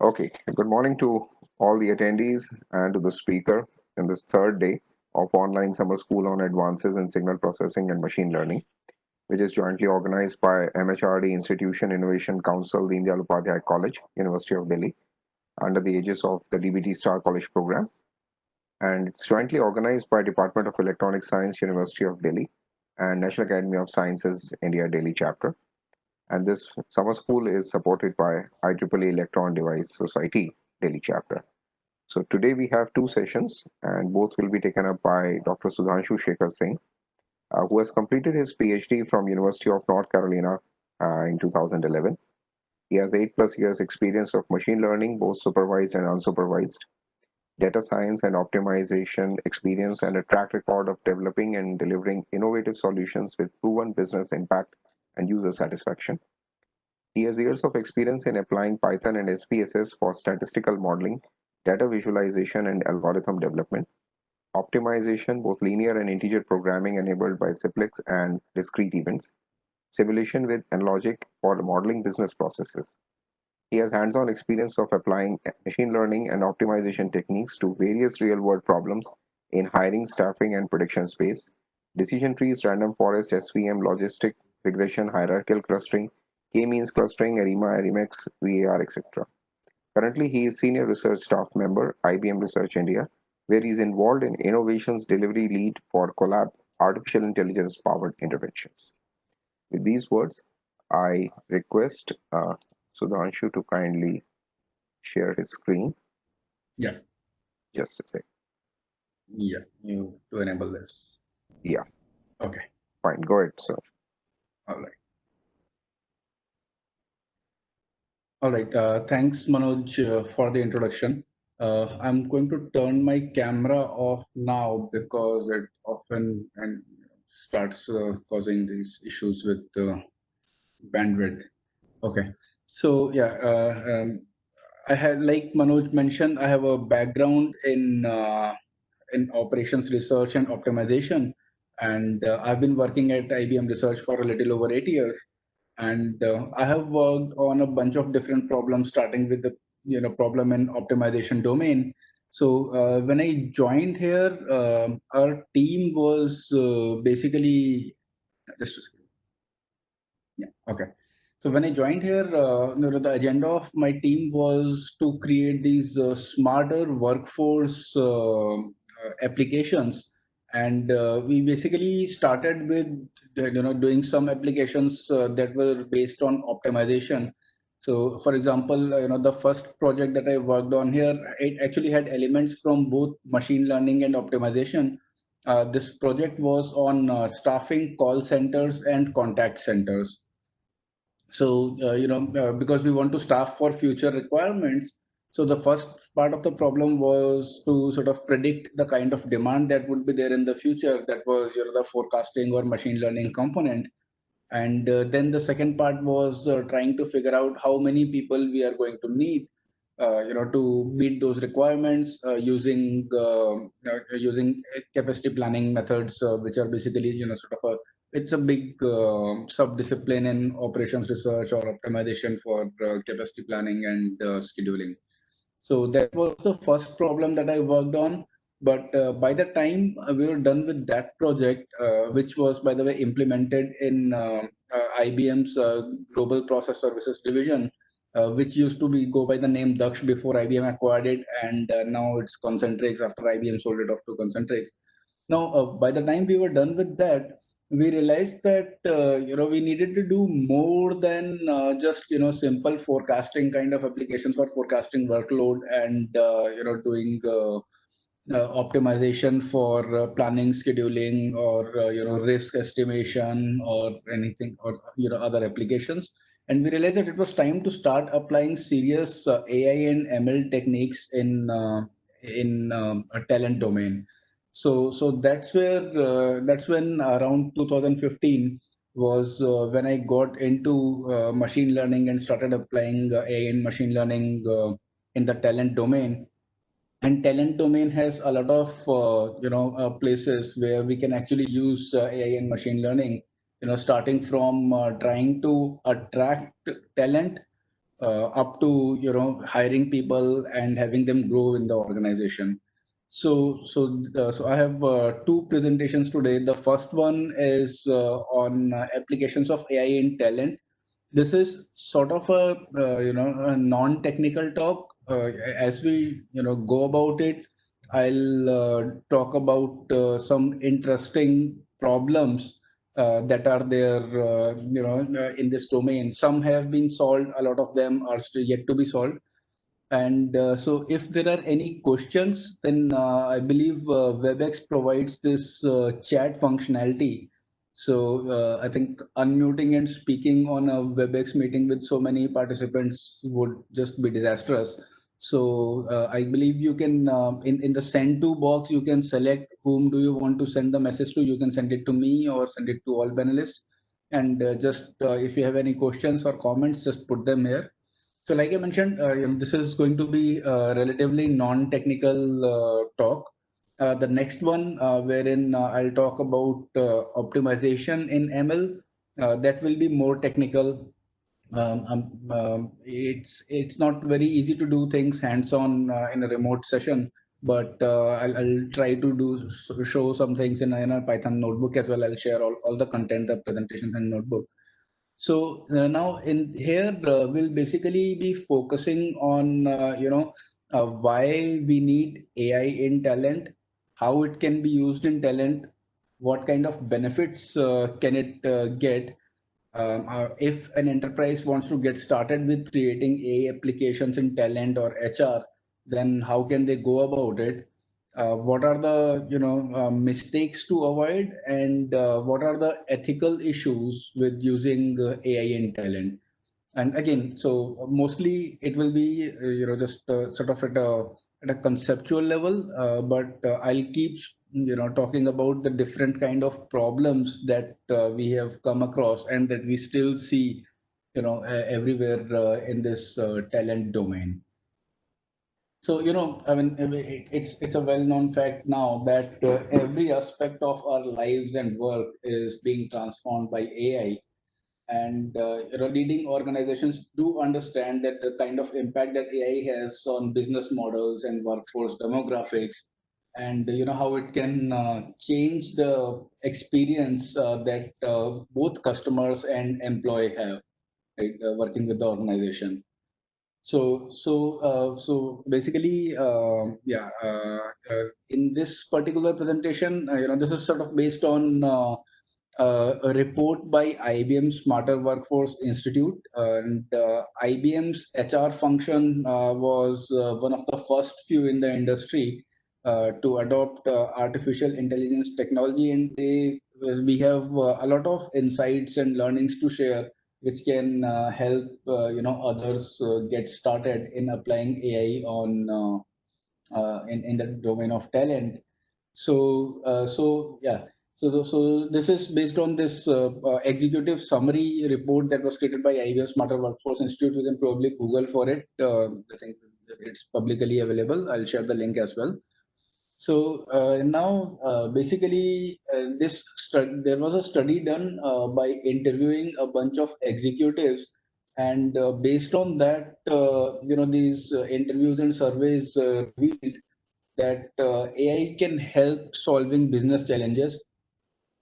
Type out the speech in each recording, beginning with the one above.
Okay, good morning to all the attendees and to the speaker in this third day of online summer school on advances in signal processing and machine learning, which is jointly organized by MHRD-Institution Innovation Council, Deen Upadhyaya College, University of Delhi, under the aegis of the DBT Star College program. And it's jointly organized by Department of Electronic Science, University of Delhi, and National Academy of Sciences, India, Delhi chapter. And this summer school is supported by IEEE Electron Device Society, Delhi chapter. So today we have two sessions, and both will be taken up by Dr. Sudhanshu Shekhar Singh, who has completed his PhD from University of North Carolina in 2011. He has 8+ years experience of machine learning, both supervised and unsupervised, data science and optimization experience, and a track record of developing and delivering innovative solutions with proven business impact and user satisfaction. He has years of experience in applying Python and SPSS for statistical modeling, data visualization, and algorithm development, optimization, both linear and integer programming enabled by Cplex and Discrete Events, simulation with Anylogic for modeling business processes. He has hands-on experience of applying machine learning and optimization techniques to various real-world problems in hiring, staffing, and prediction space, decision trees, random forest, SVM, logistic regression, hierarchical clustering, K-means clustering, ARIMA, ARIMAX, VAR, etc. Currently, he is Senior Research Staff Member, IBM Research India, where he is involved in Innovations Delivery Lead for Collab Artificial Intelligence Powered Interventions. With these words, I request Sudhanshu to kindly share his screen. Yeah. Just a sec. Yeah, you to enable this. Yeah. Okay. Fine. Go ahead, sir. All right. All right. Thanks, Manoj, for the introduction. I'm going to turn my camera off now because it often starts causing these issues with bandwidth. Okay. So yeah, I had, like Manoj mentioned, I have a background in operations research and optimization, and I've been working at IBM Research for a little over 8 years. And I have worked on a bunch of different problems, starting with the problem in optimization domain. So when I joined here, our team was basically just a second. Yeah, okay. So when I joined here, the agenda of my team was to create these smarter workforce applications, and we basically started with doing some applications that were based on optimization. So, for example, the first project that I worked on here, it actually had elements from both machine learning and optimization. This project was on staffing call centers and contact centers. So because we want to staff for future requirements, so the first part of the problem was to sort of predict the kind of demand that would be there in the future. That was the forecasting or machine learning component. And then the second part was trying to figure out how many people we are going to need to meet those requirements, using capacity planning methods, which are basically sort of a, it's a big sub-discipline in operations research or optimization for capacity planning and scheduling. So that was the first problem that I worked on. But by the time we were done with that project, which was, by the way, implemented in IBM's Global Process Services division, which used to be go by the name Daksh before IBM acquired it, and now it's Concentrix after IBM sold it off to Concentrix. Now, by the time we were done with that, we realized that we needed to do more than just simple forecasting kind of applications for forecasting workload, and doing optimization for planning, scheduling, or risk estimation, or anything, or other applications. And we realized that it was time to start applying serious AI and ML techniques in a talent domain. So that's when around 2015 was when I got into machine learning and started applying AI and machine learning in the talent domain. And talent domain has a lot of places where we can actually use AI and machine learning. Starting from trying to attract talent, up to hiring people and having them grow in the organization. So I have two presentations today. The first one is on applications of AI in talent. This is sort of a a non-technical talk. As we go about it, I'll talk about some interesting problems that are there in this domain. Some have been solved, a lot of them are still yet to be solved. And so if there are any questions, then I believe WebEx provides this chat functionality. So I think unmuting and speaking on a WebEx meeting with so many participants would just be disastrous. So I believe you can, in the send to box, you can select whom do you want to send the message to. You can send it to me or send it to all panelists. And just if you have any questions or comments, just put them here. So like I mentioned, this is going to be a relatively non-technical talk. The next one, wherein I'll talk about optimization in ML, that will be more technical. It's not very easy to do things hands-on in a remote session, but I'll try to show some things in a Python notebook as well. I'll share all the content, the presentations and notebook. So now in here, we'll basically be focusing on, why we need AI in talent, how it can be used in talent, what kind of benefits can it get. If an enterprise wants to get started with creating AI applications in talent or HR, then how can they go about it? What are the mistakes to avoid, and what are the ethical issues with using AI in talent? And again, so mostly it will be just sort of at a conceptual level, but I'll keep talking about the different kind of problems that we have come across and that we still see everywhere in this talent domain. So, I mean, it's a well-known fact now that every aspect of our lives and work is being transformed by AI. And leading organizations do understand that the kind of impact that AI has on business models and workforce demographics, and how it can change the experience that both customers and employee have, right, working with the organization. So basically, in this particular presentation, this is sort of based on a report by IBM Smarter Workforce Institute, and IBM's HR function was one of the first few in the industry to adopt artificial intelligence technology, and we have a lot of insights and learnings to share which can help others get started in applying AI on in the domain of talent. So this is based on this executive summary report that was created by IBM Smarter Workforce Institute. You can probably Google for it. I think it's publicly available. I'll share the link as well. So now, basically, there was a study done by interviewing a bunch of executives, and based on that, these interviews and surveys revealed that AI can help solving business challenges.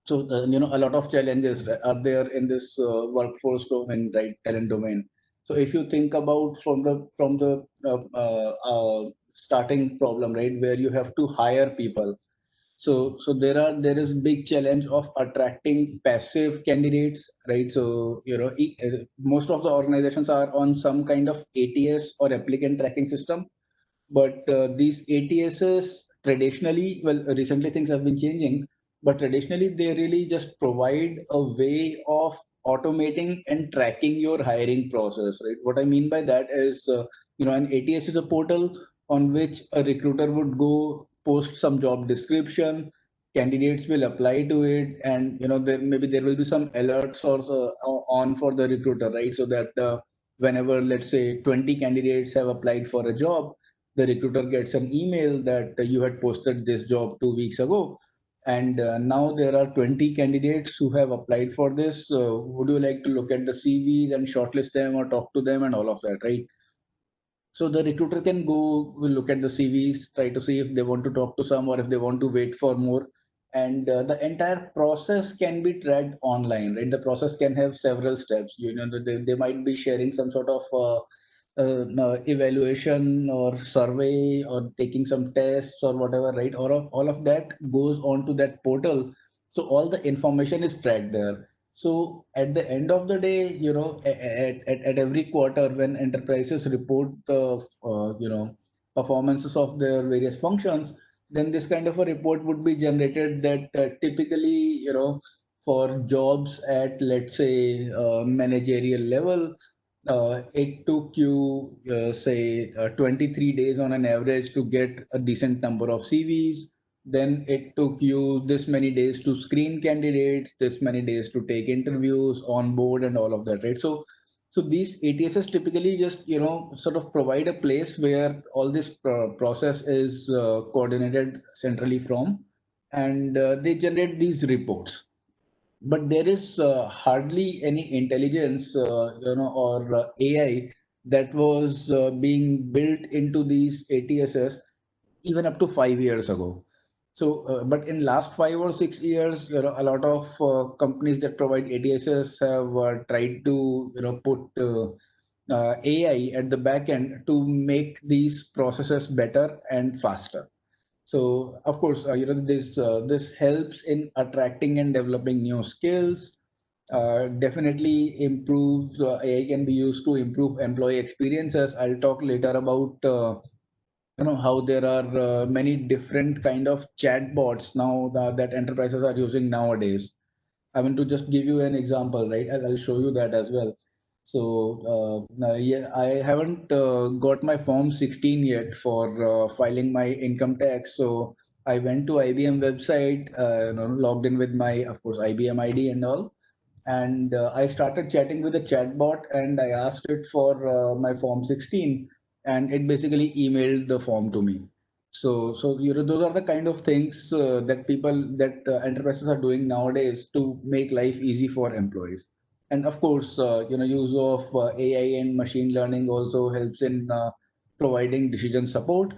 So a lot of challenges are there in this workforce domain, right, talent domain. So if you think about from the starting problem, right, where you have to hire people, so there is big challenge of attracting passive candidates, right? So most of the organizations are on some kind of ATS or applicant tracking system, but these ATSs traditionally, well, recently things have been changing, but traditionally they really just provide a way of automating and tracking your hiring process, right? What I mean by that is, an ATS is a portal on which a recruiter would go post some job description, candidates will apply to it, and there will be some alerts or on for the recruiter, right? So that whenever, let's say, 20 candidates have applied for a job, the recruiter gets an email that you had posted this job 2 weeks ago, And now there are 20 candidates who have applied for this. Would you like to look at the CVs and shortlist them or talk to them and all of that, right? So the recruiter can go, will look at the CVs, try to see if they want to talk to some or if they want to wait for more. And the entire process can be tracked online, right? The process can have several steps. You know, they might be sharing some sort of evaluation or survey or taking some tests or whatever, right? All of that goes onto that portal. So all the information is tracked there. So at the end of the day, you know, at every quarter when enterprises report the, performances of their various functions, then this kind of a report would be generated that typically, you know, for jobs at, let's say, managerial level, it took you, say, 23 days on an average to get a decent number of CVs. Then it took you this many days to screen candidates, this many days to take interviews on board and all of that, right? So these ATSs typically just, you know, sort of provide a place where all this process is coordinated centrally from, and they generate these reports. But there is hardly any intelligence, or AI that was being built into these ATSs even up to 5 years ago. So, but in last 5 or 6 years, you know, a lot of companies that provide ATSs have tried to, you know, put AI at the back end to make these processes better and faster. So, of course, this helps in attracting and developing new skills. Definitely improves. AI can be used to improve employee experiences. I'll talk later about how there are many different kind of chatbots now that enterprises are using nowadays. I mean, to just give you an example, right? I'll show you that as well. So, yeah, I haven't got my Form 16 yet for filing my income tax. So I went to IBM website, logged in with my, of course, IBM ID and all, and I started chatting with the chatbot, and I asked it for my Form 16, and it basically emailed the form to me. So those are the kind of things that enterprises are doing nowadays to make life easy for employees. And of course, use of AI and machine learning also helps in providing decision support.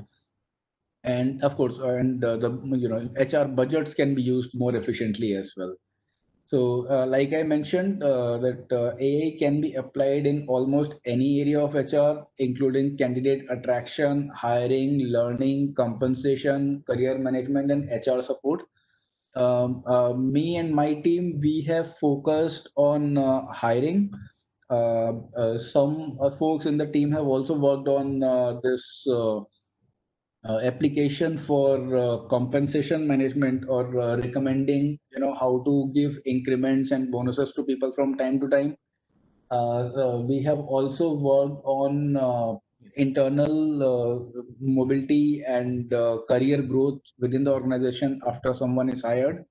And of course, the HR budgets can be used more efficiently as well. So, like I mentioned, that AI can be applied in almost any area of HR, including candidate attraction, hiring, learning, compensation, career management, and HR support. Me and my team, we have focused on hiring. Some folks in the team have also worked on this application for compensation management, or recommending, how to give increments and bonuses to people from time to time. We have also worked on internal mobility and career growth within the organization after someone is hired.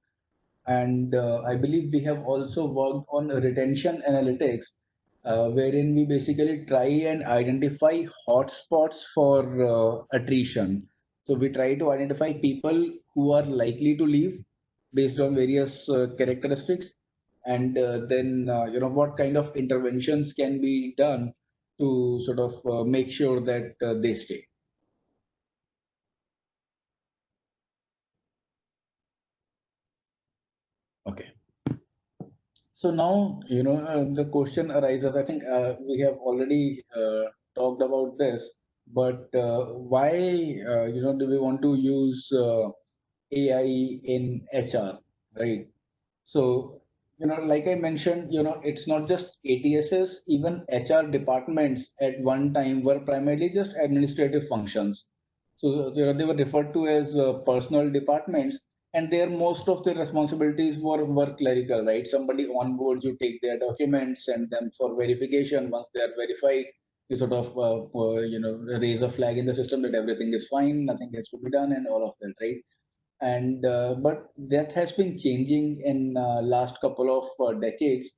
And I believe we have also worked on retention analytics, wherein we basically try and identify hotspots for attrition. So we try to identify people who are likely to leave based on various characteristics, and then what kind of interventions can be done to sort of make sure that they stay. Okay. So now, the question arises. I think we have already talked about this, but why, do we want to use AI in HR, right? So, like I mentioned, it's not just ATSs, even HR departments at one time were primarily just administrative functions. So, they were referred to as personal departments, and there most of the responsibilities were clerical, right? Somebody onboards, you take their documents, send them for verification. Once they are verified, you sort of, raise a flag in the system that everything is fine, nothing has to be done, and all of that, right? And but that has been changing in last couple of decades,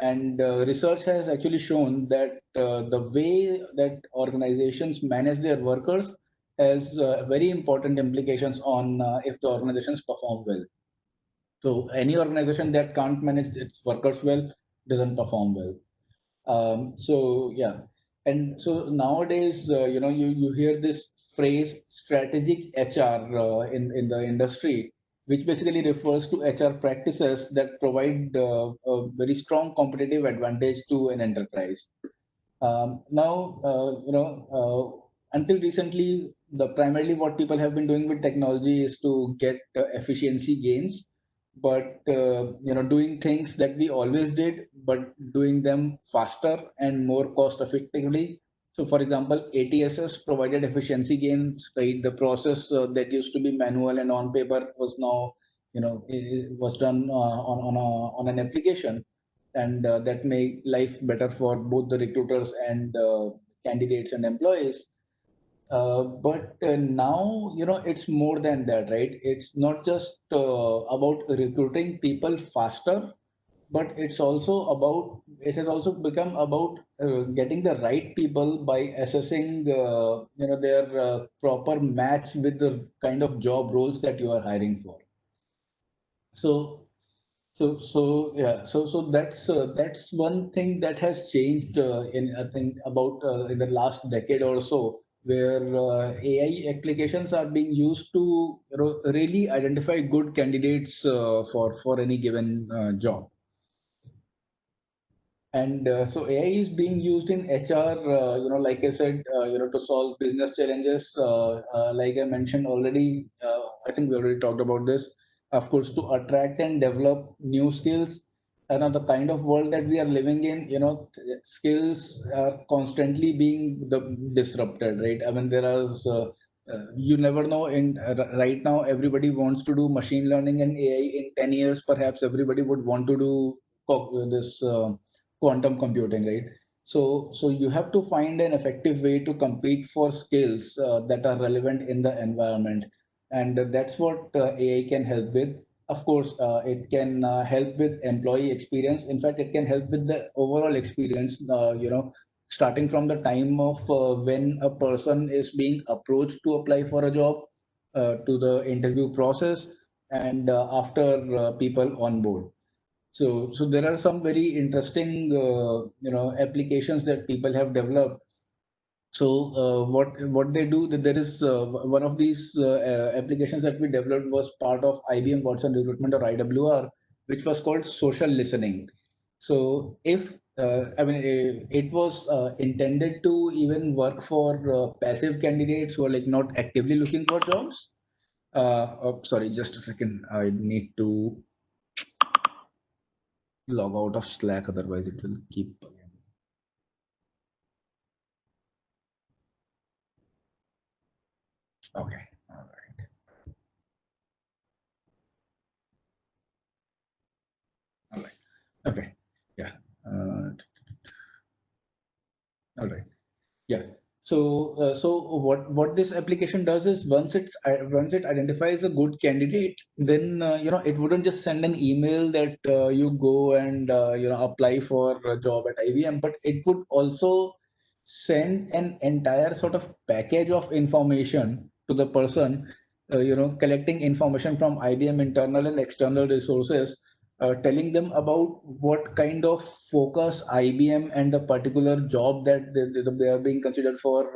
and research has actually shown that the way that organizations manage their workers has very important implications on if the organizations perform well. So any organization that can't manage its workers well doesn't perform well. So yeah, and so nowadays, you hear this phrase strategic HR in the industry, which basically refers to HR practices that provide a very strong competitive advantage to an enterprise. Now, until recently, the primarily what people have been doing with technology is to get efficiency gains, but doing things that we always did, but doing them faster and more cost effectively. So, for example, ATSS provided efficiency gains, right? The process that used to be manual and on paper was now, was done on an application, and that make life better for both the recruiters and candidates and employees. But now, it's more than that, right? It's not just about recruiting people faster, but it has also become about getting the right people by assessing, their proper match with the kind of job roles that you are hiring for. So that's one thing that has changed in I think about in the last decade or so, where AI applications are being used to really identify good candidates for any given job. And so AI is being used in HR, like I said, to solve business challenges. Like I mentioned already, I think we already talked about this. Of course, to attract and develop new skills. And the kind of world that we are living in, skills are constantly being disrupted, right? I mean, you never know. Right now, everybody wants to do machine learning and AI. In 10 years, perhaps everybody would want to do this. Quantum computing, right? So you have to find an effective way to compete for skills that are relevant in the environment, and that's what AI can help with. Of course, it can help with employee experience. In fact, it can help with the overall experience. Starting from the time of when a person is being approached to apply for a job, to the interview process, and after people on board. So there are some very interesting, applications that people have developed. So what they do, that there is one of these applications that we developed was part of IBM Watson Recruitment, or IWR, which was called social listening. So if it was intended to even work for passive candidates who are like not actively looking for jobs. Sorry, just a second. I need to log out of Slack, otherwise it will keep again. Okay, all right, all right, okay, yeah, all right. Yeah. So what this application does is once it identifies a good candidate, then it wouldn't just send an email that you go and apply for a job at IBM, but it would also send an entire sort of package of information to the person, collecting information from IBM internal and external resources, telling them about what kind of focus IBM and the particular job that they are being considered for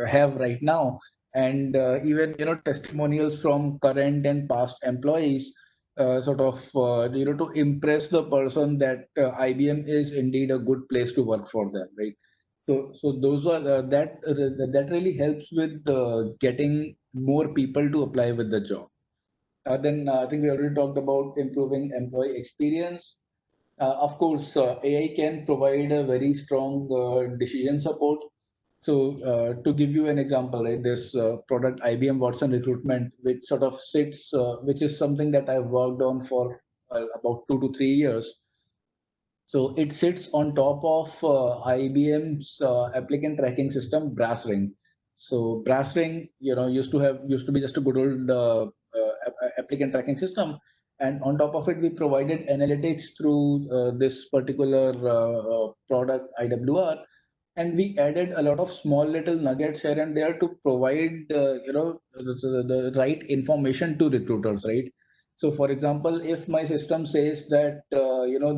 have right now, and even testimonials from current and past employees, to impress the person that IBM is indeed a good place to work for them, right? So those are that really helps with getting more people to apply with the job. Then I think we already talked about improving employee experience. Of course, AI can provide a very strong decision support. So to give you an example, right, this product IBM Watson Recruitment, which sort of sits, which is something that I've worked on for about 2 to 3 years. So it sits on top of IBM's applicant tracking system, BrassRing. So BrassRing, used to be just a good old applicant tracking system, and on top of it, we provided analytics through this particular product IWR, and we added a lot of small little nuggets here and there to provide the right information to recruiters, right? So for example, if my system says that,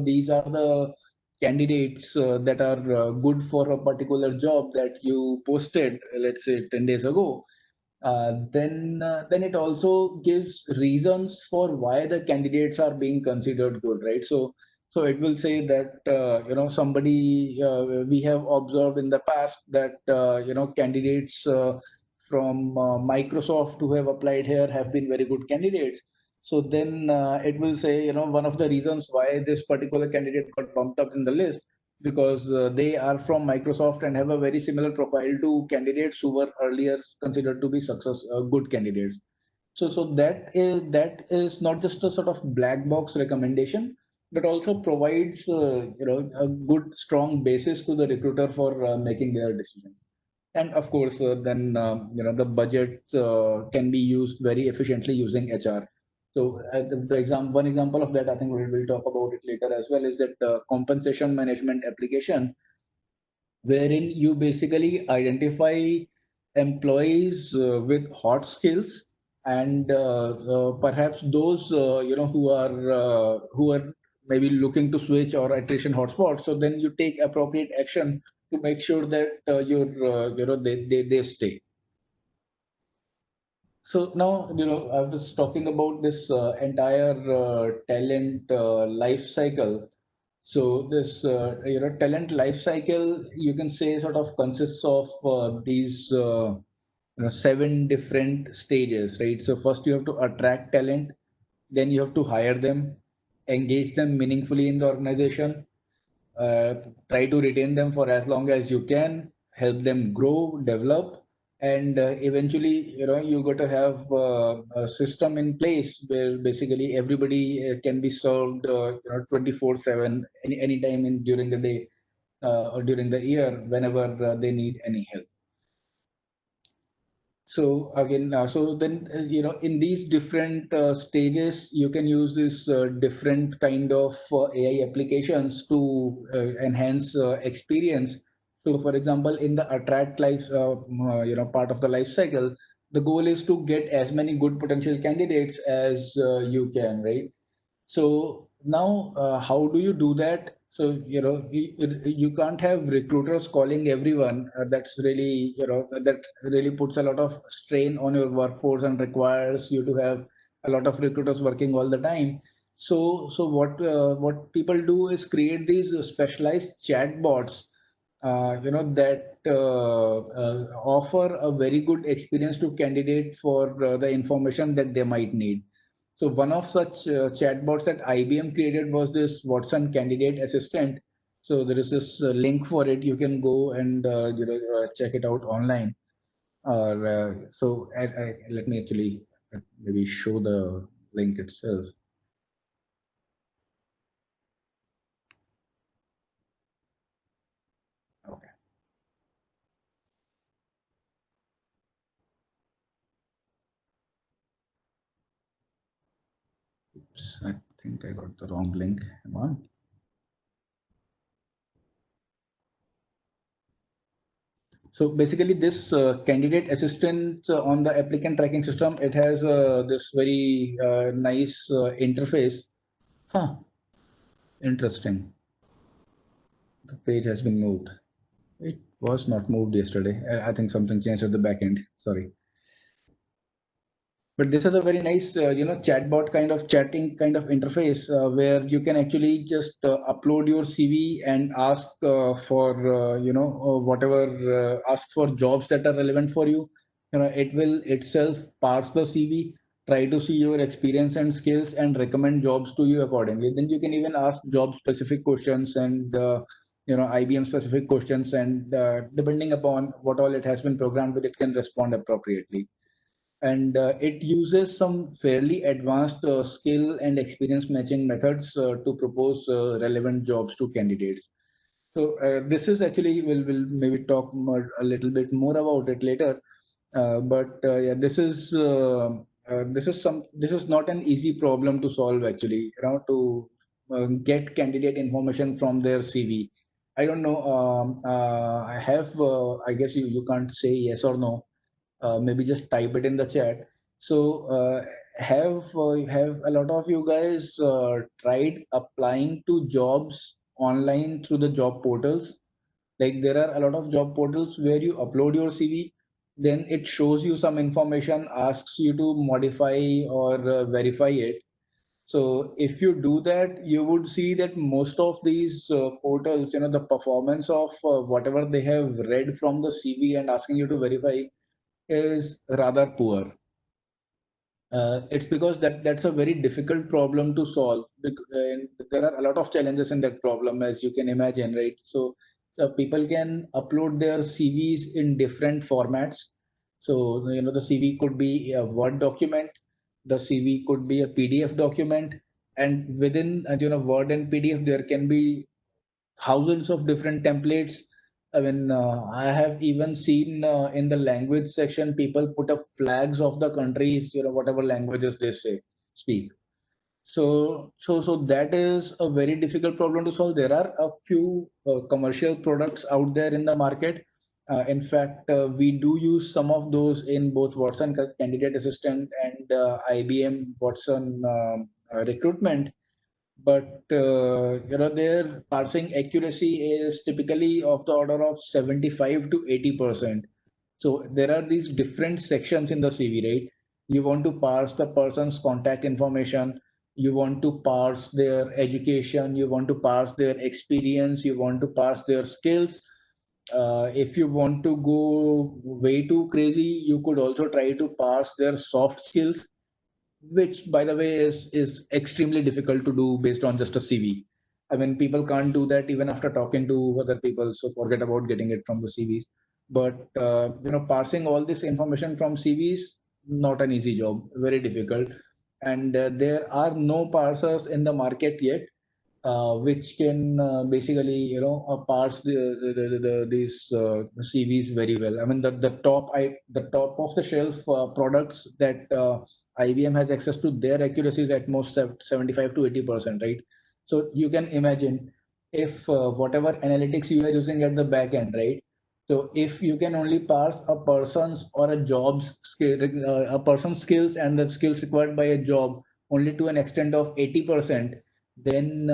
these are the candidates that are good for a particular job that you posted, let's say 10 days ago, then it also gives reasons for why the candidates are being considered good, right? So it will say that somebody we have observed in the past that candidates from Microsoft who have applied here have been very good candidates. So then it will say, one of the reasons why this particular candidate got bumped up in the list, because they are from Microsoft and have a very similar profile to candidates who were earlier considered to be good candidates. So that is not just a sort of black box recommendation, but also provides a good strong basis to the recruiter for making their decisions. And of course, then the budget can be used very efficiently using HR. So one example of that, I think we'll talk about it later as well, is that compensation management application, wherein you basically identify employees with hot skills and perhaps those who are maybe looking to switch or attrition hotspots. So then you take appropriate action to make sure that they stay. So now, I was talking about this entire talent life cycle. So this, talent life cycle, you can say, sort of consists of these 7 different stages, right? So first you have to attract talent, then you have to hire them, engage them meaningfully in the organization, uh, try to retain them for as long as you can, help them grow, develop, and eventually, you got to have a system in place where basically everybody can be served, 24/7, anytime during the day or during the year, whenever they need any help. So again, so then in these different stages, you can use this different kind of AI applications to enhance experience. So, for example, in the attract life, part of the life cycle, the goal is to get as many good potential candidates as you can, right? So now, how do you do that? So, you can't have recruiters calling everyone. That's really, that really puts a lot of strain on your workforce and requires you to have a lot of recruiters working all the time. So what people do is create these specialized chatbots, that offer a very good experience to candidate for the information that they might need. So one of such chatbots that IBM created was this Watson Candidate Assistant. So there is this link for it. You can go and check it out online. Or let me actually maybe show the link itself. Okay. Oops, I think I got the wrong link. Come on. So basically, this candidate assistant on the applicant tracking system, it has this very nice interface. Huh, interesting. The page has been moved. It was not moved yesterday. I think something changed at the back end. Sorry. But this is a very nice, chatbot kind of chatting kind of interface where you can actually just upload your CV and ask for, whatever, ask for jobs that are relevant for you. It will itself parse the CV, try to see your experience and skills, and recommend jobs to you accordingly. Then you can even ask job specific questions and, IBM specific questions, and depending upon what all it has been programmed with, it can respond appropriately. And it uses some fairly advanced skill and experience matching methods to propose relevant jobs to candidates. So this is actually, we'll maybe talk a little bit more about it later. But yeah, this is not an easy problem to solve actually. To get candidate information from their CV. I don't know. I have. I guess you can't say yes or no. Maybe just type it in the chat. So have a lot of you guys tried applying to jobs online through the job portals? Like there are a lot of job portals where you upload your CV, then it shows you some information, asks you to modify or verify it. So if you do that, you would see that most of these portals, the performance of whatever they have read from the CV and asking you to verify is rather poor. It's because that's a very difficult problem to solve. And there are a lot of challenges in that problem, as you can imagine, right? So people can upload their CVs in different formats. So the CV could be a Word document, the CV could be a PDF document, and within Word and PDF there can be thousands of different templates. I mean, I have even seen in the language section, people put up flags of the countries, whatever languages they say, speak. So that is a very difficult problem to solve. There are a few commercial products out there in the market. In fact, we do use some of those in both Watson Candidate Assistant and IBM Watson Recruitment, but their parsing accuracy is typically of the order of 75 to 80%. So there are these different sections in the CV, right? You want to parse the person's contact information, you want to parse their education, you want to parse their experience, you want to parse their skills. If you want to go way too crazy, you could also try to parse their soft skills, which by the way is extremely difficult to do based on just a CV. I mean, people can't do that even after talking to other people, so forget about getting it from the CVs. But parsing all this information from CVs, not an easy job, very difficult. And there are no parsers in the market yet which can basically parse these CVs very well. I mean the top of the shelf products that IBM has access to, their accuracy is at most 75 to 80%, right? So you can imagine if whatever analytics you are using at the back end, right? So if you can only parse a person's or a job's skill, a person's skills and the skills required by a job only to an extent of 80%, then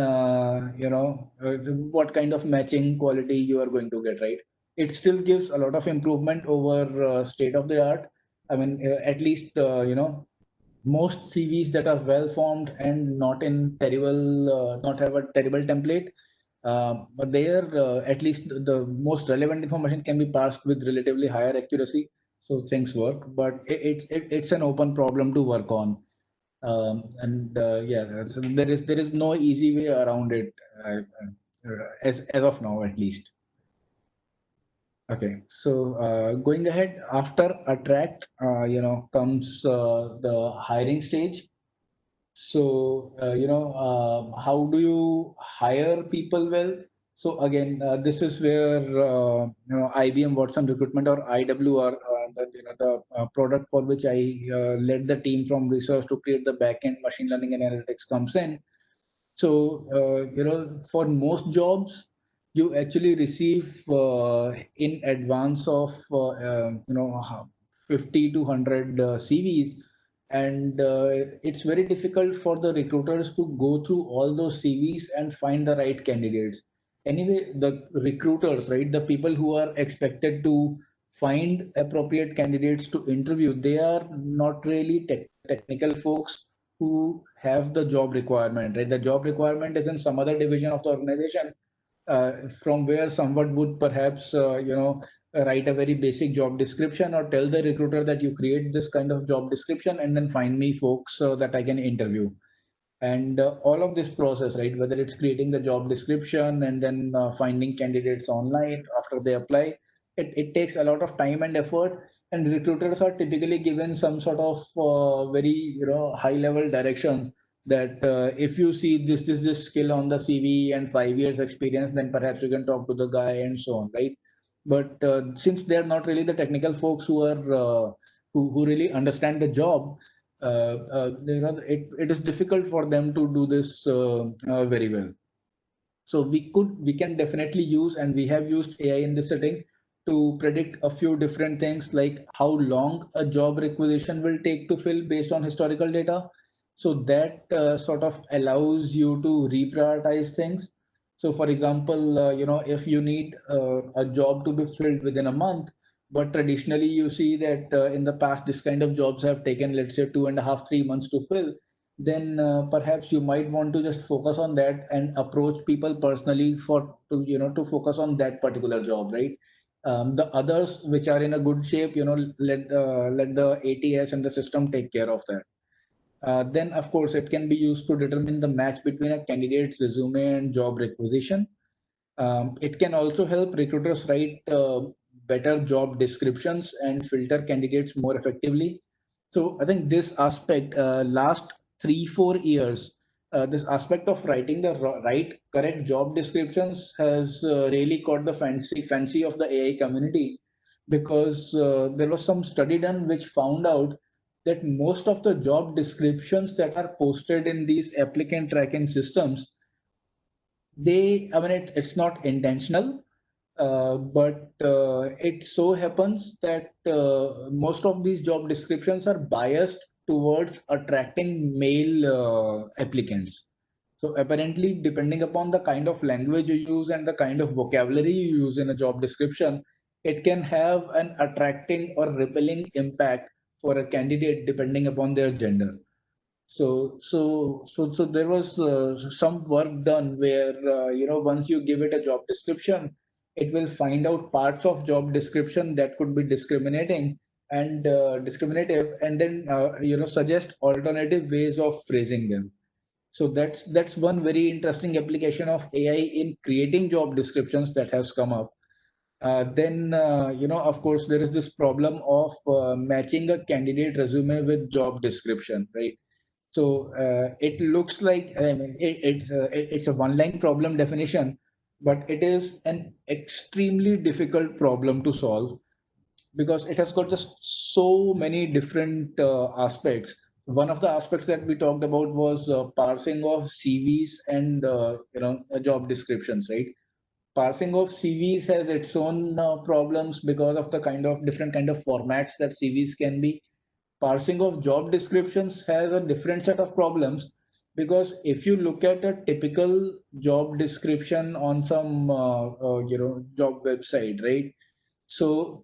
what kind of matching quality you are going to get, right? It still gives a lot of improvement over state of the art. I mean, at least most CVs that are well formed and not in terrible, not have a terrible template, but there at least the most relevant information can be parsed with relatively higher accuracy, so things work. But it's an open problem to work on. And yeah, so there is no easy way around it, as of now at least. Okay, so going ahead, after attract, comes the hiring stage. So how do you hire people well? So again, this is where IBM Watson Recruitment, or IWR, the product for which I led the team from research to create the backend machine learning and analytics comes in. So, for most jobs, you actually receive in advance of, 50 to 100 CVs. And it's very difficult for the recruiters to go through all those CVs and find the right candidates. Anyway, the recruiters, right, the people who are expected to find appropriate candidates to interview, they are not really technical folks who have the job requirement, right? The job requirement is in some other division of the organization, from where someone would perhaps, write a very basic job description or tell the recruiter that you create this kind of job description and then find me folks that I can interview. And all of this process, right, whether it's creating the job description and then finding candidates online after they apply, it takes a lot of time and effort. And recruiters are typically given some sort of very high level directions that if you see this skill on the CV and 5 years experience, then perhaps you can talk to the guy and so on, right? But since they're not really the technical folks who are who really understand the job, it is difficult for them to do this very well. So we can definitely use, and we have used AI in this setting to predict a few different things like how long a job requisition will take to fill based on historical data. So that sort of allows you to reprioritize things. So for example, if you need a job to be filled within a month, but traditionally you see that in the past this kind of jobs have taken, let's say, 2.5, 3 months to fill, then perhaps you might want to just focus on that and approach people personally to focus on that particular job, right? The others which are in a good shape, let the ATS and the system take care of that. Then, of course, it can be used to determine the match between a candidate's resume and job requisition. It can also help recruiters write better job descriptions and filter candidates more effectively. So I think this aspect, last 3, 4 years, this aspect of writing the right correct job descriptions has really caught the fancy of the AI community, because there was some study done which found out that most of the job descriptions that are posted in these applicant tracking systems, I mean, it's not intentional, but it so happens that most of these job descriptions are biased towards attracting male applicants. So apparently, depending upon the kind of language you use and the kind of vocabulary you use in a job description, it can have an attracting or repelling impact for a candidate depending upon their gender. So there was some work done where once you give it a job description, it will find out parts of job description that could be discriminating and discriminative, and then suggest alternative ways of phrasing them. So that's one very interesting application of AI in creating job descriptions that has come up. Then of course, there is this problem of matching a candidate resume with job description, right? So it looks like, I mean, it's a one-line problem definition, but it is an extremely difficult problem to solve because it has got just so many different aspects. One of the aspects that we talked about was parsing of CVs and job descriptions, right? Parsing of CVs has its own problems because of the kind of different kind of formats that CVs can be. Parsing of job descriptions has a different set of problems, because if you look at a typical job description on some job website, right? So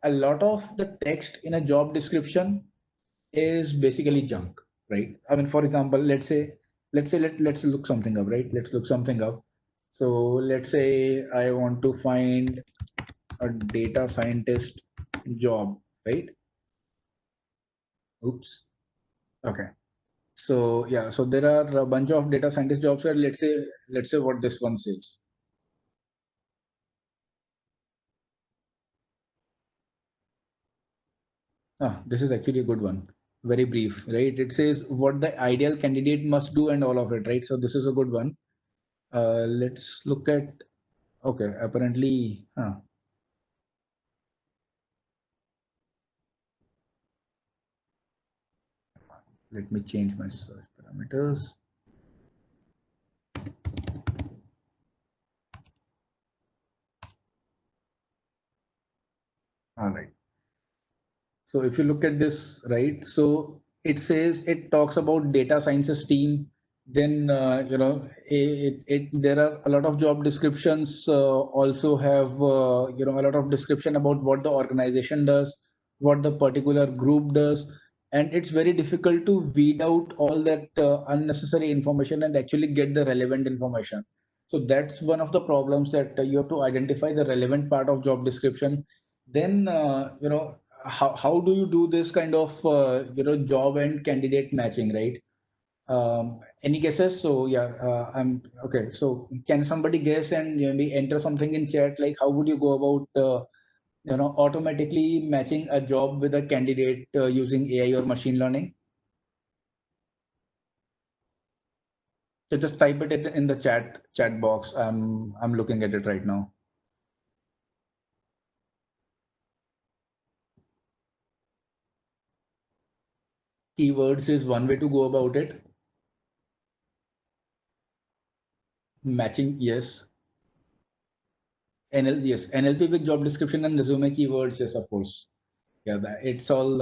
a lot of the text in a job description is basically junk, right? I mean, for example, let's look something up, right? Let's look something up. So let's say I want to find a data scientist job, right? Oops. Okay. So yeah, so there are a bunch of data scientist jobs where let's say what this one says. This is actually a good one. Very brief, right? It says what the ideal candidate must do and all of it, right? So this is a good one. Let's look at, okay, apparently, let me change my search parameters. All right. So if you look at this, right, so it talks about data sciences team. Then there are a lot of job descriptions also have a lot of description about what the organization does, what the particular group does, and it's very difficult to weed out all that unnecessary information and actually get the relevant information. So that's one of the problems, that you have to identify the relevant part of job description. Then how do you do this kind of job and candidate matching, right? Any guesses? So yeah, I'm okay. So can somebody guess and maybe enter something in chat, like how would you go about automatically matching a job with a candidate using AI or machine learning? So just type it in the chat box. I'm looking at it right now. Keywords is one way to go about it. Matching, yes. Yes, NLP with job description and resume keywords. Yes, of course. Yeah, it's all.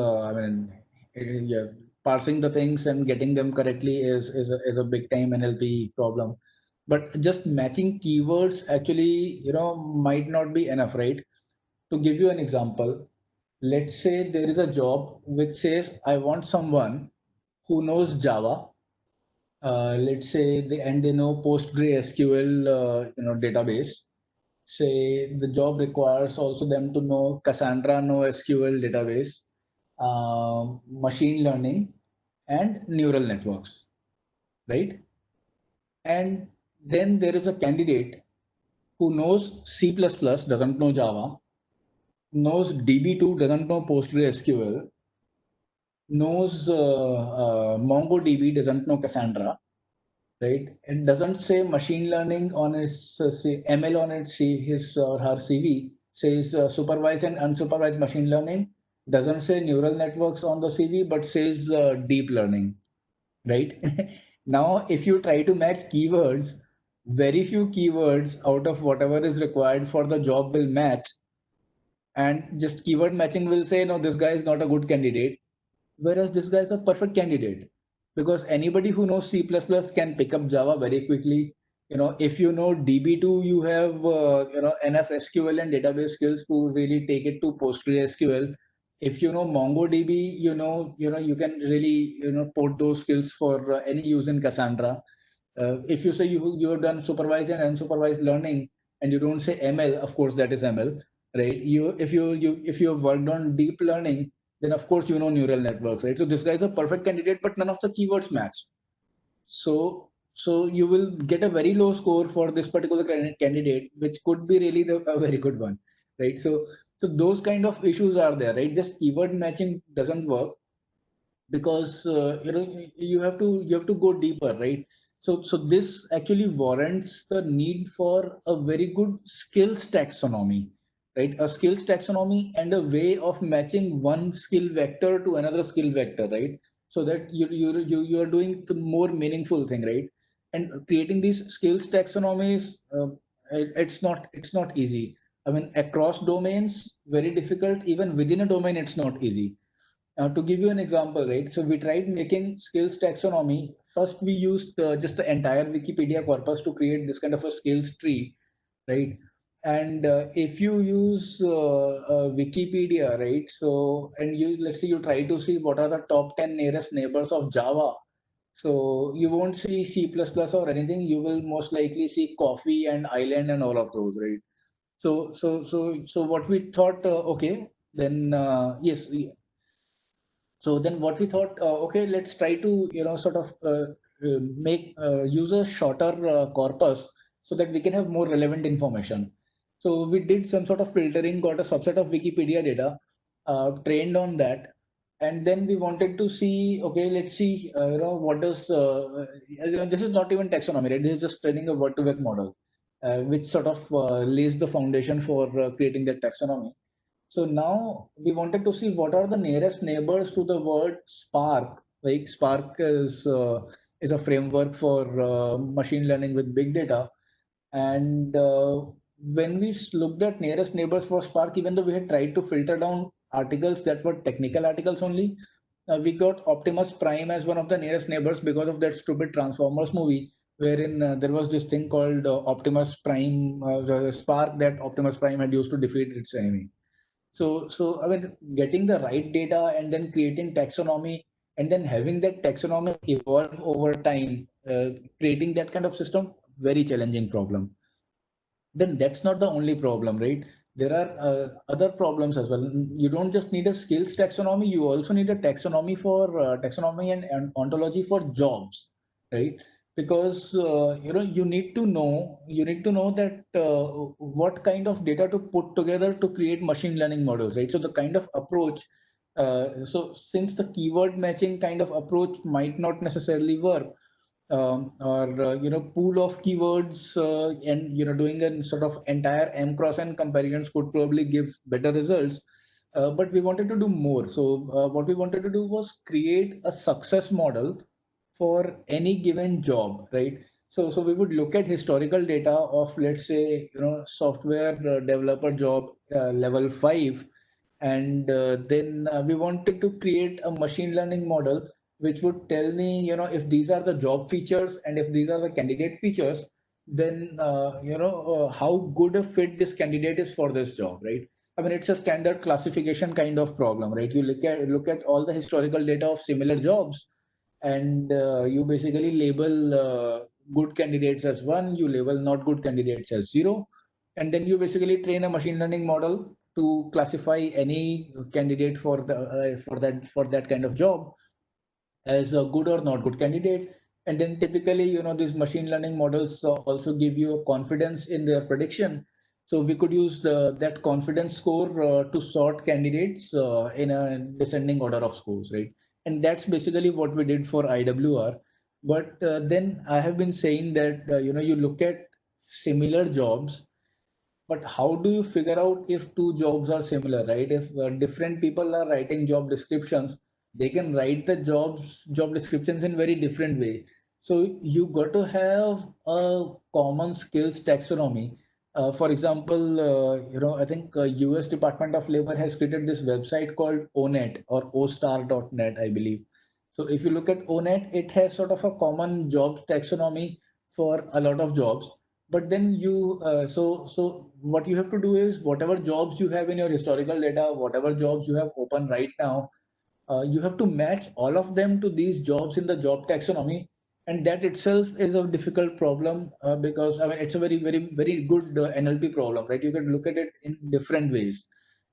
Yeah, parsing the things and getting them correctly is a big time NLP problem. But just matching keywords actually, might not be enough, right? To give you an example, let's say there is a job which says I want someone who knows Java. Let's say they know PostgreSQL, database. Say the job requires also them to know Cassandra NoSQL database, machine learning, and neural networks, right? And then there is a candidate who knows C++, doesn't know Java, knows DB2, doesn't know PostgreSQL, knows MongoDB, doesn't know Cassandra, right? It doesn't say machine learning on its say ML on its his or her CV. Says supervised and unsupervised machine learning. Doesn't say neural networks on the CV, but says deep learning, right? Now, if you try to match keywords, very few keywords out of whatever is required for the job will match, and just keyword matching will say, no, this guy is not a good candidate, whereas this guy is a perfect candidate because anybody who knows C++ can pick up Java very quickly. If you know DB2, you have enough SQL and database skills to really take it to PostgreSQL. If you know MongoDB, you can really port those skills for any use in Cassandra. If you say you have done supervised and unsupervised learning and you don't say ML, of course that is ML, right? If you have worked on deep learning, then of course neural networks, right? So this guy is a perfect candidate, but none of the keywords match. So you will get a very low score for this particular candidate, which could be really a very good one, right? So those kind of issues are there, right? Just keyword matching doesn't work because you have to go deeper, right? So this actually warrants the need for a very good skills taxonomy, right? A skills taxonomy and a way of matching one skill vector to another skill vector, right? So that you are doing the more meaningful thing, right? And creating these skills taxonomies, it's not easy. I mean, across domains very difficult, even within a domain it's not easy. To give you an example, right? So we tried making skills taxonomy. First, we used just the entire Wikipedia corpus to create this kind of a skills tree, right? And if you use Wikipedia, right? So, and let's say you try to see what are the top 10 nearest neighbors of Java. So you won't see C++ or anything. You will most likely see coffee and island and all of those, right? So what we thought, okay, then yes, so then what we thought, okay, let's try to, sort of make use a shorter corpus so that we can have more relevant information. So we did some sort of filtering, got a subset of Wikipedia data, trained on that. And then we wanted to see, okay, let's see, what is, this is not even taxonomy, right? This is just training a word-to-vec model, which sort of lays the foundation for creating that taxonomy. So now we wanted to see what are the nearest neighbors to the word Spark. Like Spark is a framework for machine learning with big data. And when we looked at nearest neighbors for Spark, even though we had tried to filter down articles that were technical articles only, we got Optimus Prime as one of the nearest neighbors because of that stupid Transformers movie, wherein there was this thing called Optimus Prime, the Spark that Optimus Prime had used to defeat its enemy. So I mean, getting the right data and then creating taxonomy and then having that taxonomy evolve over time, creating that kind of system, very challenging problem. Then that's not the only problem, right? There are other problems as well. You don't just need a skills taxonomy, you also need a taxonomy for taxonomy and ontology for jobs, right? Because you need to know that what kind of data to put together to create machine learning models, right? So the kind of approach, so since the keyword matching kind of approach might not necessarily work, or pool of keywords, and doing a sort of entire m cross n comparisons could probably give better results, but we wanted to do more. So what we wanted to do was create a success model for any given job, right? So we would look at historical data of, let's say, software developer job level 5, and then we wanted to create a machine learning model which would tell me, if these are the job features and if these are the candidate features, then how good a fit this candidate is for this job, right? I mean, it's a standard classification kind of problem, right? You look at all the historical data of similar jobs, and you basically label good candidates as 1, you label not good candidates as 0, and then you basically train a machine learning model to classify any candidate for that kind of job as a good or not good candidate. And then typically, these machine learning models also give you a confidence in their prediction. So we could use that confidence score to sort candidates in a descending order of scores, right? And that's basically what we did for IWR. But then I have been saying that, you look at similar jobs, but how do you figure out if two jobs are similar, right? If different people are writing job descriptions, they can write the job descriptions in very different way. So you got to have a common skills taxonomy. For example, I think US Department of Labor has created this website called ONET or ostar.net, I believe. So if you look at ONET, it has sort of a common jobs taxonomy for a lot of jobs. But then so what you have to do is, whatever jobs you have in your historical data, whatever jobs you have open right now, you have to match all of them to these jobs in the job taxonomy. And that itself is a difficult problem, because I mean, it's a very, very, very good NLP problem, right? You can look at it in different ways.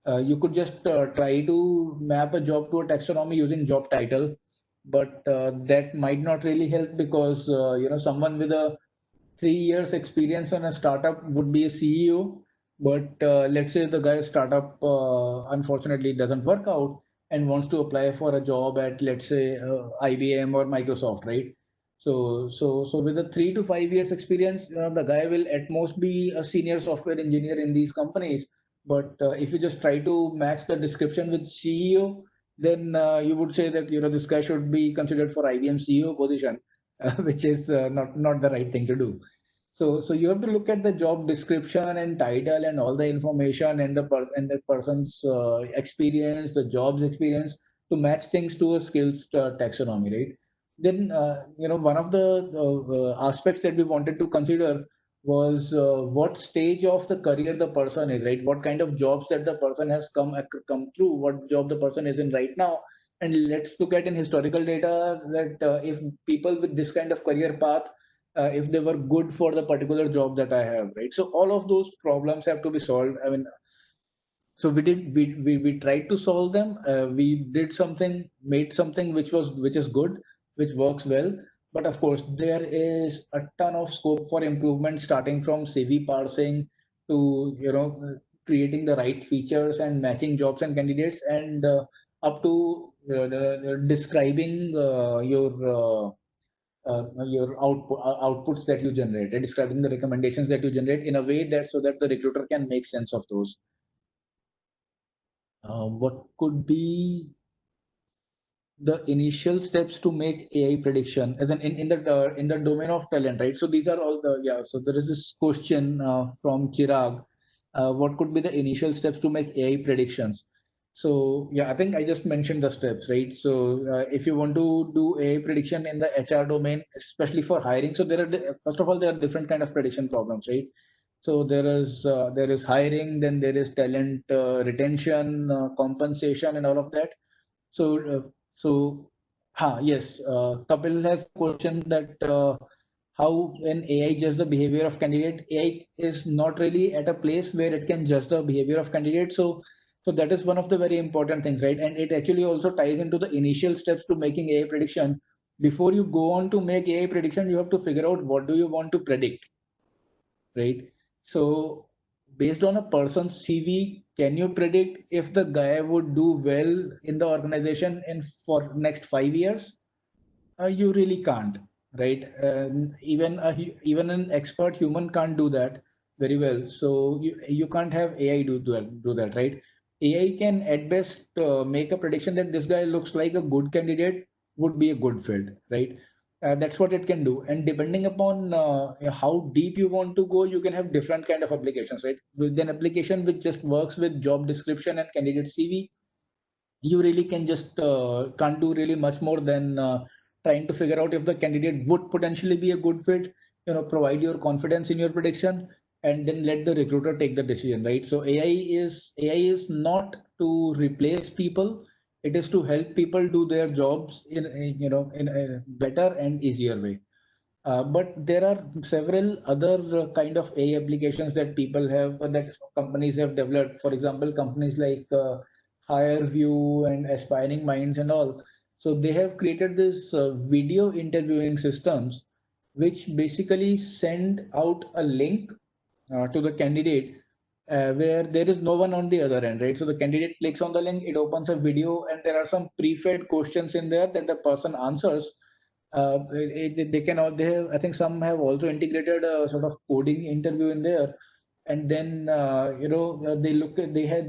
You could just try to map a job to a taxonomy using job title, but that might not really help, because someone with a 3 years experience on a startup would be a CEO, but let's say the guy's startup unfortunately doesn't work out and wants to apply for a job at, let's say, IBM or Microsoft, right? So with a 3 to 5 years experience, the guy will at most be a senior software engineer in these companies. But if you just try to match the description with CEO, then you would say that, this guy should be considered for IBM CEO position, which is not the right thing to do. So you have to look at the job description and title and all the information, and the person's experience, the job's experience, to match things to a skills taxonomy, right? Then one of the aspects that we wanted to consider was what stage of the career the person is, right? What kind of jobs that the person has come through, what job the person is in right now. And let's look at in historical data that if people with this kind of career path, if they were good for the particular job that I have, right? So all of those problems have to be solved. I mean, so we tried to solve them. We did something, made something which is good, which works well. But of course, there is a ton of scope for improvement, starting from CV parsing to creating the right features and matching jobs and candidates, and up to describing your outputs that you generate, and describing the recommendations that you generate in a way that so that the recruiter can make sense of those. What could be the initial steps to make AI prediction, as in the domain of talent, right? So these are all the, yeah. So there is this question from Chirag. What could be the initial steps to make AI predictions? So yeah, I think I just mentioned the steps, right? So if you want to do AI prediction in the HR domain, especially for hiring, so first of all, there are different kind of prediction problems, right? So there is hiring, then there is talent retention, compensation, and all of that. So, yes, Kapil has a question that how an AI judge the behavior of candidate. AI is not really at a place where it can judge the behavior of candidate. So that is one of the very important things, right? And it actually also ties into the initial steps to making AI prediction. Before you go on to make AI prediction, you have to figure out what do you want to predict, right? So based on a person's CV, can you predict if the guy would do well in the organization in for next 5 years? You really can't, right? Even an expert human can't do that very well. So you can't have AI do that, right? AI can at best make a prediction that this guy looks like a good candidate, would be a good fit, right? That's what it can do. And depending upon how deep you want to go, you can have different kind of applications, right? With an application which just works with job description and candidate CV, you really can just can't do really much more than trying to figure out if the candidate would potentially be a good fit, provide your confidence in your prediction, and then let the recruiter take the decision, right? So AI is not to replace people. It is to help people do their jobs in a better and easier way. But there are several other kind of AI applications that people have, that companies have developed. For example, companies like HireVue and Aspiring Minds and all. So they have created this video interviewing systems, which basically send out a link to the candidate where there is no one on the other end, right? So the candidate clicks on the link, it opens a video, and there are some pre-fed questions in there that the person answers. They can all they have, I think some have also integrated a sort of coding interview in there, and then they look at they have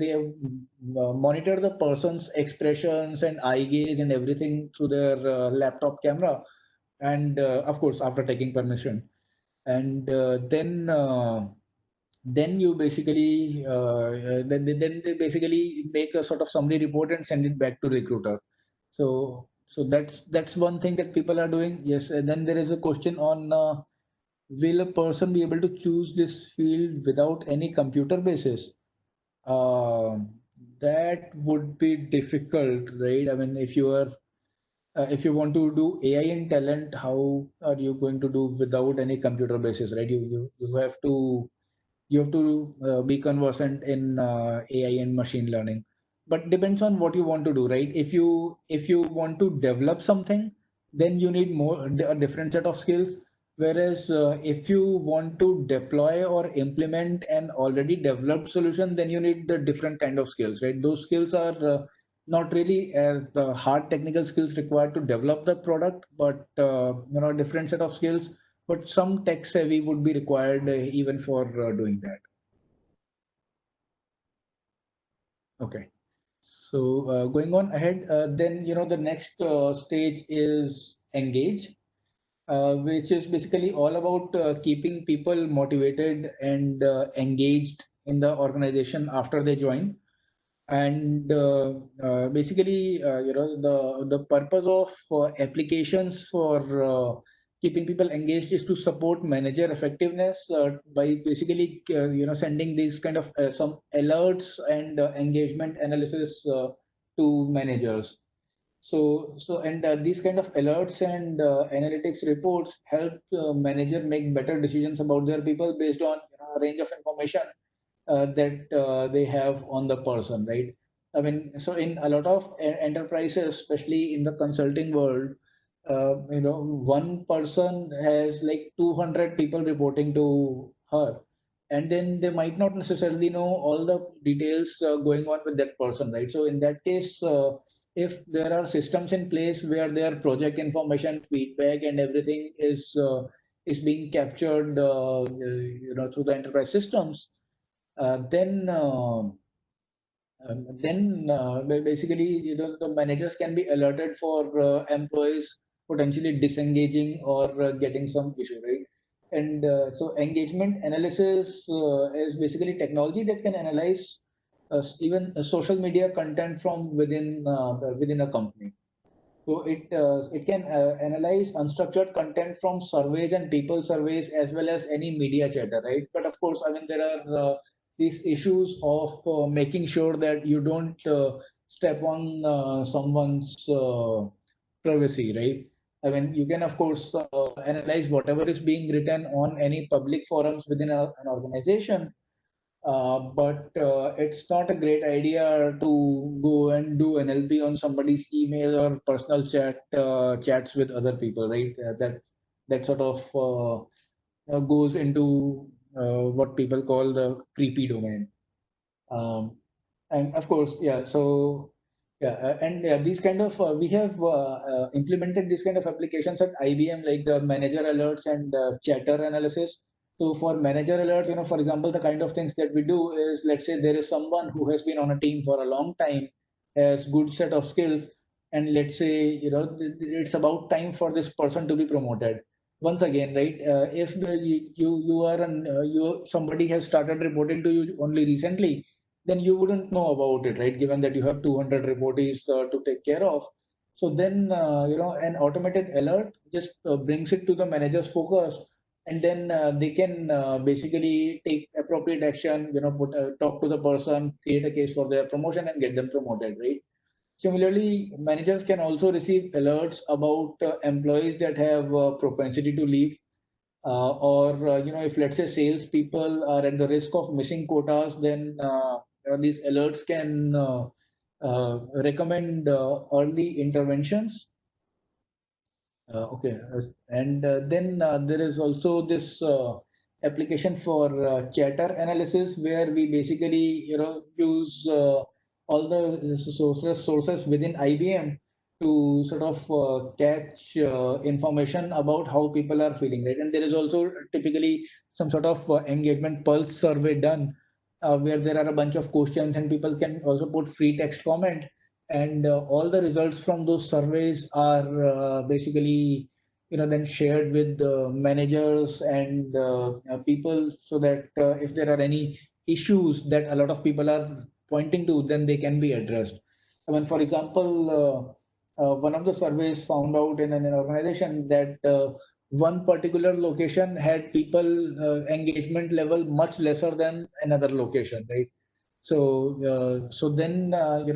monitor the person's expressions and eye gaze and everything through their laptop camera, and of course after taking permission, and then you basically then they basically make a sort of summary report and send it back to recruiter. So that's one thing that people are doing. Yes, and then there is a question on will a person be able to choose this field without any computer basis? Uh, that would be difficult, right? I mean, if you want to do AI in talent, how are you going to do without any computer basis, right? You have to be conversant in AI and machine learning, but depends on what you want to do, right? If you want to develop something, then you need a different set of skills. Whereas if you want to deploy or implement an already developed solution, then you need the different kind of skills, right? Those skills are not really as the hard technical skills required to develop the product, but a different set of skills, but some tech savvy would be required even for doing that. Okay. So going on ahead, then the next stage is engage, which is basically all about keeping people motivated and engaged in the organization after they join. And basically the purpose of applications for keeping people engaged is to support manager effectiveness by basically sending these kind of some alerts and engagement analysis to managers. And these kind of alerts and analytics reports help manager make better decisions about their people based on a range of information that they have on the person, right? I mean, so in a lot of enterprises, especially in the consulting world, one person has like 200 people reporting to her, and then they might not necessarily know all the details going on with that person, right? So in that case, if there are systems in place where their project information, feedback, and everything is being captured, through the enterprise systems, then basically the managers can be alerted for employees potentially disengaging or getting some issue, right? And so engagement analysis is basically technology that can analyze even social media content from within a company. So it can analyze unstructured content from surveys and people surveys as well as any media chatter, right? But of course, I mean there are these issues of making sure that you don't step on someone's privacy, right? I mean you can of course analyze whatever is being written on any public forums within an organization, but it's not a great idea to go and do NLP on somebody's email or personal chats with other people, right? That sort of goes into what people call the creepy domain. Um, and of course, yeah. So yeah, and yeah, these kind of we have implemented these kind of applications at IBM, like the manager alerts and chatter analysis. So for manager alerts, for example, the kind of things that we do is, let's say there is someone who has been on a team for a long time, has good set of skills, and let's say, it's about time for this person to be promoted. Once again, right? If you are somebody has started reporting to you only recently, then you wouldn't know about it, right? Given that you have 200 reportees to take care of. So then, an automated alert just brings it to the manager's focus, and then they can basically take appropriate action, talk to the person, create a case for their promotion, and get them promoted, right? Similarly, managers can also receive alerts about employees that have propensity to leave, or if, let's say, salespeople are at the risk of missing quotas, then these alerts can recommend early interventions. Okay, and then there is also this application for chatter analysis, where we basically use all the sources within IBM to sort of catch information about how people are feeling, right? And there is also typically some sort of engagement pulse survey done, where there are a bunch of questions and people can also put free text comment, and all the results from those surveys are basically then shared with the managers and people, so that if there are any issues that a lot of people are pointing to, then they can be addressed. I mean, for example, one of the surveys found out in an organization that one particular location had people engagement level much lesser than another location, right? So then,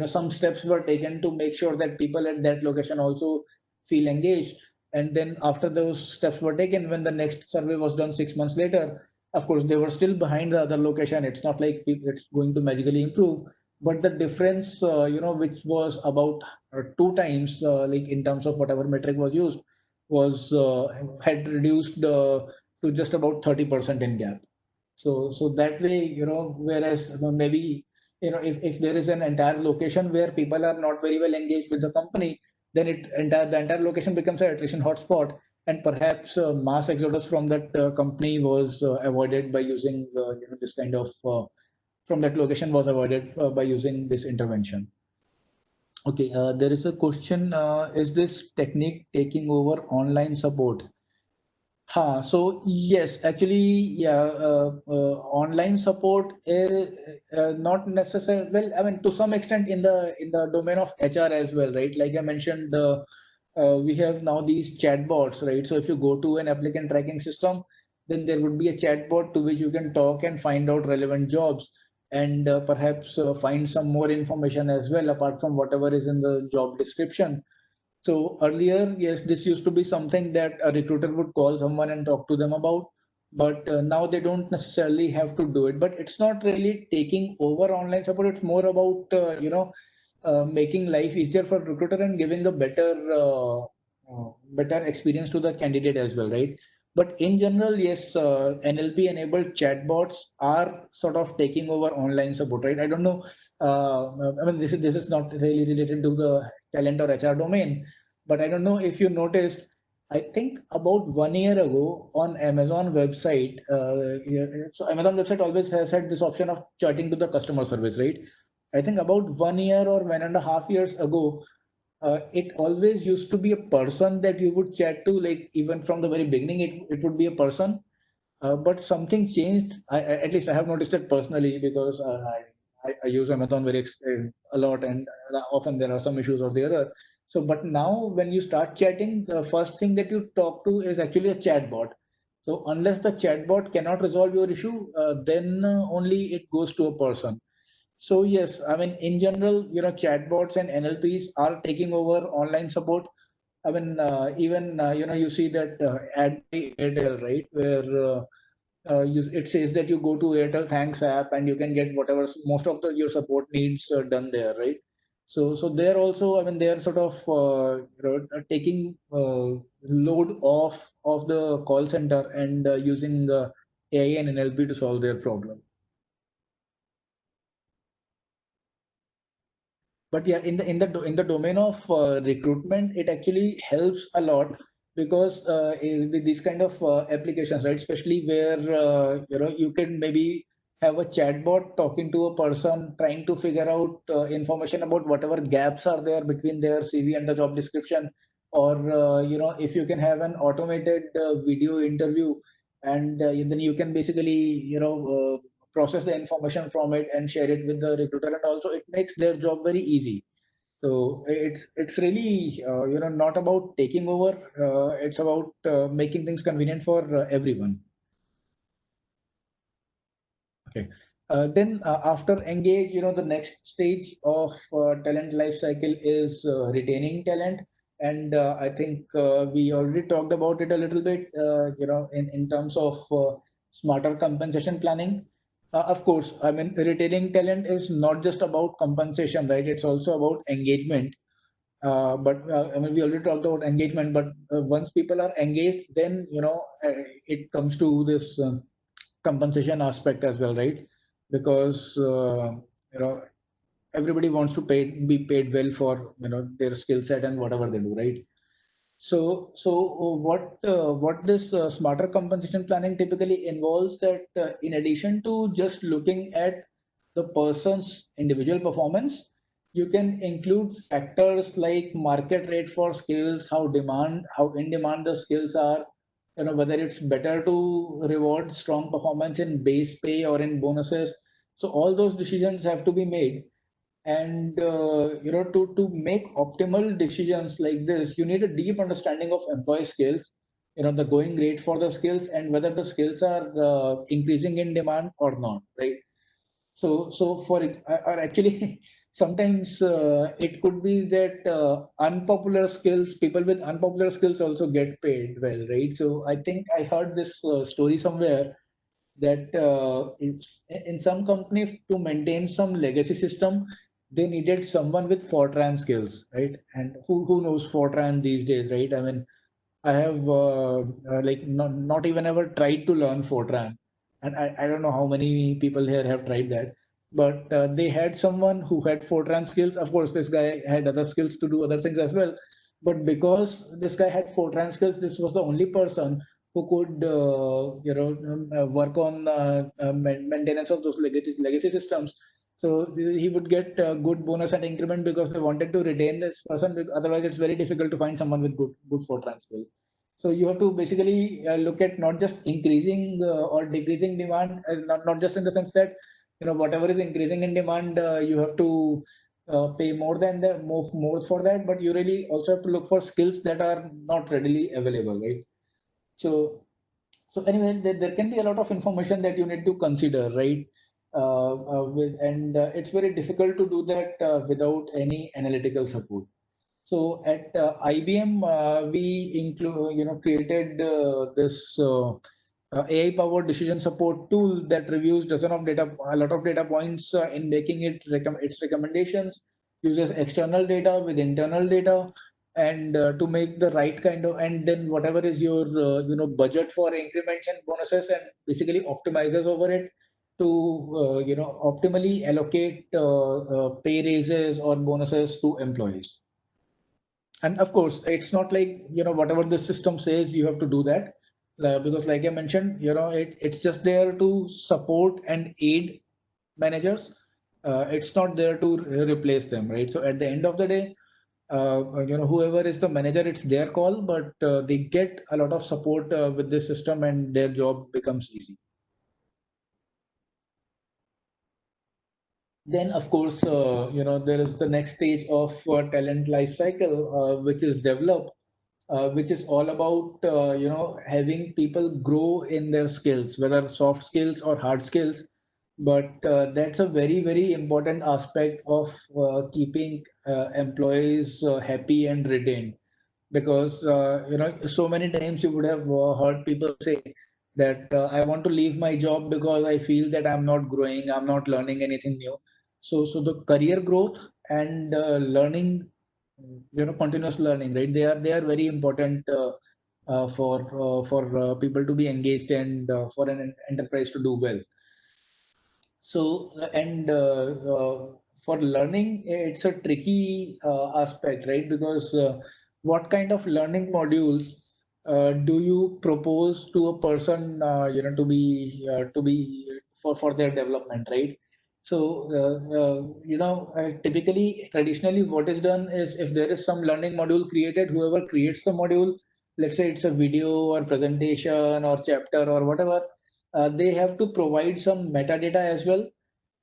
some steps were taken to make sure that people at that location also feel engaged. And then after those steps were taken, when the next survey was done 6 months later, of course, they were still behind the other location. It's not like it's going to magically improve, but the difference, which was about 2 times, like in terms of whatever metric was used, was had reduced to just about 30% in gap. So that way, whereas maybe, if there is an entire location where people are not very well engaged with the company, then the entire location becomes an attrition hotspot, and perhaps mass exodus from that company was avoided by using this kind of from that location was avoided by using this intervention. Okay, there is a question: is this technique taking over online support? So yes, actually, yeah, online support is not necessary. Well, I mean, to some extent, in the domain of HR as well, right? Like I mentioned, we have now these chatbots, right? So if you go to an applicant tracking system, then there would be a chatbot to which you can talk and find out relevant jobs, and perhaps find some more information as well, apart from whatever is in the job description. So earlier, yes, this used to be something that a recruiter would call someone and talk to them about, but now they don't necessarily have to do it. But it's not really taking over online support. It's more about making life easier for recruiter and giving a better experience to the candidate as well, right? But in general, yes, NLP enabled chatbots are sort of taking over online support, right? I don't know. I mean, this is not really related to the talent or HR domain, but I don't know if you noticed. I think about 1 year ago on Amazon website, yeah, so Amazon website always has had this option of chatting to the customer service, right? I think about 1 year or 1.5 years ago, it always used to be a person that you would chat to, like even from the very beginning, it would be a person. But something changed. At least I have noticed it personally, because I use Amazon a lot, and often there are some issues or the other. So, but now when you start chatting, the first thing that you talk to is actually a chatbot. So unless the chatbot cannot resolve your issue, then only it goes to a person. So yes, I mean, in general, chatbots and NLPs are taking over online support. I mean, even you see that ad by Airtel, right, where it says that you go to Airtel Thanks app and you can get whatever most of your support needs done there, right? So they're also, I mean, they're sort of taking load off of the call center and using AI and NLP to solve their problem. But yeah, in the domain of recruitment, it actually helps a lot, because with these kind of applications, right, especially where you can maybe have a chatbot talking to a person, trying to figure out information about whatever gaps are there between their CV and the job description, or if you can have an automated video interview, and then you can basically process the information from it and share it with the recruiter, and also it makes their job very easy. So it's really not about taking over. It's about making things convenient for everyone. Okay. Then after engage, the next stage of talent life cycle is retaining talent. And I think we already talked about it a little bit, in terms of smarter compensation planning. Of course, I mean, retaining talent is not just about compensation, right? It's also about engagement. I mean, we already talked about engagement, but once people are engaged, then, it comes to this compensation aspect as well, right? Because you know everybody wants to be paid well for their skill set and whatever they do, right? What this smarter compensation planning typically involves that in addition to just looking at the person's individual performance, you can include factors like market rate for skills, how in demand the skills are, whether it's better to reward strong performance in base pay or in bonuses. So all those decisions have to be made, and to make optimal decisions like this, you need a deep understanding of employee skills, the going rate for the skills, and whether the skills are increasing in demand or not, right? Or actually, sometimes it could be that unpopular skills, people with unpopular skills also get paid well, right? So I think I heard this story somewhere that in some company, to maintain some legacy system, they needed someone with Fortran skills, right? And who knows Fortran these days, right? I mean, I have like not even ever tried to learn Fortran, and I don't know how many people here have tried that. But they had someone who had Fortran skills. Of course, this guy had other skills to do other things as well. But because this guy had Fortran skills, this was the only person who could work on maintenance of those legacy systems. So he would get good bonus and increment because they wanted to retain this person. Otherwise, it's very difficult to find someone with good Fortran skills. So you have to basically look at not just increasing or decreasing demand, not just in the sense that whatever is increasing in demand, you have to pay more than the more for that, but you really also have to look for skills that are not readily available, right? So anyway, there can be a lot of information that you need to consider, right? It's very difficult to do that without any analytical support. So at IBM, we created this AI-powered decision support tool that reviews a lot of data points in making its recommendations, uses external data with internal data, and to make the right kind of, and then whatever is your budget for increments and bonuses, and basically optimizes over it to optimally allocate pay raises or bonuses to employees. And of course, it's not like whatever the system says you have to do that, because like I mentioned, it's just there to support and aid managers. It's not there to replace them, right? So at the end of the day, whoever is the manager, it's their call, but they get a lot of support with this system, and their job becomes easy. Then of course, there is the next stage of talent life cycle, which is develop, which is all about having people grow in their skills, whether soft skills or hard skills. But that's a very important aspect of keeping employees happy and retained, because so many times you would have heard people say that I want to leave my job because I feel that I'm not growing, I'm not learning anything new. So the career growth and learning, continuous learning, right? They are very important for people to be engaged, and for an enterprise to do well. So and for learning, it's a tricky aspect, right? Because what kind of learning modules do you propose to a person, to be for their development, right? So typically, traditionally, what is done is if there is some learning module created, whoever creates the module, let's say it's a video or presentation or chapter or whatever, they have to provide some metadata as well,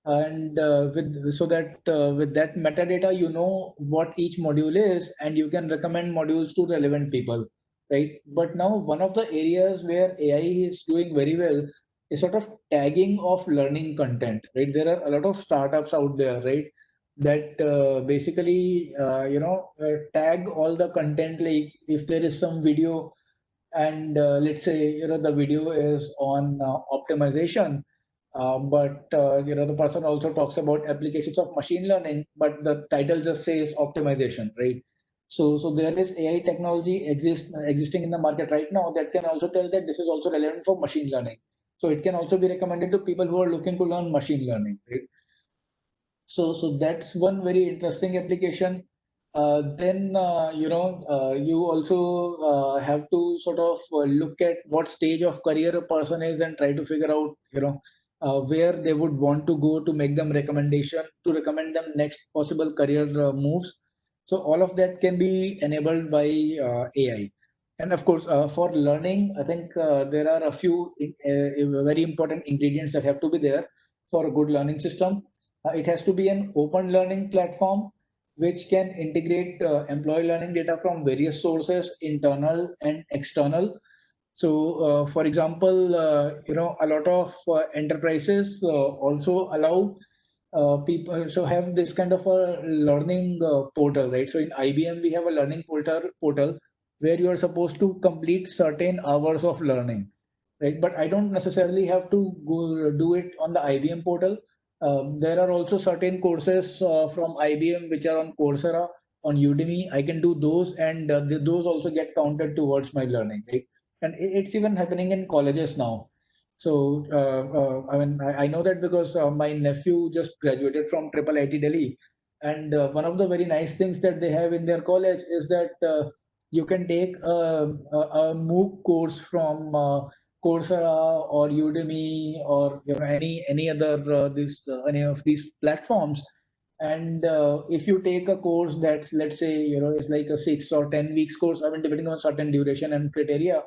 and with so that with that metadata you know what each module is and you can recommend modules to relevant people, right? But now one of the areas where AI is doing very well is sort of tagging of learning content, right? There are a lot of startups out there, right, that basically tag all the content. Like if there is some video and let's say the video is on optimization, but the person also talks about applications of machine learning, but the title just says optimization, right? So there is AI technology existing in the market right now that can also tell that this is also relevant for machine learning. So it can also be recommended to people who are looking to learn machine learning, right? So that's one very interesting application. Then you also have to sort of look at what stage of career a person is and try to figure out where they would want to go to make them recommendation to recommend them next possible career moves. So all of that can be enabled by AI. And of course, for learning, I think there are a few very important ingredients that have to be there for a good learning system. It has to be an open learning platform which can integrate employee learning data from various sources, internal and external. So, for example, a lot of enterprises also allow people so have this kind of a learning portal, right? So in IBM we have a learning portal where you are supposed to complete certain hours of learning, right? But I don't necessarily have to go do it on the IBM portal. There are also certain courses from IBM which are on Coursera, on Udemy. I can do those, and those also get counted towards my learning, right? And it's even happening in colleges now. So I mean, I know that because my nephew just graduated from Triple IT Delhi, and one of the very nice things that they have in their college is that you can take a MOOC course from Coursera or Udemy or any other any of these platforms. And if you take a course that's, let's say, it's like a 6 or 10 weeks course, I mean, depending on certain duration and criteria,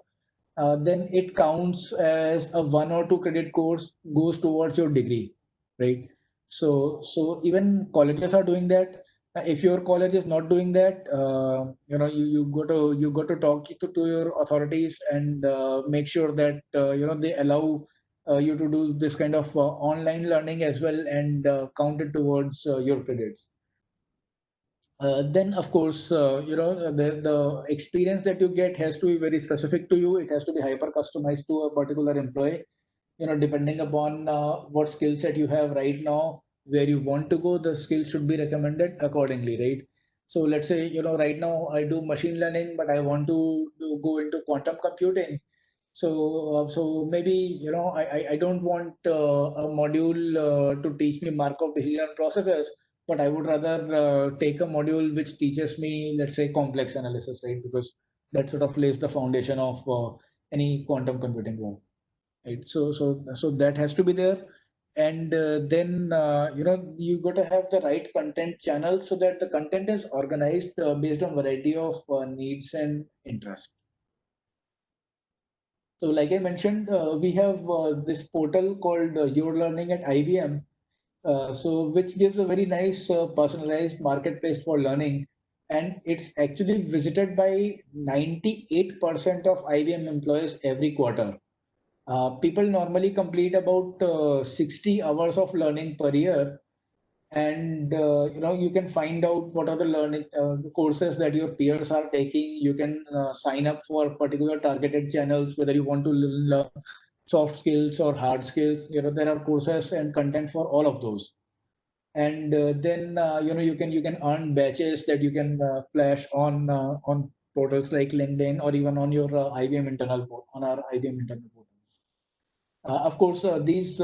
then it counts as a 1 or 2 credit course goes towards your degree, right? So even colleges are doing that. If your college is not doing that, you got to talk to your authorities and make sure that they allow you to do this kind of online learning as well and count it towards your credits. Then of course, the experience that you get has to be very specific to you. It has to be hyper customized to a particular employee. Depending upon what skill set you have right now, where you want to go, the skills should be recommended accordingly, right? So let's say, right now I do machine learning, but I want to go into quantum computing. So maybe I don't want a module to teach me Markov decision processes, but I would rather take a module which teaches me, let's say, complex analysis, right? Because that sort of lays the foundation of any quantum computing work, right? So that has to be there, and then you got to have the right content channel so that the content is organized based on variety of needs and interests. So like I mentioned, we have this portal called Your Learning at IBM, which gives a very nice personalized marketplace for learning. And it's actually visited by 98% of IBM employees every quarter. People normally complete about 60 hours of learning per year, and you can find out what are the learning courses that your peers are taking. You can sign up for particular targeted channels, whether you want to learn soft skills or hard skills. There are courses and content for all of those. And then you can earn batches that you can flash on portals like LinkedIn or even on your IBM internal on our IBM internal portal. Of course, this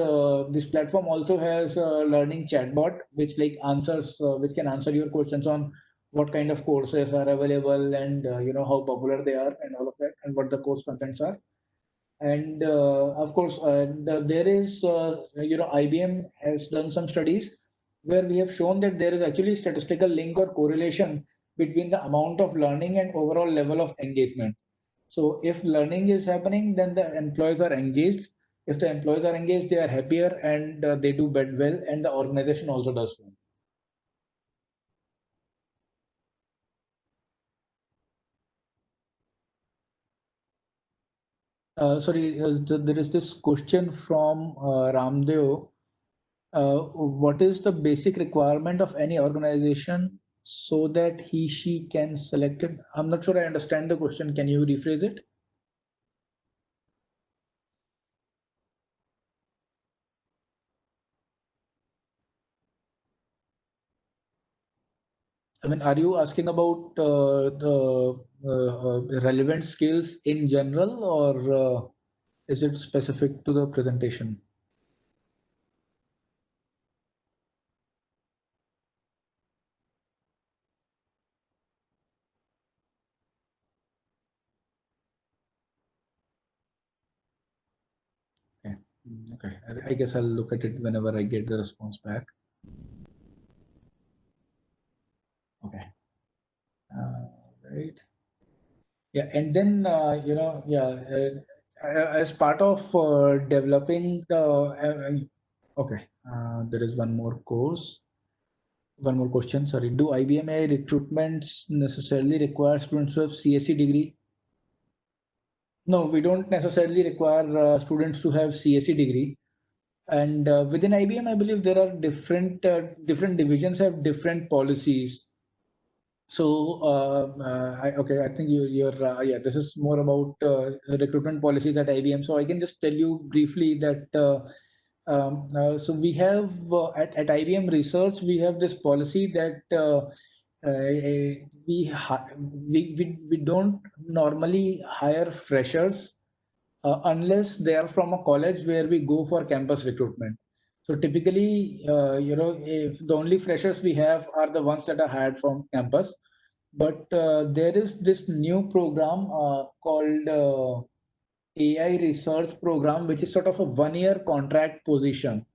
platform also has a learning chatbot, which can answer your questions on what kind of courses are available and how popular they are and all of that and what the course contents are. And of course, there is, IBM has done some studies where we have shown that there is actually statistical link or correlation between the amount of learning and overall level of engagement. So if learning is happening, then the employees are engaged. If the employees are engaged, they are happier and they do well, and the organization also does well. Sorry, there is this question from Ramdeo. What is the basic requirement of any organization so that she can select it? I'm not sure I understand the question. Can you rephrase it? I mean, are you asking about the relevant skills in general, or is it specific to the presentation? Okay. Okay. I guess I'll look at it whenever I get the response back. Okay. Right. Yeah, and then as part of developing the okay, there is one more course. One more question. Sorry, do IBM AI recruitments necessarily require students to have CSE degree? No, we don't necessarily require students to have CSE degree. And within IBM, I believe there are different divisions have different policies. So, okay, I think yeah, this is more about recruitment policies at IBM. So I can just tell you briefly that so we have at IBM Research, we have this policy that we don't normally hire freshers unless they are from a college where we go for campus recruitment. So typically, if the only freshers we have are the ones that are hired from campus. But there is this new program called AI Research Program, which is sort of a 1 year contract position.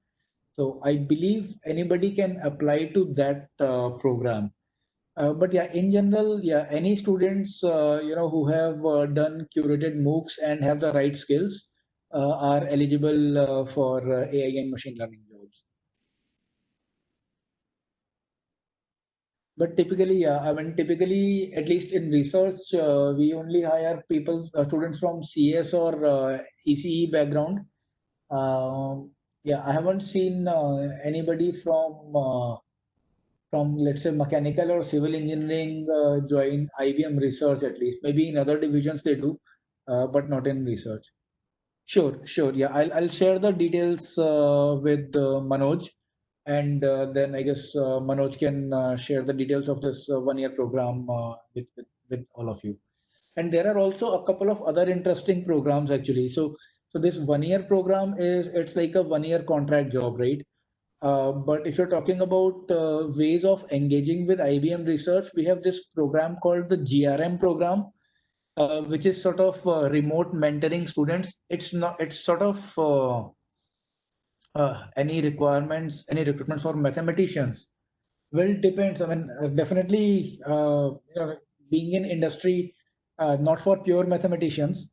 So I believe anybody can apply to that program. But yeah, in general, yeah, any students who have done curated MOOCs and have the right skills are eligible for AI and machine learning jobs. But typically, yeah, I mean, typically, at least in research, we only hire students from CS or ECE background. Yeah, I haven't seen anybody from let's say mechanical or civil engineering join IBM research, at least. Maybe in other divisions they do, but not in research. Sure, sure. Yeah, I'll share the details with Manoj, and then I guess Manoj can share the details of this 1 year program with all of you. And there are also a couple of other interesting programs actually. So this 1 year program it's like a 1 year contract job, right? But if you're talking about ways of engaging with IBM research, we have this program called the GRM program, which is sort of remote mentoring students. It's sort of any recruitments for mathematicians. Well, it depends. I mean, definitely, being in industry, not for pure mathematicians,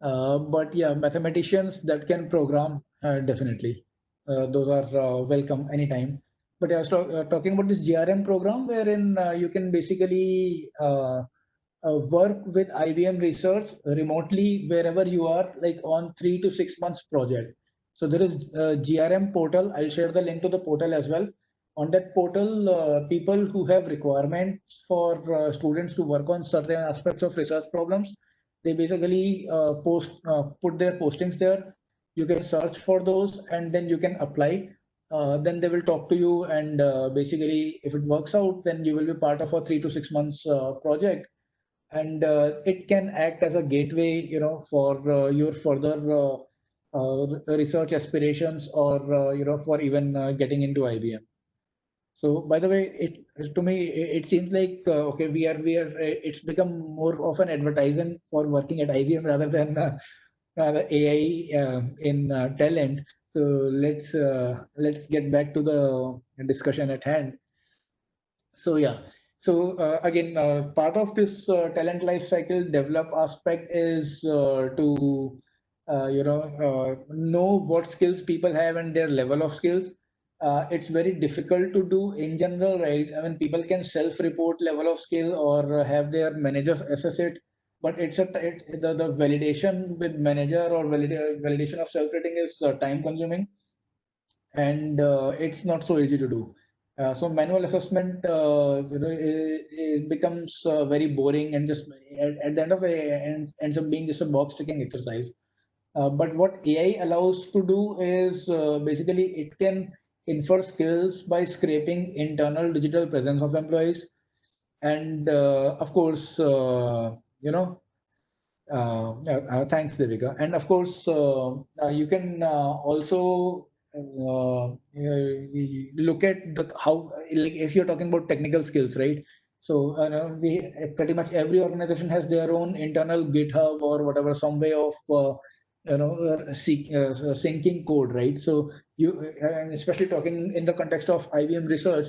but yeah, mathematicians that can program, definitely. Those are welcome anytime. But I was talking about this GRM program wherein you can basically work with IBM research remotely wherever you are, like on 3 to 6 months project. So there is a GRM portal. I'll share the link to the portal as well. On that portal, people who have requirements for students to work on certain aspects of research problems, they basically put their postings there. You can search for those and then you can apply. Then they will talk to you, and basically, if it works out, then you will be part of a 3 to 6 months project, and it can act as a gateway, for your further research aspirations, or for even getting into IBM. So by the way, to me it seems like okay, we are it's become more of an advertisement for working at IBM rather than the AI in talent. So let's get back to the discussion at hand. So yeah, so again, part of this talent life cycle develop aspect is to know what skills people have and their level of skills. It's very difficult to do in general, right? I mean, people can self-report level of skill or have their managers assess it, but the validation with manager or validation of self-rating is time-consuming, and it's not so easy to do. So manual assessment, it becomes very boring and just at the end of the day ends up being just a box ticking exercise. But what AI allows to do is basically it can infer skills by scraping internal digital presence of employees, and of course, thanks, Devika. And of course, you can also look at the how, like if you're talking about technical skills, right? So we pretty much every organization has their own internal GitHub or whatever, some way of syncing code, right? So and especially talking in the context of IBM research,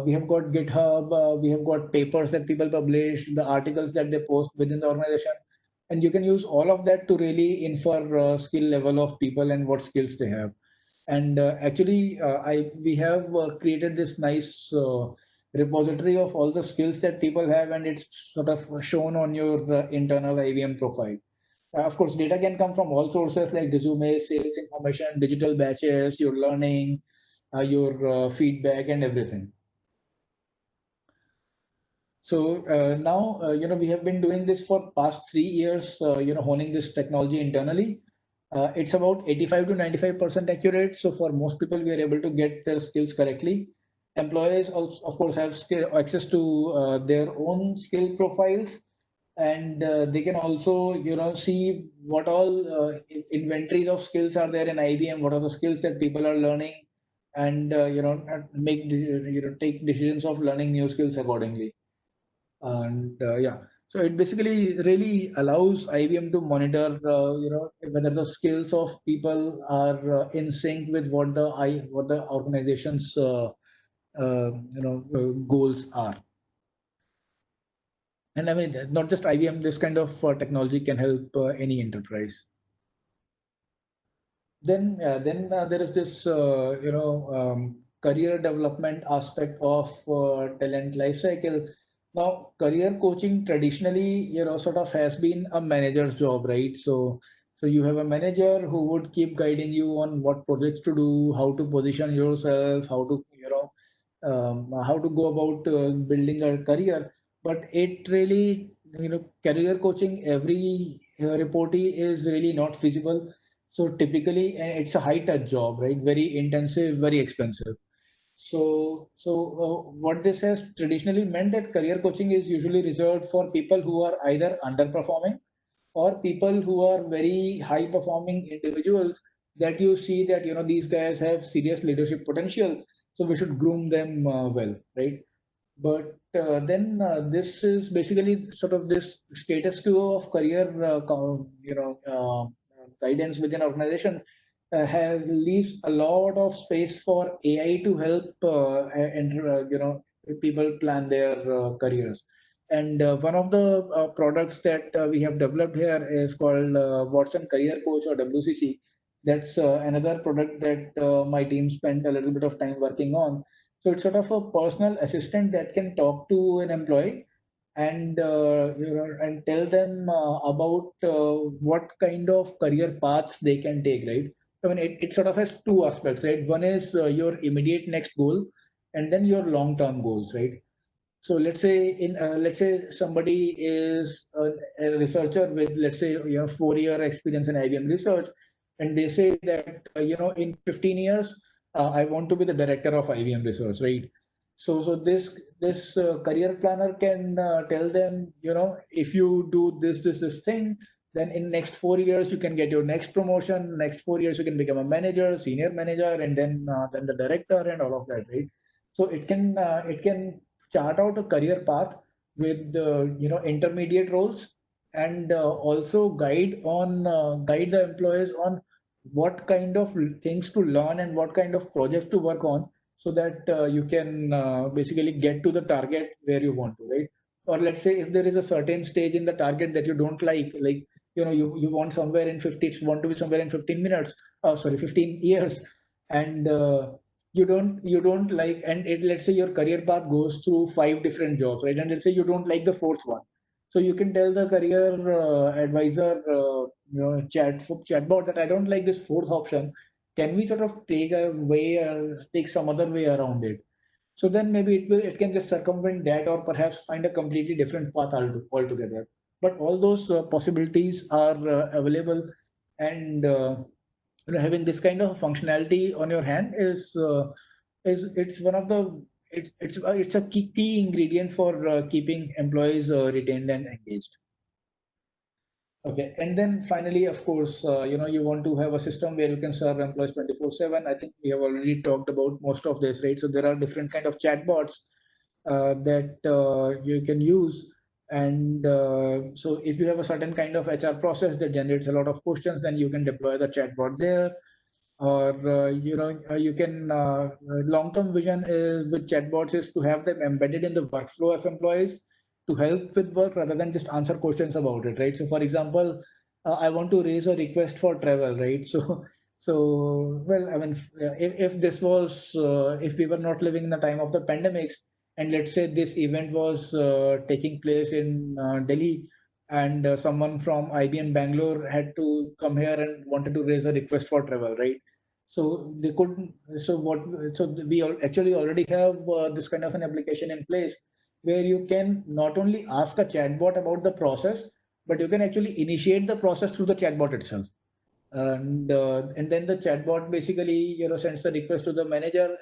we have got GitHub, we have got papers that people publish, the articles that they post within the organization, and you can use all of that to really infer skill level of people and what skills they have. And actually, I we have created this nice repository of all the skills that people have, and it's sort of shown on your internal IBM profile. Of course, data can come from all sources like resumes, sales information, digital batches, your learning, your feedback, and everything. So now, we have been doing this for past 3 years, honing this technology internally. It's about 85 to 95% accurate. So for most people, we are able to get their skills correctly. Employees also, of course, have access to their own skill profiles, and they can also, see what all inventories of skills are there in IBM, what are the skills that people are learning, and, take decisions of learning new skills accordingly. And yeah, so it basically really allows IBM to monitor, whether the skills of people are in sync with what the organization's goals are. And I mean, not just IBM, this kind of technology can help any enterprise. Then there is this career development aspect of talent life cycle. Now, career coaching traditionally, sort of has been a manager's job, right? So you have a manager who would keep guiding you on what projects to do, how to position yourself, how to go about building a career. But it really, career coaching, every reportee is really not feasible. So typically, it's a high touch job, right? Very intensive, very expensive. So what this has traditionally meant that career coaching is usually reserved for people who are either underperforming or people who are very high performing individuals that you see that, these guys have serious leadership potential. So we should groom them well, right? But then this is basically sort of this status quo of career, guidance within organization leaves a lot of space for AI to help people plan their careers. And one of the products that we have developed here is called Watson Career Coach, or WCC. That's another product that my team spent a little bit of time working on. So it's sort of a personal assistant that can talk to an employee and and tell them about what kind of career paths they can take, right? I mean, it sort of has two aspects, right? One is your immediate next goal, and then your long-term goals, right? So let's say somebody is a researcher with, let's say, 4 year experience in IBM research, and they say that in 15 years I want to be the director of IBM research, right? So this career planner can tell them, if you do this thing, then in next 4 years you can get your next promotion. Next 4 years you can become a manager, senior manager, and then the director and all of that, right? So it can chart out a career path with intermediate roles and also guide the employees on what kind of things to learn and what kind of projects to work on, so that you can basically get to the target where you want to, right? Or let's say if there is a certain stage in the target that you don't like, you want somewhere in 50, want to be somewhere in 15 minutes, sorry, 15 years, and you don't like, and let's say your career path goes through 5 different jobs, right? And let's say you don't like the fourth one, so you can tell the career advisor, chatbot, that I don't like this fourth option. Can we sort of take some other way around it? So then maybe it can just circumvent that, or perhaps find a completely different path altogether. But all those possibilities are available, and having this kind of functionality on your hand is it's one of the it's a key ingredient for keeping employees retained and engaged. Okay, and then finally, of course, you want to have a system where you can serve employees 24/7. I think we have already talked about most of this, right? So there are different kind of chatbots that you can use. And so if you have a certain kind of HR process that generates a lot of questions, then you can deploy the chatbot there. Or you can long-term vision is, with chatbots, is to have them embedded in the workflow of employees to help with work rather than just answer questions about it, right? So for example, I want to raise a request for travel, right? So well, I mean, if this was if we were not living in the time of the pandemics, and let's say this event was taking place in Delhi, and someone from IBM Bangalore had to come here and wanted to raise a request for travel, right? So they couldn't. So we actually already have this kind of an application in place, where you can not only ask a chatbot about the process, but you can actually initiate the process through the chatbot itself. And then the chatbot basically sends the request to the manager.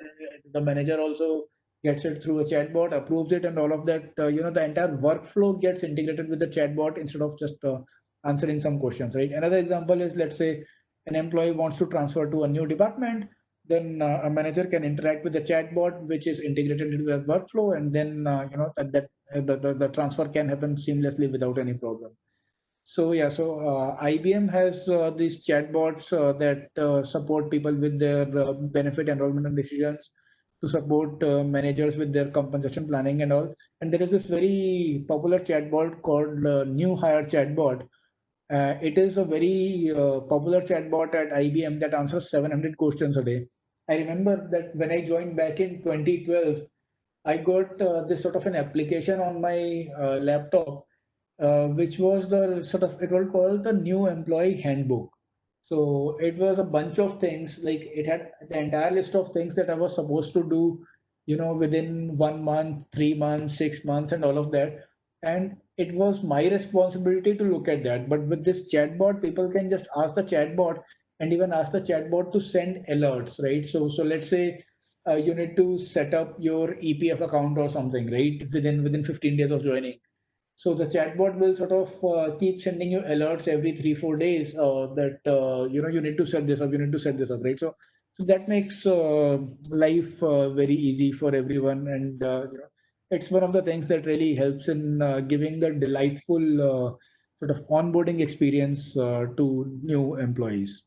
The manager also gets it through a chatbot, approves it, and all of that. The entire workflow gets integrated with the chatbot instead of just answering some questions, right? Another example is, let's say an employee wants to transfer to a new department, then a manager can interact with the chatbot, which is integrated into the workflow, and then the transfer can happen seamlessly without any problem. So yeah, so IBM has these chatbots that support people with their benefit enrollment and decisions, to support managers with their compensation planning and all. And there is this very popular chatbot called New Hire Chatbot. It is a very popular chatbot at IBM that answers 700 questions a day. I remember that when I joined back in 2012, I got this sort of an application on my laptop, which was the sort of, it was called the new employee handbook. So it was a bunch of things, like it had the entire list of things that I was supposed to do, within 1 month, 3 months, 6 months, and all of that. And it was my responsibility to look at that. But with this chatbot, people can just ask the chatbot, and even ask the chatbot to send alerts, right? So let's say you need to set up your EPF account or something, right? Within 15 days of joining. So the chatbot will sort of keep sending you alerts every 3-4 days that you need to set this up, you need to set this up, right? So that makes life very easy for everyone, and it's one of the things that really helps in giving the delightful sort of onboarding experience to new employees.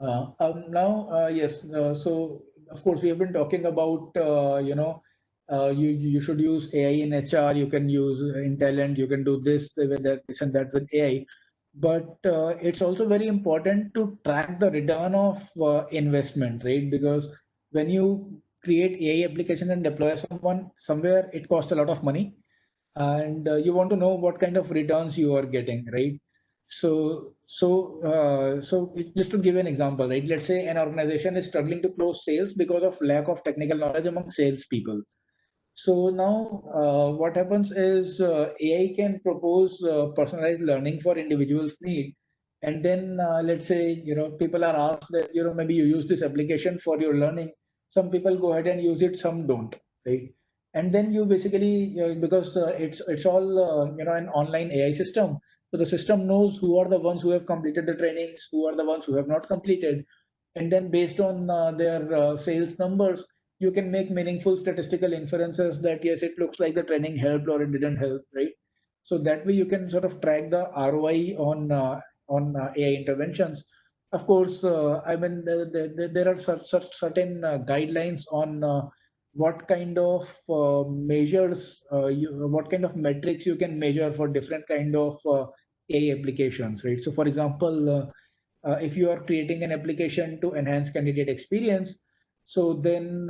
Yes. So of course we have been talking about you should use AI in HR. You can use in talent. You can do this with that, this and that with AI. But it's also very important to track the return of investment, right? Because when you create AI application and deploy someone somewhere, it costs a lot of money, and you want to know what kind of returns you are getting, right? Just to give an example, right? Let's say an organization is struggling to close sales because of lack of technical knowledge among salespeople. So now, what happens is AI can propose personalized learning for individuals' need, and then let's say people are asked that maybe you use this application for your learning. Some people go ahead and use it, some don't, right? And then you basically because it's all an online AI system, so the system knows who are the ones who have completed the trainings, who are the ones who have not completed, and then based on their sales numbers, you can make meaningful statistical inferences that yes, it looks like the training helped or it didn't help, right? So that way you can sort of track the ROI on AI interventions. Of course, I mean there are such certain guidelines on what kind of measures, what kind of metrics you can measure for different kind of AI applications, right? So, for example, if you are creating an application to enhance candidate experience, so then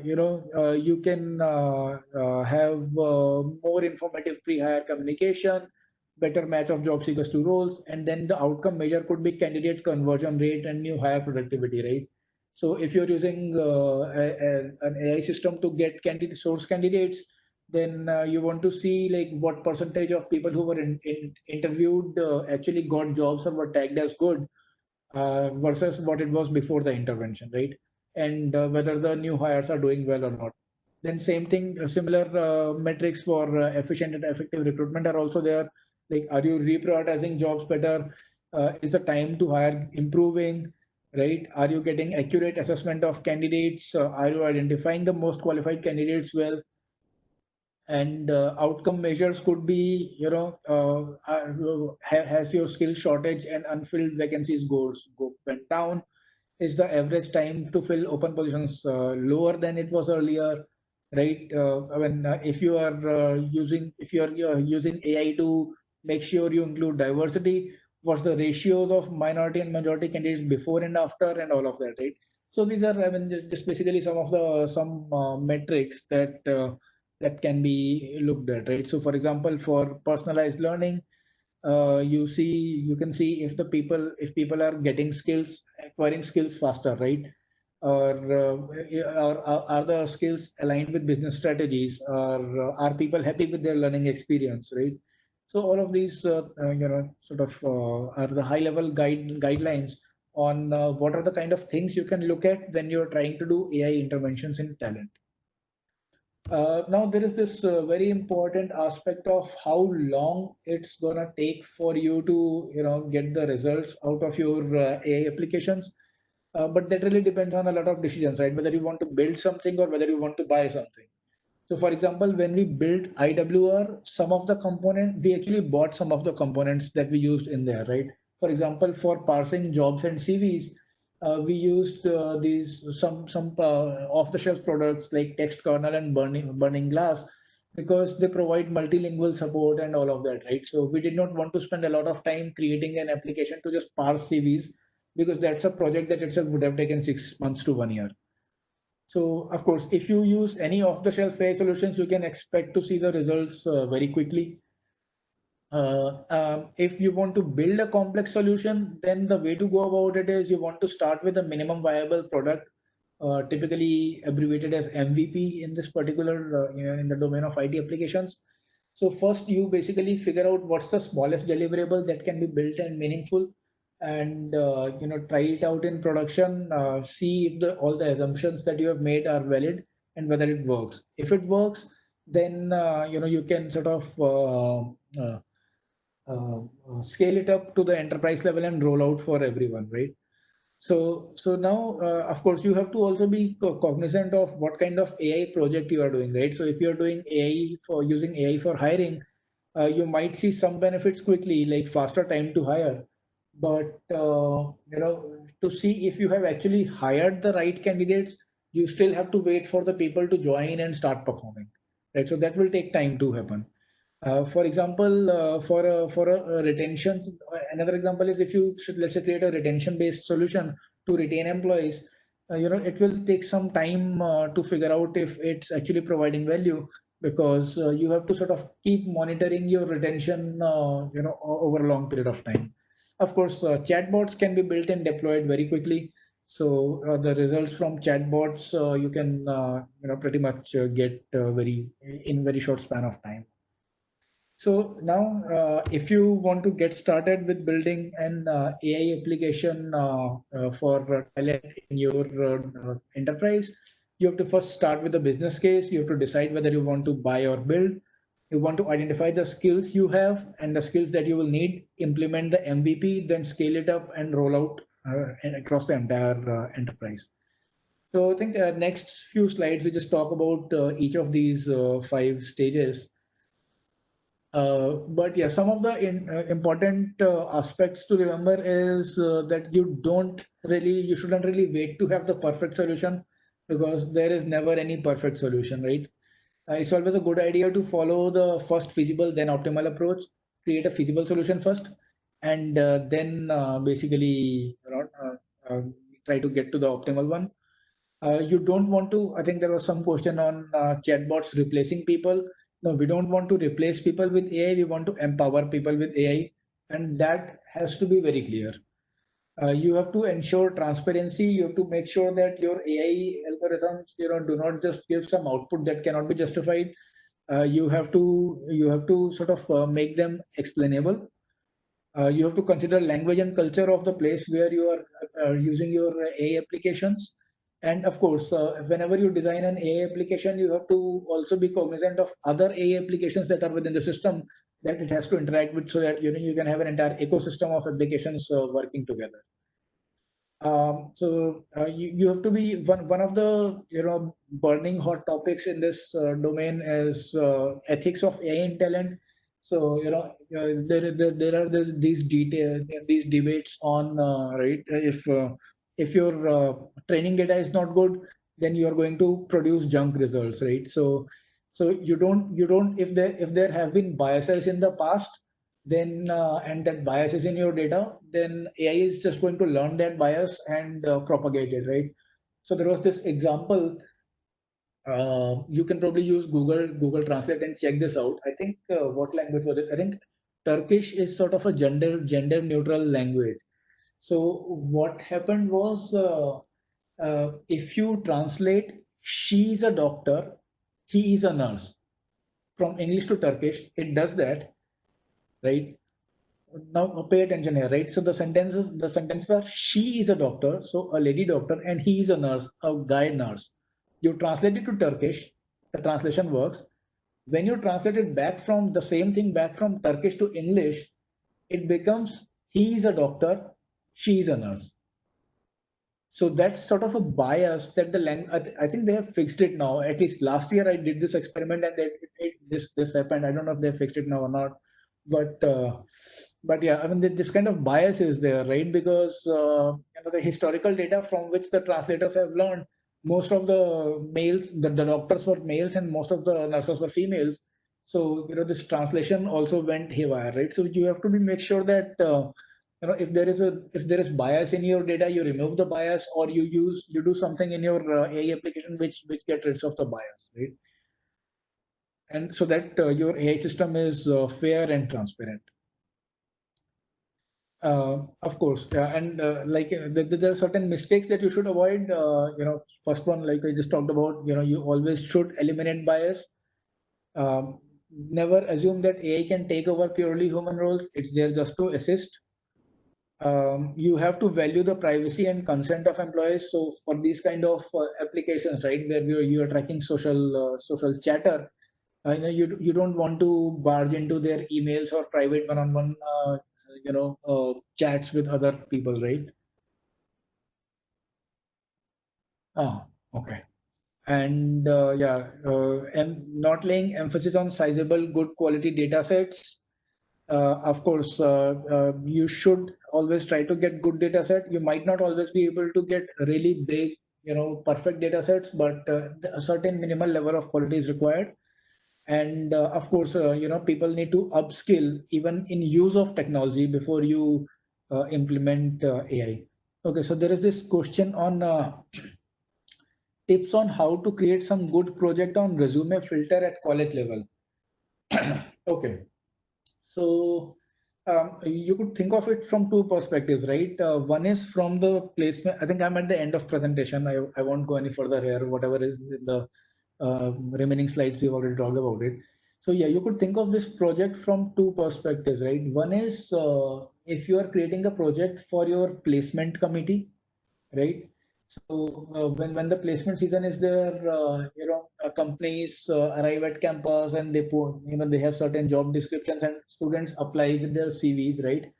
you can have more informative pre-hire communication, better match of job seekers to roles, and then the outcome measure could be candidate conversion rate and new hire productivity, right? So if you're using an AI system to get candidate source candidates, then you want to see like what percentage of people who were interviewed actually got jobs or were tagged as good versus what it was before the intervention, right? And whether the new hires are doing well or not. Then same thing, similar metrics for efficient and effective recruitment are also there. Like, are you reprioritizing jobs better? Is the time to hire improving? Right? Are you getting accurate assessment of candidates? Are you identifying the most qualified candidates well? And outcome measures could be, has your skill shortage and unfilled vacancies went down? Is the average time to fill open positions lower than it was earlier, right? When if you are if you are using AI to make sure you include diversity, what's the ratios of minority and majority candidates before and after, and all of that, right? So these are, I mean, just basically some of the metrics that can be looked at, right? So, for example, for personalized learning, you can see if people are getting skills, acquiring skills faster, right? Or are the skills aligned with business strategies, or are people happy with their learning experience, right? So all of these sort of are the high level guidelines on what are the kind of things you can look at when you're trying to do AI interventions in talent. Now there is this very important aspect of how long it's gonna take for you to get the results out of your AI applications. But that really depends on a lot of decisions, right? Whether you want to build something or whether you want to buy something. So for example, when we built IWR, some of the component, we actually bought some of the components that we used in there, right? For example, for parsing jobs and CVs, we used these some off-the-shelf products like Text Kernel and Burning Glass, because they provide multilingual support and all of that, right? So we did not want to spend a lot of time creating an application to just parse CVs, because that's a project that itself would have taken 6 months to 1 year. So of course, if you use any off-the-shelf AI solutions, you can expect to see the results very quickly. If you want to build a complex solution, then the way to go about it is you want to start with a minimum viable product, typically abbreviated as MVP in this particular, in the domain of IT applications. So first, you basically figure out what's the smallest deliverable that can be built and meaningful, and try it out in production. See if all the assumptions that you have made are valid and whether it works. If it works, then you can sort of scale it up to the enterprise level and roll out for everyone, right? So now, of course, you have to also be cognizant of what kind of AI project you are doing, right? So if you're doing AI for using AI for hiring, you might see some benefits quickly, like faster time to hire. But to see if you have actually hired the right candidates, you still have to wait for the people to join and start performing, right? So that will take time to happen. For example, for a retention, another example is if you should, let's say, create a retention-based solution to retain employees, it will take some time to figure out if it's actually providing value, because you have to sort of keep monitoring your retention, over a long period of time. Of course, chatbots can be built and deployed very quickly. So the results from chatbots you can pretty much get in very short span of time. So now, if you want to get started with building an AI application for talent in your enterprise, you have to first start with a business case. You have to decide whether you want to buy or build. You want to identify the skills you have and the skills that you will need, implement the MVP, then scale it up and roll out and across the entire enterprise. So I think next few slides, we just talk about each of these 5 stages. But yeah, some of the important aspects to remember is that you shouldn't really wait to have the perfect solution, because there is never any perfect solution, right? It's always a good idea to follow the first feasible, then optimal approach, create a feasible solution first, and then basically try to get to the optimal one. You don't want to, I think there was some question on chatbots replacing people. No, we don't want to replace people with AI. We want to empower people with AI. And that has to be very clear. You have to ensure transparency. You have to make sure that your AI algorithms, do not just give some output that cannot be justified. You have to sort of make them explainable. You have to consider language and culture of the place where you are using your AI applications. And of course, whenever you design an AI application, you have to also be cognizant of other AI applications that are within the system that it has to interact with, so that you can have an entire ecosystem of applications working together. You have to be one of the burning hot topics in this domain is ethics of AI in talent. So there are these debates on right, if your training data is not good, then you are going to produce junk results, right? So you don't if there have been biases in the past, then and that bias is in your data, then AI is just going to learn that bias and propagate it, right? So there was this example. You can probably use Google Translate and check this out. I think what language was it? I think Turkish is sort of a gender neutral language. So what happened was, if you translate "she is a doctor, he is a nurse" from English to Turkish, it does that, right? Now pay attention here, right? So the sentences are she is a doctor, so a lady doctor, and he is a nurse, a guy nurse. You translate it to Turkish, the translation works. When you translate it back from the same thing back from Turkish to English, it becomes he is a doctor, she is a nurse. So that's sort of a bias that the language. I think they have fixed it now. At least last year I did this experiment, and this happened. I don't know if they fixed it now or not, but yeah, I mean this kind of bias is there, right? Because the historical data from which the translators have learned, most of the males, the doctors were males, and most of the nurses were females. So this translation also went haywire, right? So you have to make sure that. If there is bias in your data, you remove the bias, or you do something in your AI application which gets rid of the bias, right? And so that your AI system is fair and transparent. Of course, and there are certain mistakes that you should avoid. First one, like I just talked about, you always should eliminate bias. Never assume that AI can take over purely human roles. It's there just to assist. You have to value the privacy and consent of employees. So for these kind of applications, right, where you are tracking social chatter, you don't want to barge into their emails or private one-on-one chats with other people, right? Ah, okay. And and not laying emphasis on sizable, good quality data sets. Of course, you should always try to get good data set. You might not always be able to get really big, perfect data sets, but a certain minimal level of quality is required. And of course, people need to upskill even in use of technology before you implement AI. Okay, so there is this question on tips on how to create some good project on resume filter at college level. Okay. So you could think of it from two perspectives, right? One is from the placement. I think I'm at the end of presentation. I won't go any further here. Whatever is in the remaining slides, we've already talked about it. So yeah, you could think of this project from two perspectives, right? One is if you are creating a project for your placement committee, right? So when the placement season is there, companies arrive at campus and they have certain job descriptions, and students apply with their CVs, right?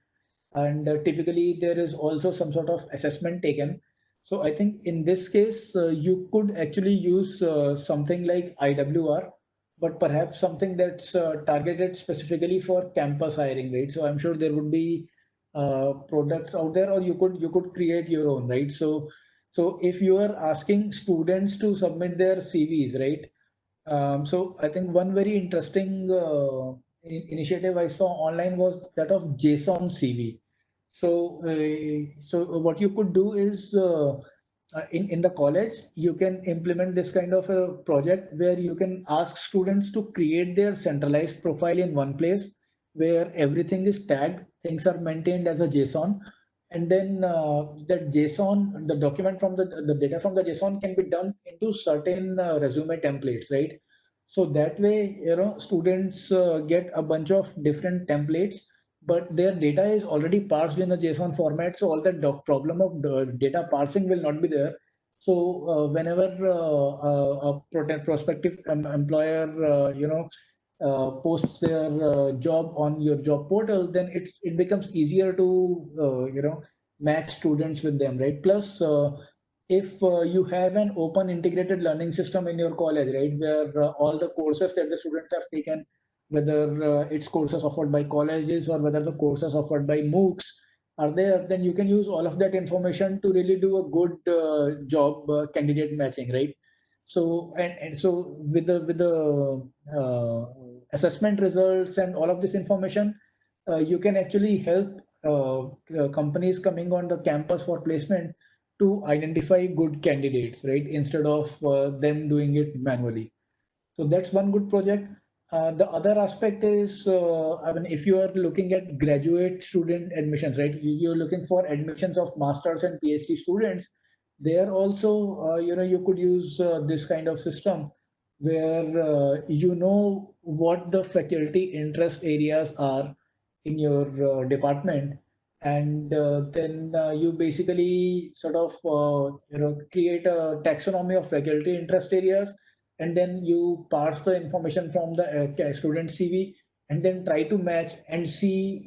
And typically there is also some sort of assessment taken. So I think in this case, you could actually use something like IWR, but perhaps something that's targeted specifically for campus hiring, right? So I'm sure there would be products out there, or you could create your own, right? So if you are asking students to submit their CVs, right? So I think one very interesting initiative I saw online was that of JSON CV. So what you could do is in the college, you can implement this kind of a project where you can ask students to create their centralized profile in one place where everything is tagged, things are maintained as a JSON, and then that JSON, the document from the data from the JSON can be dumped into certain resume templates, right? So that way, students get a bunch of different templates, but their data is already parsed in a JSON format. So all that problem of the data parsing will not be there. So whenever a prospective employer, posts their job on your job portal, then it becomes easier to match students with them, right? Plus, if you have an open integrated learning system in your college, right, where all the courses that the students have taken, whether it's courses offered by colleges or whether the courses offered by MOOCs are there, then you can use all of that information to really do a good job candidate matching, right? So and so with the assessment results and all of this information, you can actually help companies coming on the campus for placement to identify good candidates, right? Instead of them doing it manually. So that's one good project. The other aspect is, I mean, if you are looking at graduate student admissions, right? You're looking for admissions of masters and PhD students. There also, you could use this kind of system where you know what the faculty interest areas are in your department, and then you basically sort of create a taxonomy of faculty interest areas, and then you parse the information from the student CV, and then try to match and see,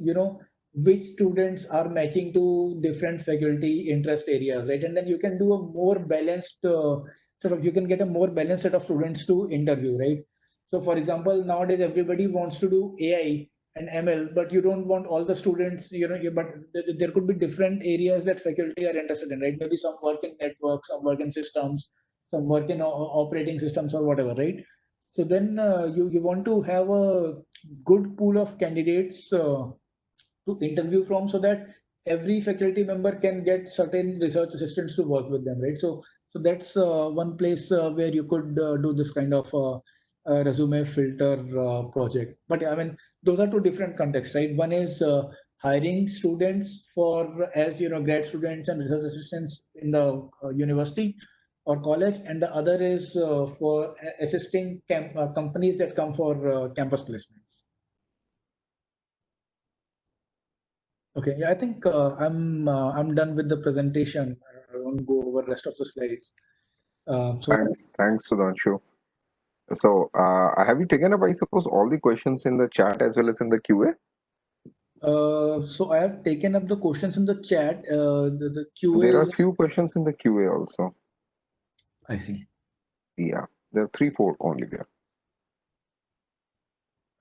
which students are matching to different faculty interest areas, right? And then you can do a more balanced you can get a more balanced set of students to interview, right? So for example, nowadays everybody wants to do AI and ML, but you don't want all the students, but there could be different areas that faculty are interested in, right? Maybe some work in networks, some work in systems, some work in operating systems or whatever, right? So then you want to have a good pool of candidates to interview from, so that every faculty member can get certain research assistants to work with them, right? So that's one place where you could do this kind of resume filter project. But I mean, those are two different contexts, right? One is hiring students for, as grad students and research assistants in the university or college, and the other is for assisting companies that come for campus placements. Okay, yeah, I think I'm done with the presentation. I won't go over the rest of the slides. So Thanks, Sudhanshu. So, have you taken up, I suppose, all the questions in the chat as well as in the QA? so I have taken up the questions in the chat. The QA There are is. few questions in the QA also. I see. Yeah, there are 3-4 only there.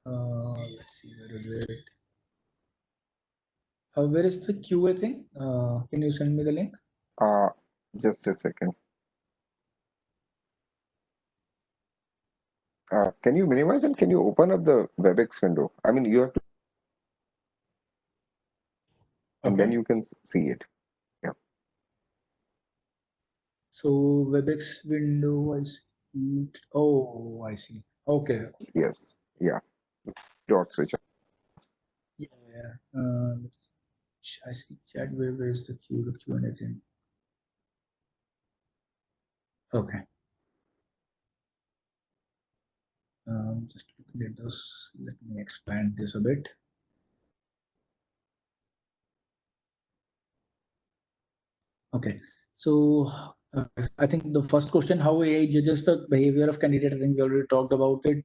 Let's see, where is it? Where is the QA thing? Can you send me the link? Just a second. Can you minimize and can you open up the WebEx window? I mean, you have to, and then you can see it. Yeah. So WebEx window, I see it. Oh, I see. Okay. Yes. Yeah. Dot switch. Yeah. I see chat. Where is the Q&A thing? Okay. Just looking at this. Let me expand this a bit. Okay, so I think the first question, how AI judges the behavior of candidate, I think we already talked about it.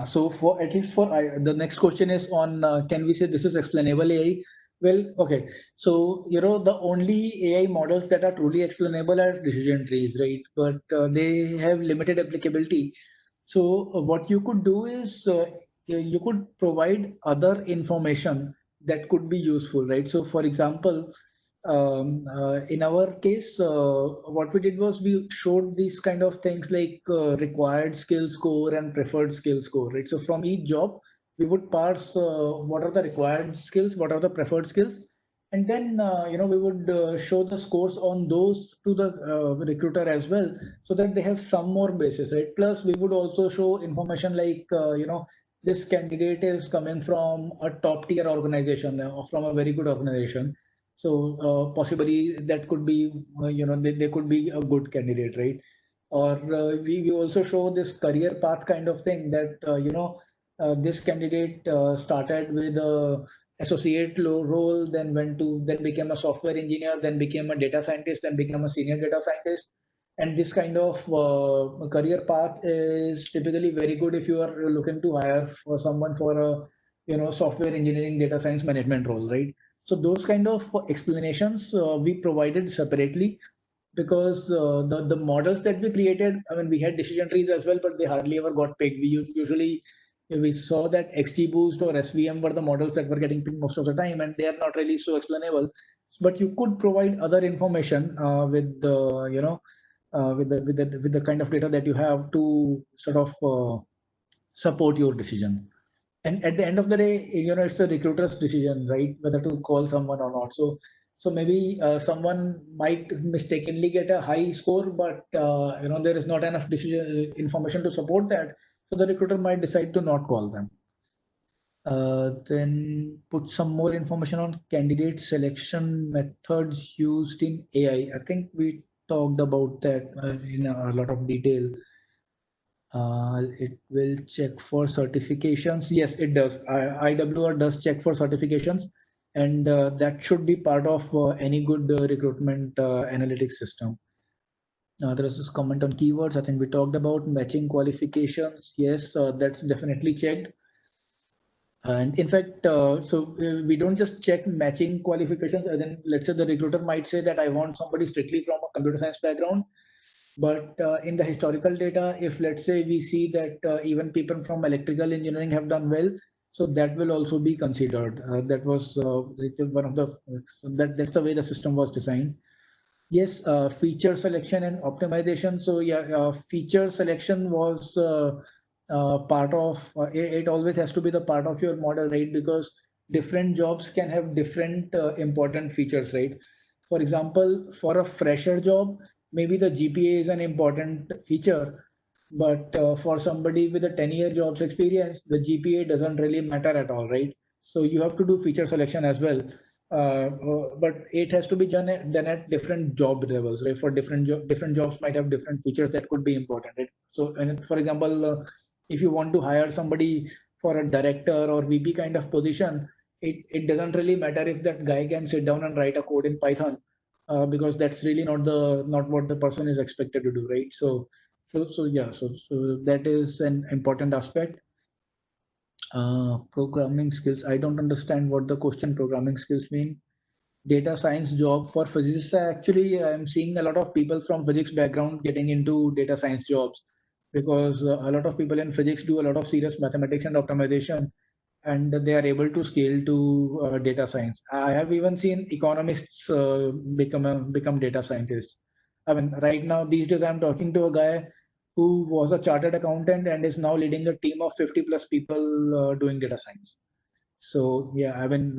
So for at least for the next question is on, can we say this is explainable AI? Well, okay. So, the only AI models that are truly explainable are decision trees, right? But they have limited applicability. So, what you could do is you could provide other information that could be useful, right? So, for example, in our case, what we did was we showed these kind of things like required skill score and preferred skill score, right? So, from each job, we would parse what are the required skills, what are the preferred skills, and then we would show the scores on those to the recruiter as well, so that they have some more basis, right? Plus, we would also show information like this candidate is coming from a top tier organization or from a very good organization. So possibly that could be they could be a good candidate, right? Or we also show this career path kind of thing that this candidate started with a associate role, then became a software engineer, then became a data scientist, then became a senior data scientist. And this kind of career path is typically very good if you are looking to hire for someone for a software engineering data science management role, right? So those kind of explanations we provided separately, because the models that we created, I mean, we had decision trees as well, but they hardly ever got picked. Usually we saw that XGBoost or SVM were the models that were getting picked most of the time, and they are not really so explainable. But you could provide other information with the with the kind of data that you have to sort of support your decision. And at the end of the day, it's the recruiter's decision, right, whether to call someone or not. So maybe someone might mistakenly get a high score, but there is not enough decision information to support that, so the recruiter might decide to not call them. Then put some more information on candidate selection methods used in AI. I think we talked about that in a lot of detail. It will check for certifications. Yes, it does. IWR does check for certifications, and that should be part of any good recruitment analytics system. There is this comment on keywords. I think we talked about matching qualifications. Yes, that's definitely checked. And in fact, we don't just check matching qualifications. And then let's say the recruiter might say that I want somebody strictly from a computer science background. But in the historical data, if let's say we see that even people from electrical engineering have done well, so that will also be considered. That was one of the that's the way the system was designed. Yes, feature selection and optimization. So yeah, feature selection was part of it always has to be the part of your model, right? Because different jobs can have different important features, right? For example, for a fresher job, maybe the GPA is an important feature, but for somebody with a 10-year jobs experience, the GPA doesn't really matter at all, right? So you have to do feature selection as well. But it has to be done at different job levels, right? For different jobs might have different features that could be important, right? So, and for example, if you want to hire somebody for a director or VP kind of position, it doesn't really matter if that guy can sit down and write a code in Python, because that's really not what the person is expected to do, right? So that is an important aspect. Programming skills. I don't understand what the question programming skills mean. Data science job for physicists. Actually, I'm seeing a lot of people from physics background getting into data science jobs, because a lot of people in physics do a lot of serious mathematics and optimization, and they are able to scale to data science. I have even seen economists become data scientists. I mean, right now these days I'm talking to a guy who was a chartered accountant and is now leading a team of 50 plus people doing data science. So yeah, I mean,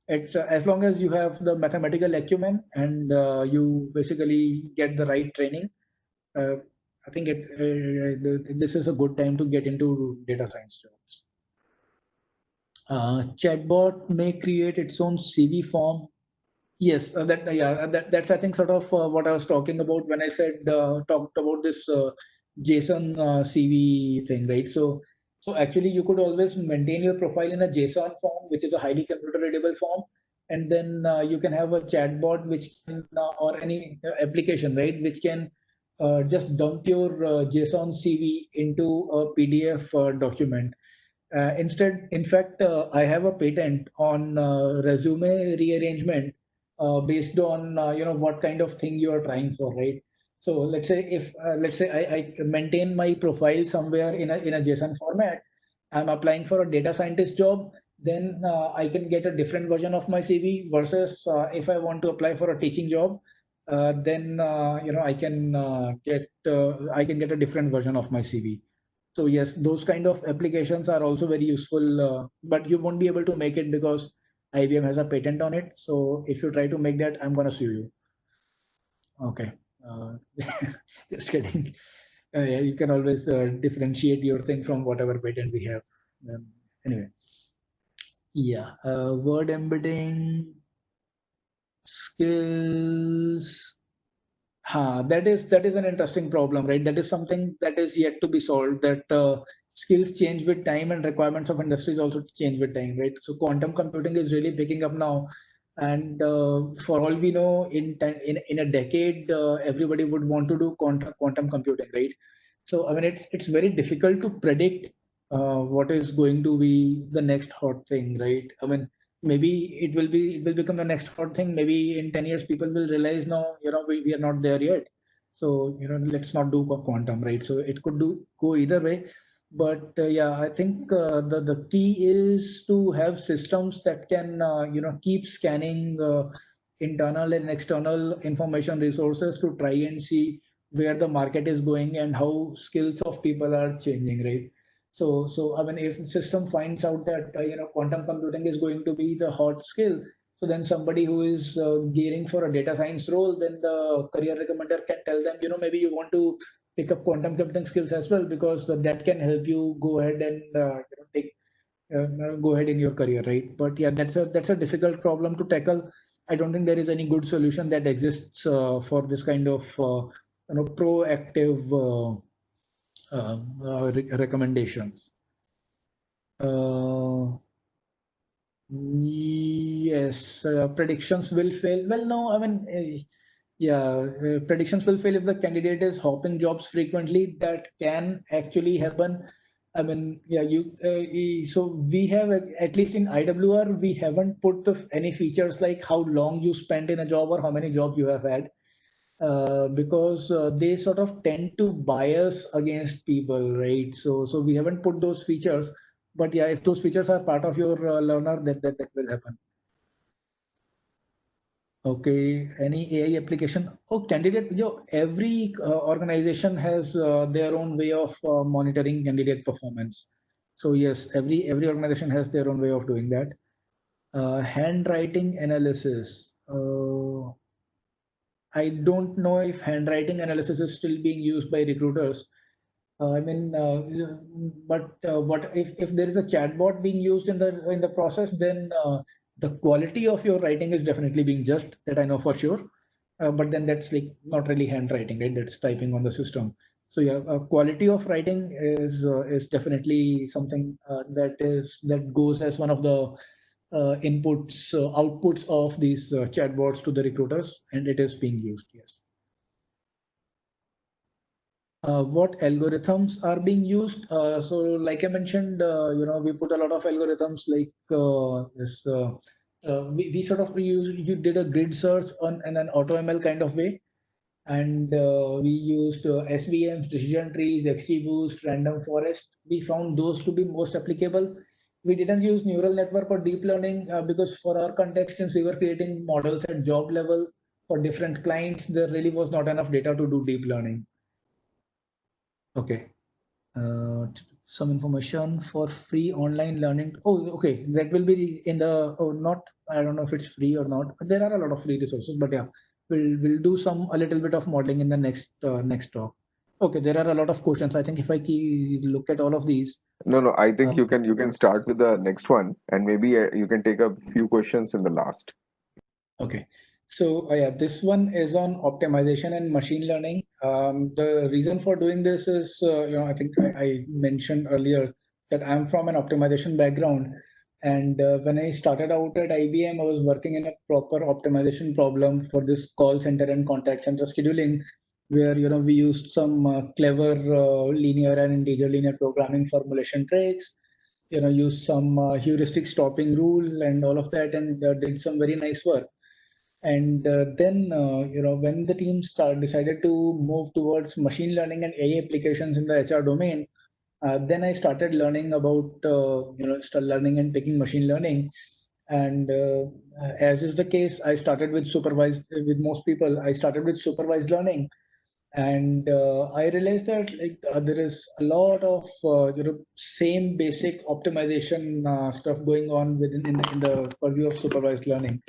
it's as long as you have the mathematical acumen and you basically get the right training. Uh, I think this is a good time to get into data science jobs. Chatbot may create its own CV form. Yes, that's I think sort of what I was talking about when I said talked about this JSON CV thing, right? So actually you could always maintain your profile in a JSON form, which is a highly computer readable form, and then you can have a chatbot which can or any application, right, which can just dump your JSON CV into a PDF document. Instead, in fact, I have a patent on resume rearrangement based on what kind of thing you are trying for, right? So let's say if let's say I maintain my profile somewhere in a JSON format, I'm applying for a data scientist job, then I can get a different version of my CV versus if I want to apply for a teaching job, then I can get a different version of my CV. So yes, those kind of applications are also very useful, but you won't be able to make it because IBM has a patent on it. So if you try to make that, I'm gonna sue you. Okay, uh, just kidding. Yeah, you can always differentiate your thing from whatever patent we have. Anyway, yeah, word embedding skills. That is an interesting problem, right? That is something that is yet to be solved. That skills change with time and requirements of industries also change with time, right? So quantum computing is really picking up now, and for all we know, in a decade, everybody would want to do quantum computing, right? So I mean, it's very difficult to predict what is going to be the next hot thing, right? I mean, maybe it will become the next hot thing. Maybe in 10 years people will realize, no, we are not there yet, so let's not do quantum, right? So it could go either way, but yeah, I think the key is to have systems that can keep scanning internal and external information resources to try and see where the market is going and how skills of people are changing, right? So I mean, if the system finds out that quantum computing is going to be the hot skill, so then somebody who is gearing for a data science role, then the career recommender can tell them, maybe you want to pick up quantum computing skills as well, because that can help you go ahead and take go ahead in your career, right? But yeah, that's a difficult problem to tackle. I don't think there is any good solution that exists for this kind of proactive recommendations. Yes, predictions will fail. Well, no, I mean, yeah, predictions will fail if the candidate is hopping jobs frequently. That can actually happen. I mean, yeah, so we have, at least in IWR, we haven't put any features like how long you spent in a job or how many jobs you have had, because they sort of tend to bias against people, right? So we haven't put those features, but yeah, if those features are part of your learner, that will happen. Okay, any AI application? Oh, candidate, every organization has their own way of monitoring candidate performance. So yes, every organization has their own way of doing that. Handwriting analysis. I don't know if handwriting analysis is still being used by recruiters. I mean, what if there is a chatbot being used in the process, then the quality of your writing is definitely being judged. That I know for sure. But then that's like not really handwriting, right? That's typing on the system. So yeah, quality of writing is definitely something that goes as one of the outputs of these chatbots to the recruiters, and it is being used. Yes. What algorithms are being used? So, like I mentioned, we put a lot of algorithms like this. We sort of you did a grid search on in an AutoML kind of way, and we used SVMs, decision trees, XGBoost, random forest. We found those to be most applicable. We didn't use neural network or deep learning because for our context, since we were creating models at job level for different clients, there really was not enough data to do deep learning. Okay. Some information for free online learning. Oh, okay. That will be in the, not, I don't know if it's free or not, but there are a lot of free resources, but yeah, we'll do a little bit of modeling in the next talk. Okay, there are a lot of questions. I think if I look at all of these. No, I think um, you can start with the next one, and maybe you can take a few questions in the last. Okay. So yeah, this one is on optimization and machine learning. The reason for doing this is, I think I mentioned earlier that I'm from an optimization background. And when I started out at IBM, I was working in a proper optimization problem for this call center and contact center scheduling, where we used some clever linear and integer linear programming formulation tricks. used some heuristic stopping rule and all of that, and did some very nice work. And then, when the team decided to move towards machine learning and AI applications in the HR domain, then I started learning about, start learning and taking machine learning. And as is the case, I started with supervised, with most people, I started with supervised learning. And I realized that there is a lot of same basic optimization stuff going on within in the purview of supervised learning.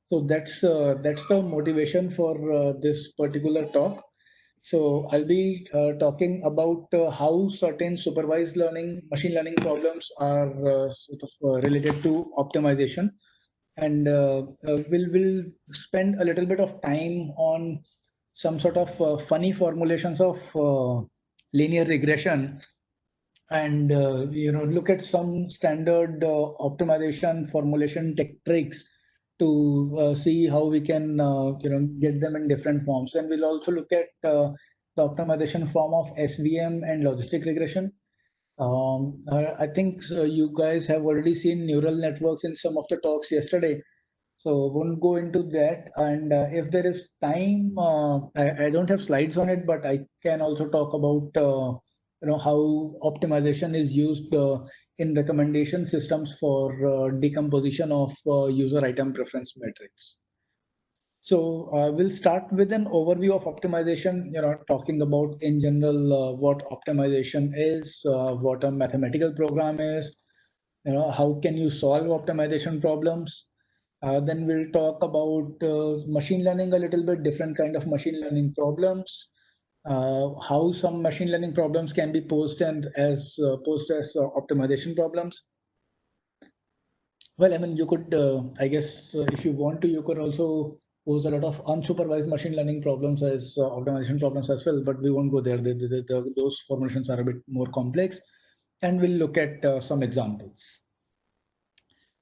So that's the motivation for this particular talk. So I'll be talking about how certain supervised learning, machine learning problems are related to optimization, and we'll spend a little bit of time on some sort of funny formulations of linear regression, and look at some standard optimization formulation tricks to see how we can get them in different forms. And we'll also look at the optimization form of SVM and logistic regression. I think you guys have already seen neural networks in some of the talks yesterday, so won't go into that. And if there is time, I don't have slides on it, but I can also talk about how optimization is used in recommendation systems for decomposition of user item preference matrix. So we'll start with an overview of optimization, talking about in general what optimization is, what a mathematical program is, how can you solve optimization problems. Then we'll talk about machine learning a little bit, different kind of machine learning problems, how some machine learning problems can be posed as optimization problems. Well, I mean, you could, I guess, if you want to, you could also pose a lot of unsupervised machine learning problems as optimization problems as well, but we won't go there. Those formulations are a bit more complex, and we'll look at some examples.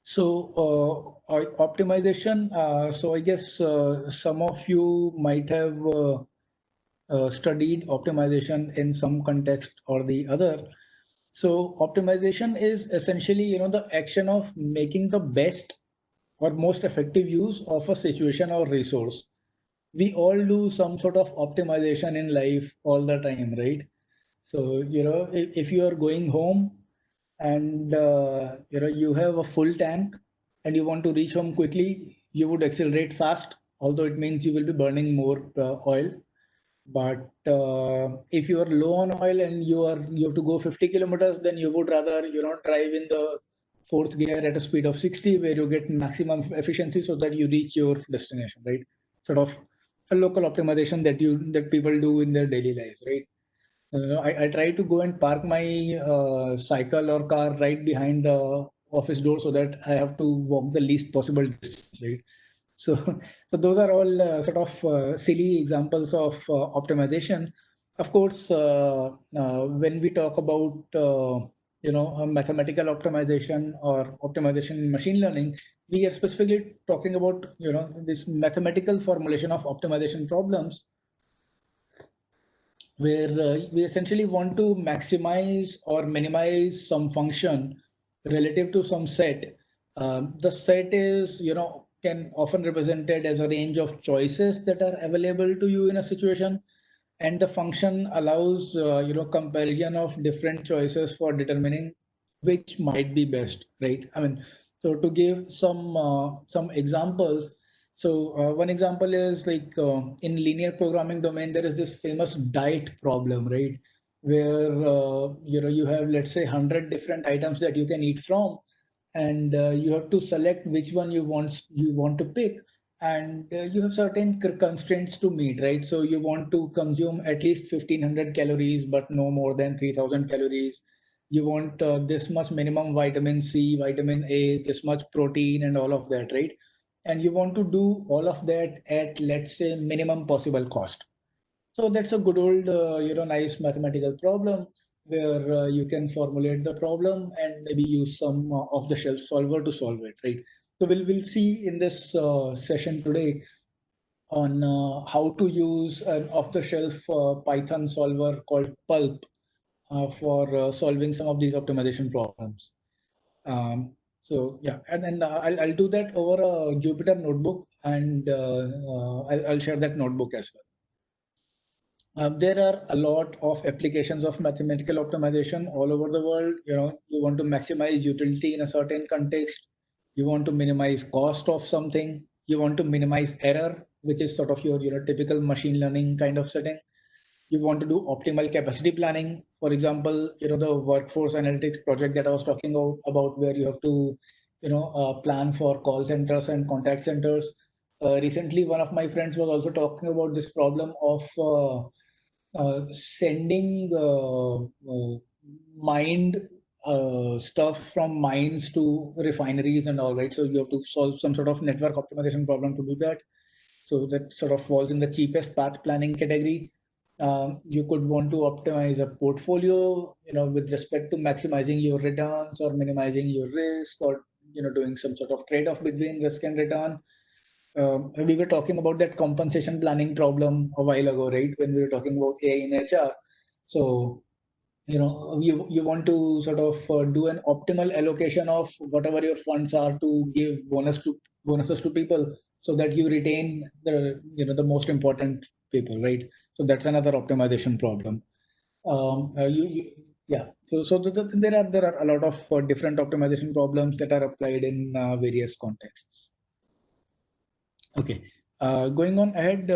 So optimization, so I guess some of you might have studied optimization in some context or the other. So optimization is essentially, the action of making the best or most effective use of a situation or resource. We all do some sort of optimization in life all the time, right? So, if you are going home and, you have a full tank and you want to reach home quickly, you would accelerate fast, although it means you will be burning more oil. But if you are low on oil and you have to go 50 kilometers, then you would rather drive in the fourth gear at a speed of 60, where you get maximum efficiency so that you reach your destination, right? Sort of a local optimization that people do in their daily lives, right? I try to go and park my cycle or car right behind the office door so that I have to walk the least possible distance, right? So, so those are all sort of silly examples of optimization. Of course, when we talk about a mathematical optimization or optimization in machine learning, we are specifically talking about this mathematical formulation of optimization problems, where we essentially want to maximize or minimize some function relative to some set. The set is, can often represented as a range of choices that are available to you in a situation, and the function allows, comparison of different choices for determining which might be best, right? I mean, so to give some examples, so one example is like in linear programming domain, there is this famous diet problem, right? Where you have, let's say, 100 different items that you can eat from, and you have to select which one you want to pick, and you have certain constraints to meet, right? So you want to consume at least 1500 calories, but no more than 3000 calories. You want this much minimum vitamin C, vitamin A, this much protein, and all of that, right? And you want to do all of that at, let's say, minimum possible cost. So that's a good old, nice mathematical problem where you can formulate the problem and maybe use some off-the-shelf solver to solve it, right? So we'll see in this session today on how to use an off-the-shelf Python solver called Pulp for solving some of these optimization problems. So yeah, and then I'll do that over a Jupyter notebook, and I'll share that notebook as well. There are a lot of applications of mathematical optimization all over the world. You want to maximize utility in a certain context. You want to minimize cost of something. You want to minimize error, which is sort of your typical machine learning kind of setting. You want to do optimal capacity planning. For example, the workforce analytics project that I was talking about, where you have to, plan for call centers and contact centers. Recently, one of my friends was also talking about this problem of sending mined stuff from mines to refineries and all, right? So you have to solve some sort of network optimization problem to do that. So that sort of falls in the cheapest path planning category. You could want to optimize a portfolio, with respect to maximizing your returns or minimizing your risk, or doing some sort of trade-off between risk and return. We were talking about that compensation planning problem a while ago, right? When we were talking about AI in HR. So, you want to sort of do an optimal allocation of whatever your funds are to give bonuses to people, so that you retain the most important people, right? So that's another optimization problem. Yeah. So there are a lot of different optimization problems that are applied in various contexts. Okay, going on ahead.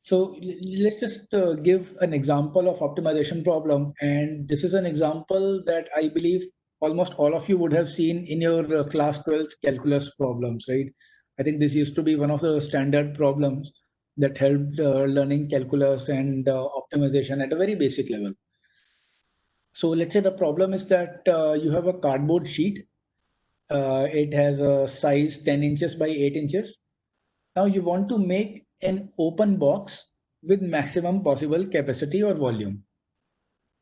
So let's just give an example of optimization problem. And this is an example that I believe almost all of you would have seen in your class 12th calculus problems, right? I think this used to be one of the standard problems that helped learning calculus and optimization at a very basic level. So let's say the problem is that you have a cardboard sheet. It has a size 10 inches by 8 inches. Now you want to make an open box with maximum possible capacity or volume,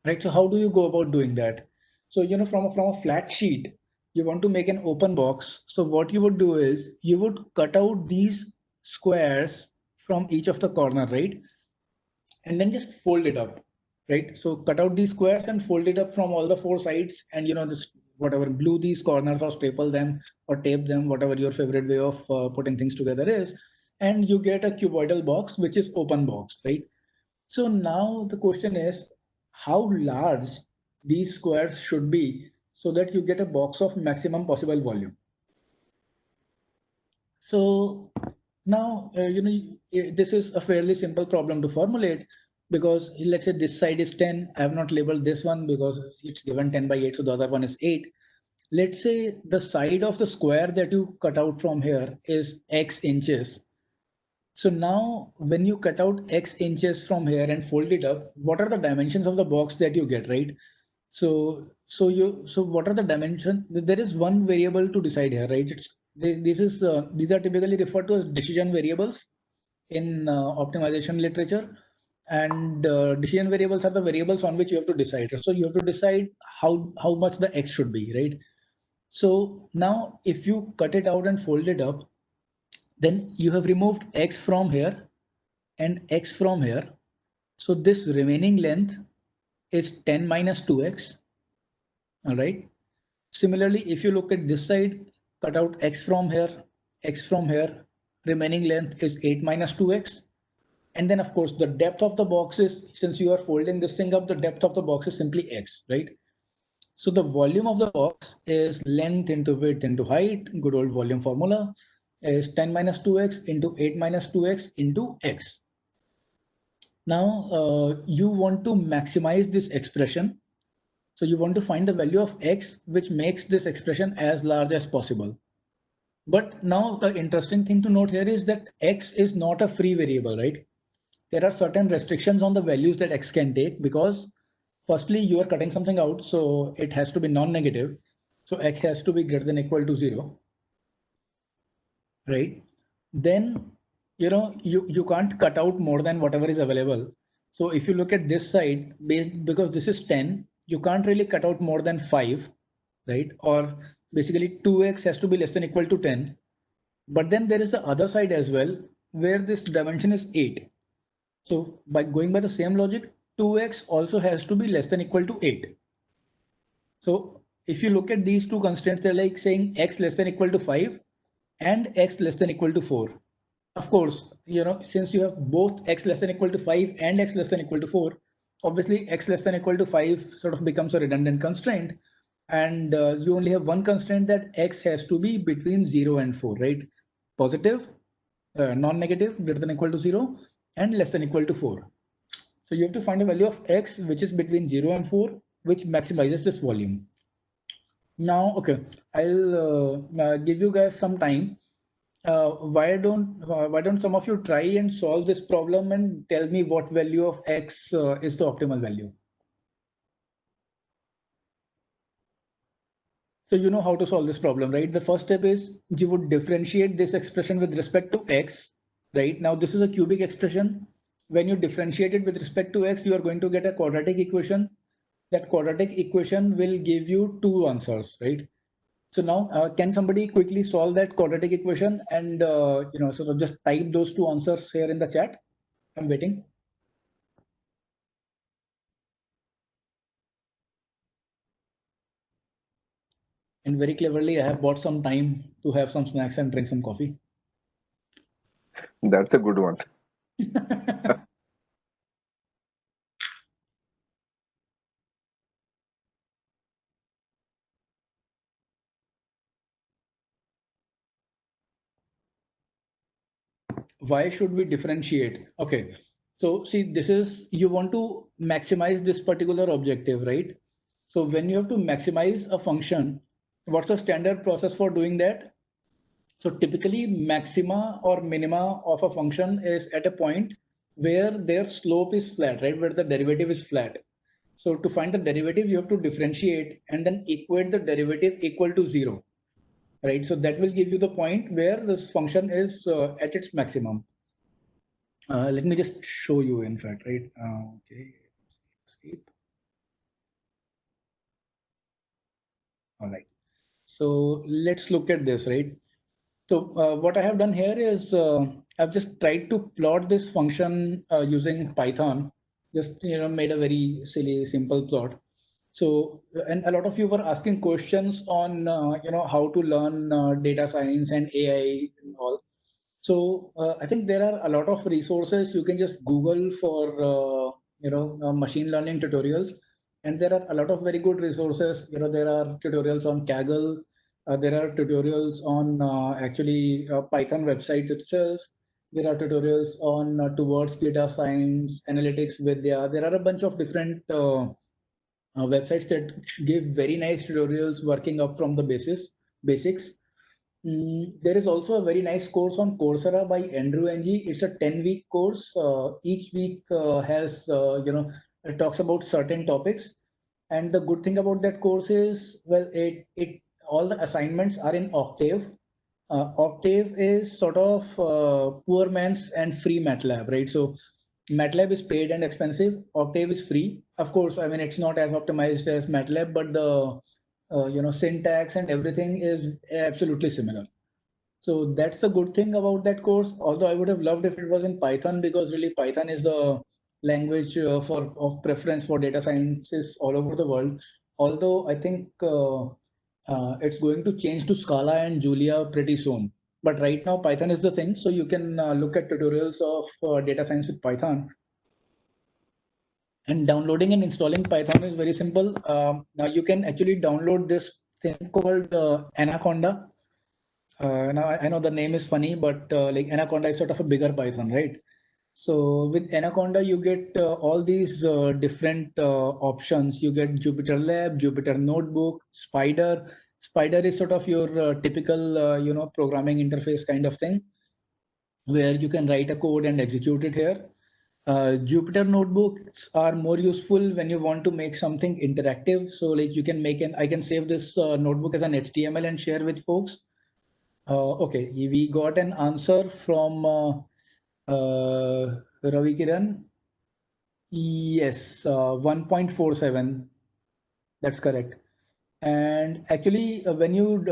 right? So how do you go about doing that? So, from a flat sheet, you want to make an open box. So what you would do is you would cut out these squares from each of the corner, right? And then just fold it up, right? So cut out these squares and fold it up from all the four sides, and just whatever, glue these corners or staple them or tape them, whatever your favorite way of putting things together is, and you get a cuboidal box which is open box, right? So now the question is how large these squares should be so that you get a box of maximum possible volume. So now, this is a fairly simple problem to formulate, because let's say this side is 10. I have not labeled this one because it's given 10 by 8. So the other one is 8. Let's say the side of the square that you cut out from here is X inches. So now when you cut out X inches from here and fold it up, what are the dimensions of the box that you get, right? So what are the dimensions? There is one variable to decide here, right? These are typically referred to as decision variables in optimization literature, and decision variables are the variables on which you have to decide. So you have to decide how much the X should be, right? So now if you cut it out and fold it up, then you have removed X from here and X from here. So this remaining length is 10 minus 2X. All right. Similarly, if you look at this side, cut out X from here, remaining length is 8 minus 2X. And then of course the depth of the box is, since you are folding this thing up, the depth of the box is simply X, right? So the volume of the box is length into width into height, good old volume formula, is 10 minus 2X into 8 minus 2X into X. Now you want to maximize this expression. So you want to find the value of X, which makes this expression as large as possible. But now the interesting thing to note here is that X is not a free variable, right? There are certain restrictions on the values that X can take, because firstly, you are cutting something out, so it has to be non-negative. So X has to be greater than or equal to 0, right? Then, you can't cut out more than whatever is available. So if you look at this side, because this is 10, you can't really cut out more than 5, right? Or basically 2X has to be less than or equal to 10. But then there is the other side as well, where this dimension is 8. So by going by the same logic, 2X also has to be less than or equal to 8. So if you look at these two constraints, they're like saying x less than equal to 5 and x less than equal to 4. Of course, since you have both x less than equal to 5 and x less than equal to 4, obviously x less than equal to 5 sort of becomes a redundant constraint. And you only have one constraint, that x has to be between 0 and 4, right? Positive, non-negative, greater than equal to 0, and less than equal to 4. So you have to find a value of x which is between 0 and 4, which maximizes this volume. Now, okay, I'll give you guys some time. Why don't some of you try and solve this problem and tell me what value of x is the optimal value? So you know how to solve this problem, right? The first step is you would differentiate this expression with respect to x, right? Now this is a cubic expression. When you differentiate it with respect to x, you are going to get a quadratic equation. That quadratic equation will give you two answers, right? So now, can somebody quickly solve that quadratic equation and sort of just type those two answers here in the chat? I'm waiting. And very cleverly, I have bought some time to have some snacks and drink some coffee. That's a good one. Why should we differentiate? Okay, so see, this is, you want to maximize this particular objective, right? So when you have to maximize a function, what's the standard process for doing that? So typically maxima or minima of a function is at a point where their slope is flat, right? Where the derivative is flat. So to find the derivative, you have to differentiate and then equate the derivative equal to 0, right? So that will give you the point where this function is at its maximum. Let me just show you, in fact, right? Okay, escape. All right. So let's look at this, right? So what I have done here is I've just tried to plot this function using Python. Just made a very silly, simple plot. So, and a lot of you were asking questions on how to learn data science and AI and all. So I think there are a lot of resources. You can just Google for machine learning tutorials, and there are a lot of very good resources. There are tutorials on Kaggle. There are tutorials on actually Python website itself. There are tutorials on towards data science, analytics, Vidya. There are a bunch of different websites that give very nice tutorials working up from the basics. There is also a very nice course on Coursera by Andrew Ng. It's a 10-week course. Each week has, it talks about certain topics. And the good thing about that course is, well, it all the assignments are in Octave. Octave is sort of poor man's and free MATLAB, right? So MATLAB is paid and expensive. Octave is free. Of course, I mean, it's not as optimized as MATLAB, but the syntax and everything is absolutely similar. So that's the good thing about that course. Although I would have loved if it was in Python, because really Python is the language of preference for data scientists all over the world. Although I think it's going to change to Scala and Julia pretty soon. But right now Python is the thing. So you can look at tutorials of data science with Python. And downloading and installing Python is very simple. Now you can actually download this thing called Anaconda. Now I know the name is funny, but like Anaconda is sort of a bigger Python, right? So with Anaconda, you get all these different options. You get Jupyter Lab, Jupyter Notebook, Spider. Spider is sort of your typical, programming interface kind of thing, where you can write a code and execute it here. Jupyter notebooks are more useful when you want to make something interactive. So like you can I can save this notebook as an HTML and share with folks. Okay, we got an answer from Ravi Kiran. Yes, 1.47. That's correct. And actually, when you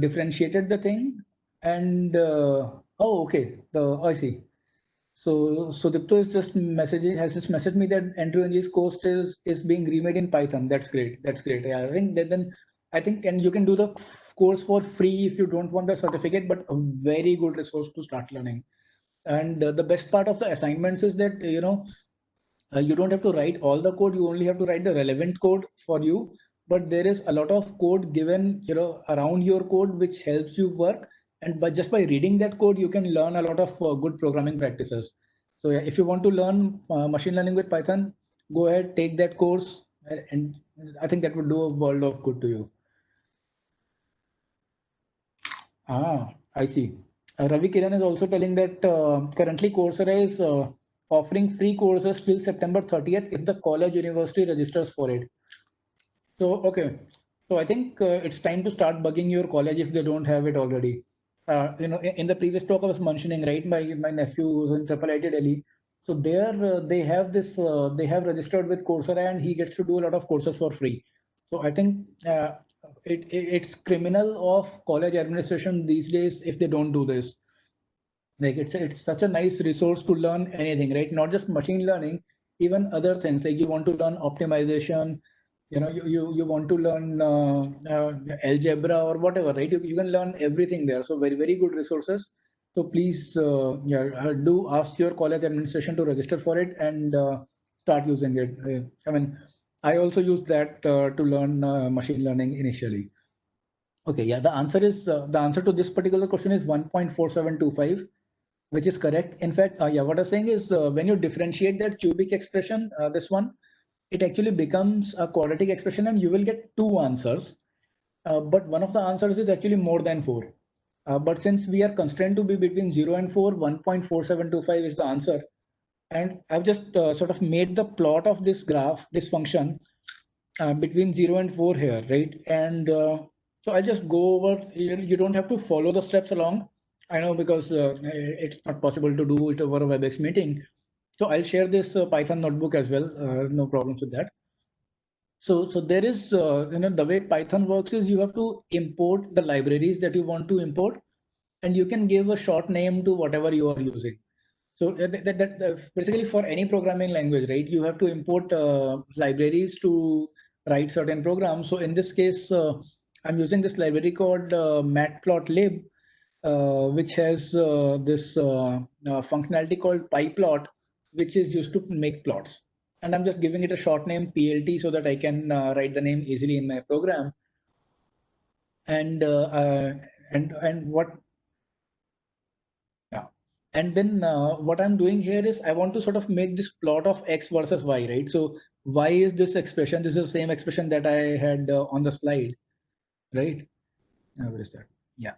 differentiated the thing, and oh, okay, I see. So Dipto is just has just messaged me that Andrew Ng's course is being remade in Python. That's great. That's great. Yeah, I think that then I think, and you can do the course for free if you don't want the certificate, but a very good resource to start learning. And the best part of the assignments is that, you don't have to write all the code. You only have to write the relevant code for you. But there is a lot of code given, around your code, which helps you work. And by just by reading that code, you can learn a lot of good programming practices. So yeah, if you want to learn machine learning with Python, go ahead, take that course, and I think that would do a world of good to you. I see. Ravi Kiran is also telling that currently Coursera is offering free courses till September 30th if the college university registers for it. So, okay. So I think it's time to start bugging your college if they don't have it already. In the previous talk I was mentioning, right, my nephew who's in Triple IT Delhi. So there they have this, they have registered with Coursera and he gets to do a lot of courses for free. So I think it's criminal of college administration these days if they don't do this. Like it's such a nice resource to learn anything, right? Not just machine learning, even other things like you want to learn optimization, you want to learn algebra or whatever, right? You can learn everything there. So very, very good resources. So please, do ask your college administration to register for it and start using it. I mean, I also used that to learn machine learning initially. Okay, yeah, the answer to this particular question is 1.4725, which is correct. In fact, yeah, what I'm saying is when you differentiate that cubic expression, this one, it actually becomes a quadratic expression and you will get two answers. But one of the answers is actually more than four. But since we are constrained to be between 0 and 4, 1.4725 is the answer. And I've just sort of made the plot of this graph, this function, between 0 and 4 here, right? And so I'll just go over, you don't have to follow the steps along. I know because it's not possible to do it over a WebEx meeting. So I'll share this Python notebook as well. No problems with that. So there is, the way Python works is you have to import the libraries that you want to import, and you can give a short name to whatever you are using. So basically for any programming language, right, you have to import libraries to write certain programs. So in this case, I'm using this library called matplotlib, which has this functionality called pyplot, which is used to make plots. And I'm just giving it a short name PLT so that I can write the name easily in my program. And what Yeah. And then what I'm doing here is I want to sort of make this plot of X versus Y, right? So Y is this expression. This is the same expression that I had on the slide, right? Where is that? Yeah.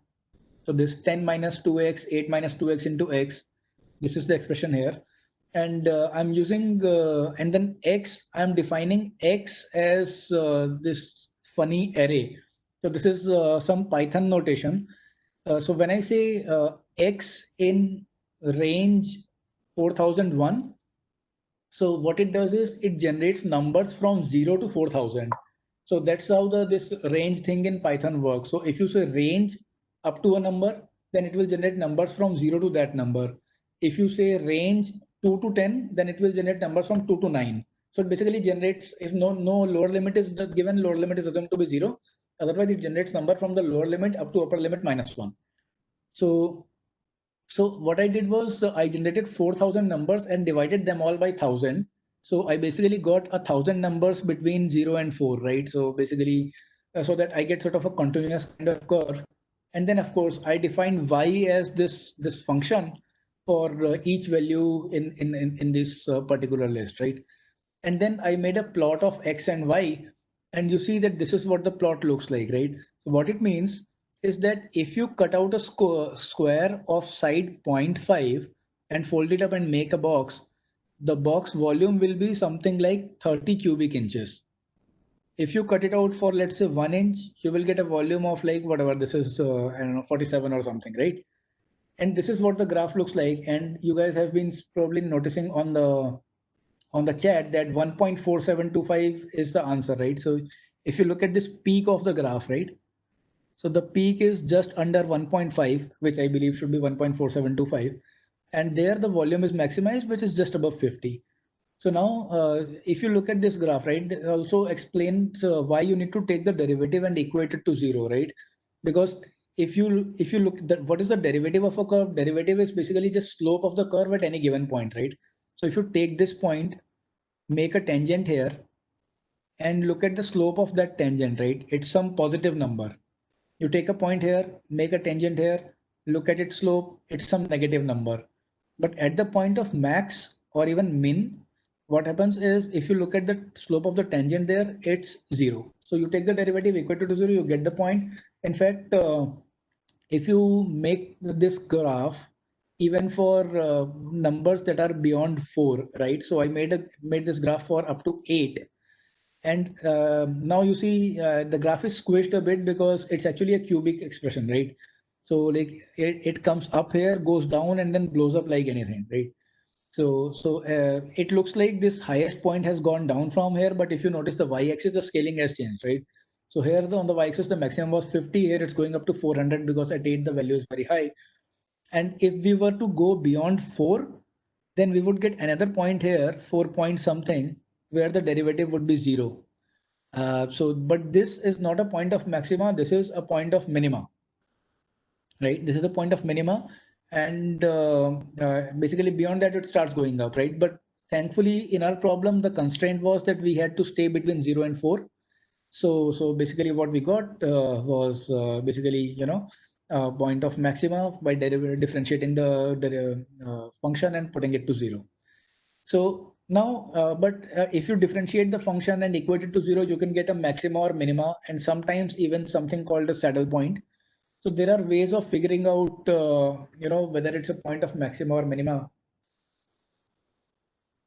So this 10 minus 2x, 8 minus 2x into x, this is the expression here. And I'm using, and then x, I'm defining x as this funny array. So this is some Python notation. So when I say x in range 4001, so what it does is it generates numbers from 0 to 4000. So that's how this range thing in Python works. So if you say range up to a number, then it will generate numbers from 0 to that number. If you say range 2 to 10, then it will generate numbers from 2 to 9. So it basically generates, if no lower limit is given, lower limit is assumed to be 0. Otherwise, it generates number from the lower limit up to upper limit minus 1. So what I did was I generated 4,000 numbers and divided them all by 1,000. So I basically got 1,000 numbers between 0 and 4, right? So basically, so that I get sort of a continuous kind of curve. And then of course I define y as this function for each value in this particular list, right? And then I made a plot of x and y, and you see that this is what the plot looks like, right? So what it means is that if you cut out a square of side zero point 0.5 and fold it up and make a box, the box volume will be something like 30 cubic inches. If you cut it out for, let's say, 1 inch, you will get a volume of like whatever this is, I don't know, 47 or something, right? And this is what the graph looks like. And you guys have been probably noticing on the chat that 1.4725 is the answer, right? So if you look at this peak of the graph, right? So the peak is just under 1.5, which I believe should be 1.4725. And there the volume is maximized, which is just above 50. So now, if you look at this graph, right, it also explains why you need to take the derivative and equate it to zero, right? Because if you look that what is the derivative of a curve? Derivative is basically just slope of the curve at any given point, right? So if you take this point, make a tangent here, and look at the slope of that tangent, right? It's some positive number. You take a point here, make a tangent here, look at its slope, it's some negative number. But at the point of max or even min, what happens is if you look at the slope of the tangent there, it's zero. So you take the derivative equal to zero, you get the point. In fact, if you make this graph even for numbers that are beyond 4, right? So I made this graph for up to 8, and now you see the graph is squished a bit because it's actually a cubic expression, right? So like it comes up here, goes down, and then blows up like anything, right? So it looks like this highest point has gone down from here, but if you notice the y-axis, the scaling has changed, right? So here on the y-axis, the maximum was 50. Here it's going up to 400 because at 8 the value is very high. And if we were to go beyond 4, then we would get another point here, 4 point something, where the derivative would be 0. But this is not a point of maxima. This is a point of minima, right? This is a point of minima, and basically beyond that it starts going up, right? But thankfully, in our problem, the constraint was that we had to stay between 0 and 4. So basically, what we got was basically point of maxima by differentiating the function and putting it to 0. So now, if you differentiate the function and equate it to 0, you can get a maxima or minima, and sometimes even something called a saddle point. So there are ways of figuring out, whether it's a point of maxima or minima.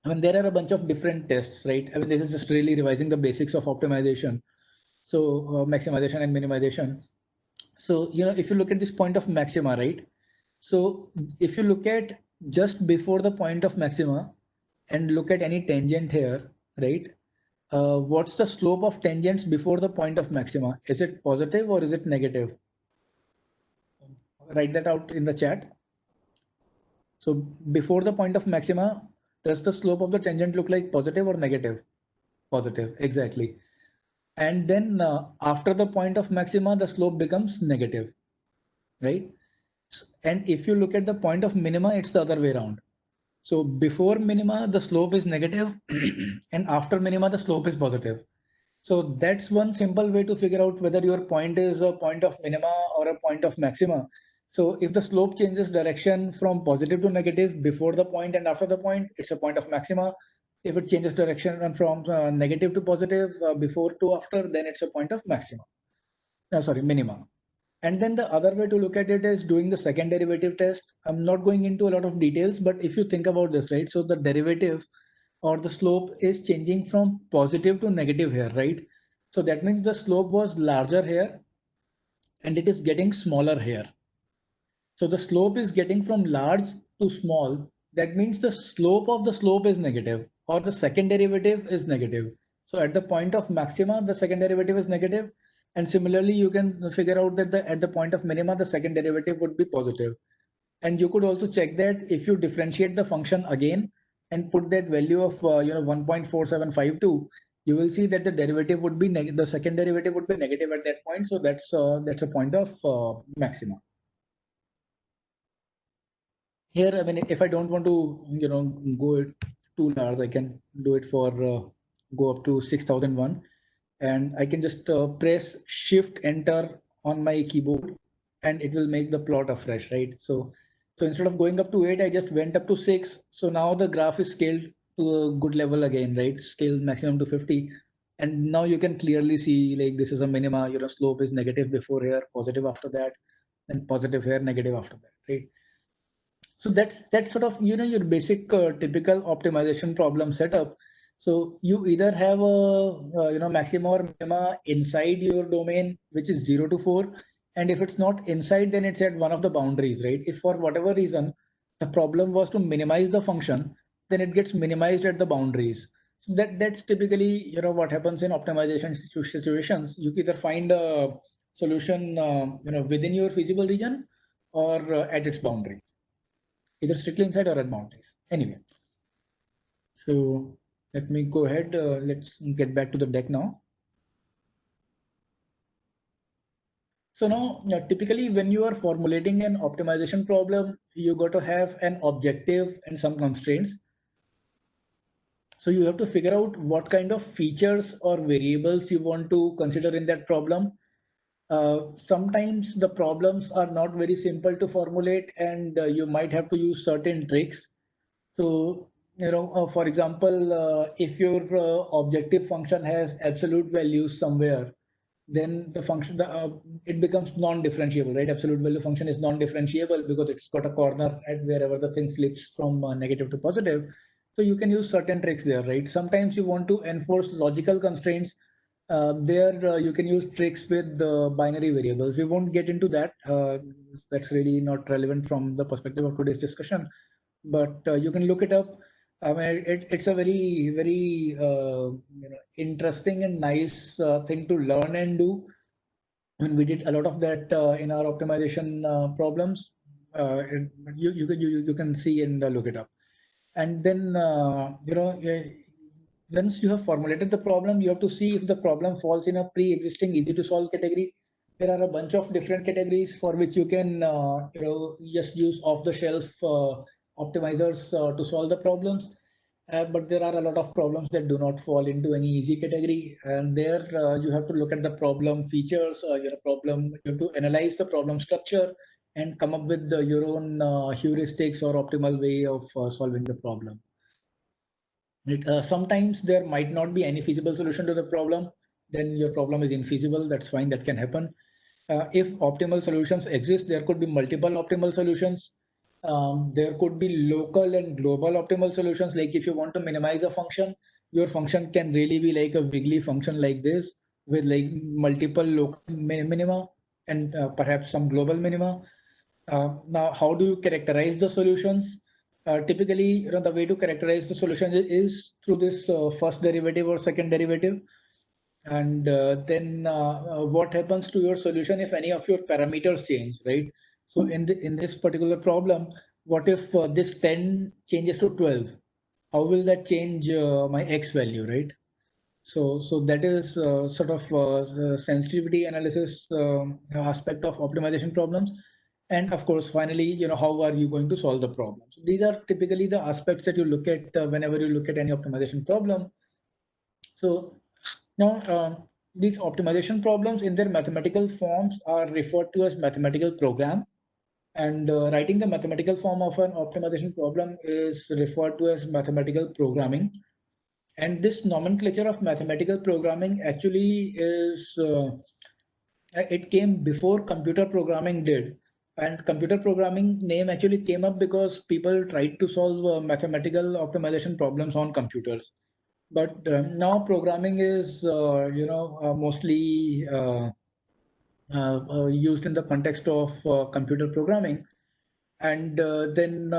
I mean, there are a bunch of different tests, right? I mean, this is just really revising the basics of optimization. So maximization and minimization. So, if you look at this point of maxima, right? So if you look at just before the point of maxima and look at any tangent here, right? What's the slope of tangents before the point of maxima? Is it positive or is it negative? Write that out in the chat. So before the point of maxima, does the slope of the tangent look like positive or negative? Positive, exactly. And then after the point of maxima, the slope becomes negative, right? And if you look at the point of minima, it's the other way around. So before minima, the slope is negative, and after minima, the slope is positive. So that's one simple way to figure out whether your point is a point of minima or a point of maxima. So if the slope changes direction from positive to negative before the point and after the point, it's a point of maxima. If it changes direction from negative to positive before to after, then it's a point of maxima. Sorry, minima. And then the other way to look at it is doing the second derivative test. I'm not going into a lot of details, but if you think about this, right? So the derivative or the slope is changing from positive to negative here, right? So that means the slope was larger here and it is getting smaller here. So the slope is getting from large to small. That means the slope of the slope is negative or the second derivative is negative. So at the point of maxima, the second derivative is negative. And similarly, you can figure out that at the point of minima, the second derivative would be positive. And you could also check that if you differentiate the function again and put that value of 1.4752, you will see that the derivative would be the second derivative would be negative at that point. So that's a point of maxima. Here, I mean, if I don't want to, go it too large, I can do it for go up to 6001, and I can just press Shift Enter on my keyboard, and it will make the plot afresh, right? So instead of going up to 8, I just went up to 6. So now the graph is scaled to a good level again, right? Scale maximum to 50. And now you can clearly see like this is a minima, slope is negative before here, positive after that, and positive here, negative after that, right? So that's sort of your basic typical optimization problem setup. So you either have a maxima or minima inside your domain, which is 0 to 4, and if it's not inside, then it's at one of the boundaries, right? If for whatever reason the problem was to minimize the function, then it gets minimized at the boundaries. So that's typically what happens in optimization situations. You either find a solution within your feasible region or at its boundary, either strictly inside or at boundaries. Anyway, so Let me go ahead. Let's get back to the deck now. So now, typically when you are formulating an optimization problem, you got to have an objective and some constraints. So you have to figure out what kind of features or variables you want to consider in that problem. Sometimes the problems are not very simple to formulate, and you might have to use certain tricks. So, for example, if your objective function has absolute values somewhere, then the function it becomes non-differentiable, right? Absolute value function is non-differentiable because it's got a corner at wherever the thing flips from negative to positive. So you can use certain tricks there, right? Sometimes you want to enforce logical constraints. There you can use tricks with the binary variables. We won't get into that. That's really not relevant from the perspective of today's discussion. But you can look it up. I mean, it's a very interesting and nice thing to learn and do. I mean, we did a lot of that in our optimization problems. You can see and look it up. And then once you have formulated the problem, you have to see if the problem falls in a pre-existing easy to solve category. There are a bunch of different categories for which you can just use off-the-shelf optimizers to solve the problems. But there are a lot of problems that do not fall into any easy category, and there you have to look at the problem features. You have to analyze the problem structure and come up with your own heuristics or optimal way of solving the problem. Sometimes there might not be any feasible solution to the problem. Then your problem is infeasible. That's fine. That can happen. If optimal solutions exist, there could be multiple optimal solutions. There could be local and global optimal solutions. Like if you want to minimize a function, your function can really be like a wiggly function like this with like multiple local minima and perhaps some global minima. Now, how do you characterize the solutions? Typically, the way to characterize the solution is through this first derivative or second derivative. And then what happens to your solution if any of your parameters change, right? So in this particular problem, what if this 10 changes to 12? How will that change my x value, right? So that is sort of sensitivity analysis aspect of optimization problems. And of course, finally, how are you going to solve the problem? So these are typically the aspects that you look at whenever you look at any optimization problem. So now these optimization problems in their mathematical forms are referred to as mathematical program. And writing the mathematical form of an optimization problem is referred to as mathematical programming. And this nomenclature of mathematical programming actually is, it came before computer programming did. And computer programming name actually came up because people tried to solve mathematical optimization problems on computers. But now programming is, mostly used in the context of computer programming. And then,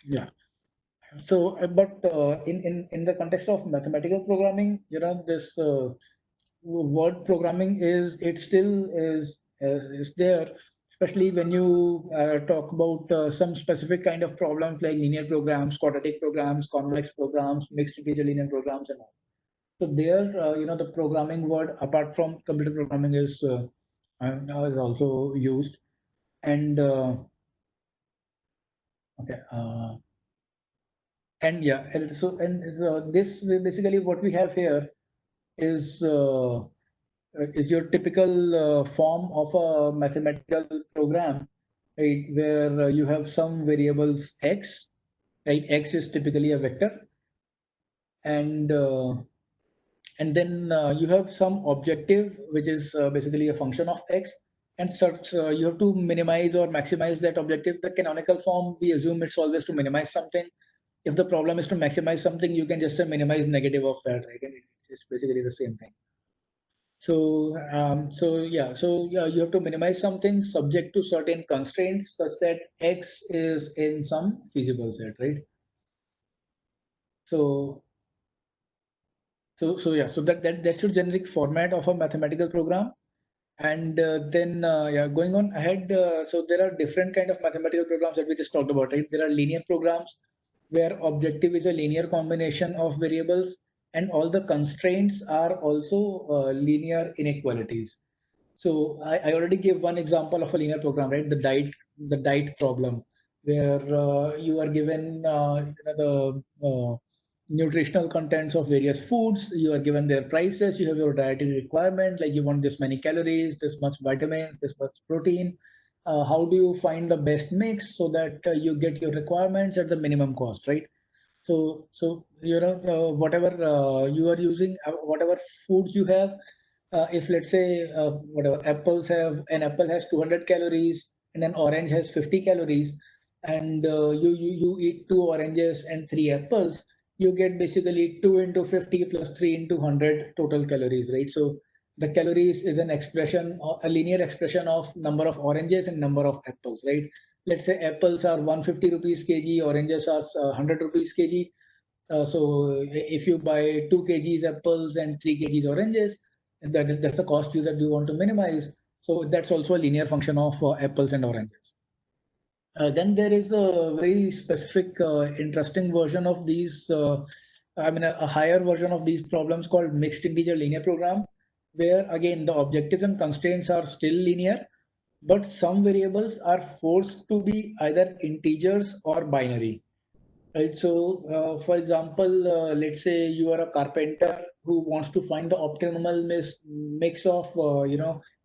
yeah. So, but in the context of mathematical programming, this word programming it still is there, especially when you talk about some specific kind of problems like linear programs, quadratic programs, convex programs, mixed integer linear programs, and all. So there, the programming word apart from computer programming is also used, and okay. And yeah, and so this basically what we have here is your typical form of a mathematical program, right? Where you have some variables x, right? X is typically a vector, and then you have some objective which is basically a function of x, and such you have to minimize or maximize that objective. The canonical form, we assume it's always to minimize something. If the problem is to maximize something, you can just say minimize negative of that, right? And it's basically the same thing. So you have to minimize something subject to certain constraints such that x is in some feasible set, right? So so that's your generic format of a mathematical program. And then going on ahead, so there are different kind of mathematical programs that we just talked about, right? There are linear programs, where objective is a linear combination of variables and all the constraints are also linear inequalities. So I already gave one example of a linear program, right? The diet problem, where you are given the nutritional contents of various foods. You are given their prices. You have your dietary requirement, like you want this many calories, this much vitamins, this much protein. How do you find the best mix so that you get your requirements at the minimum cost, right? So whatever you are using, whatever foods you have, if let's say whatever apples have, an apple has 200 calories and an orange has 50 calories, and you eat two oranges and three apples, you get basically 2 into 50 plus 3 into 100 total calories, right? So the calories is an expression, a linear expression of number of oranges and number of apples, right? Let's say apples are 150 rupees kg, oranges are 100 rupees kg. So if you buy 2 kgs apples and 3 kgs oranges, that's the cost you that you want to minimize. So that's also a linear function of apples and oranges. Then there is a very specific, interesting version of these. A higher version of these problems called mixed integer linear program, where again the objectives and constraints are still linear, but some variables are forced to be either integers or binary. Right. So, for example, let's say you are a carpenter who wants to find the optimal mix of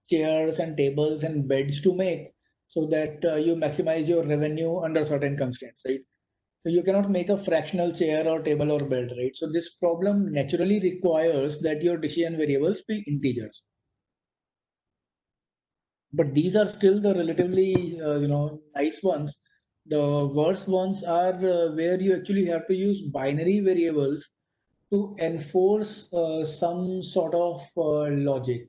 chairs and tables and beds to make, so that you maximize your revenue under certain constraints, right? So you cannot make a fractional chair or table or bed, right? So this problem naturally requires that your decision variables be integers. But these are still the relatively nice ones. The worst ones are where you actually have to use binary variables to enforce some sort of logic.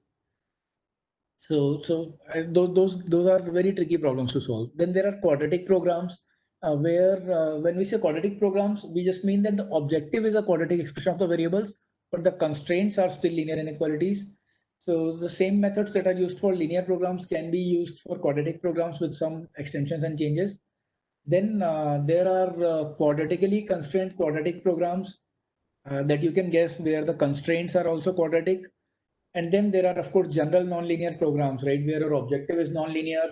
Those are very tricky problems to solve. Then there are quadratic programs, where when we say quadratic programs, we just mean that the objective is a quadratic expression of the variables, but the constraints are still linear inequalities. So the same methods that are used for linear programs can be used for quadratic programs with some extensions and changes. Then there are quadratically constrained quadratic programs that you can guess where the constraints are also quadratic. And then there are, of course, general nonlinear programs, right, where your objective is nonlinear,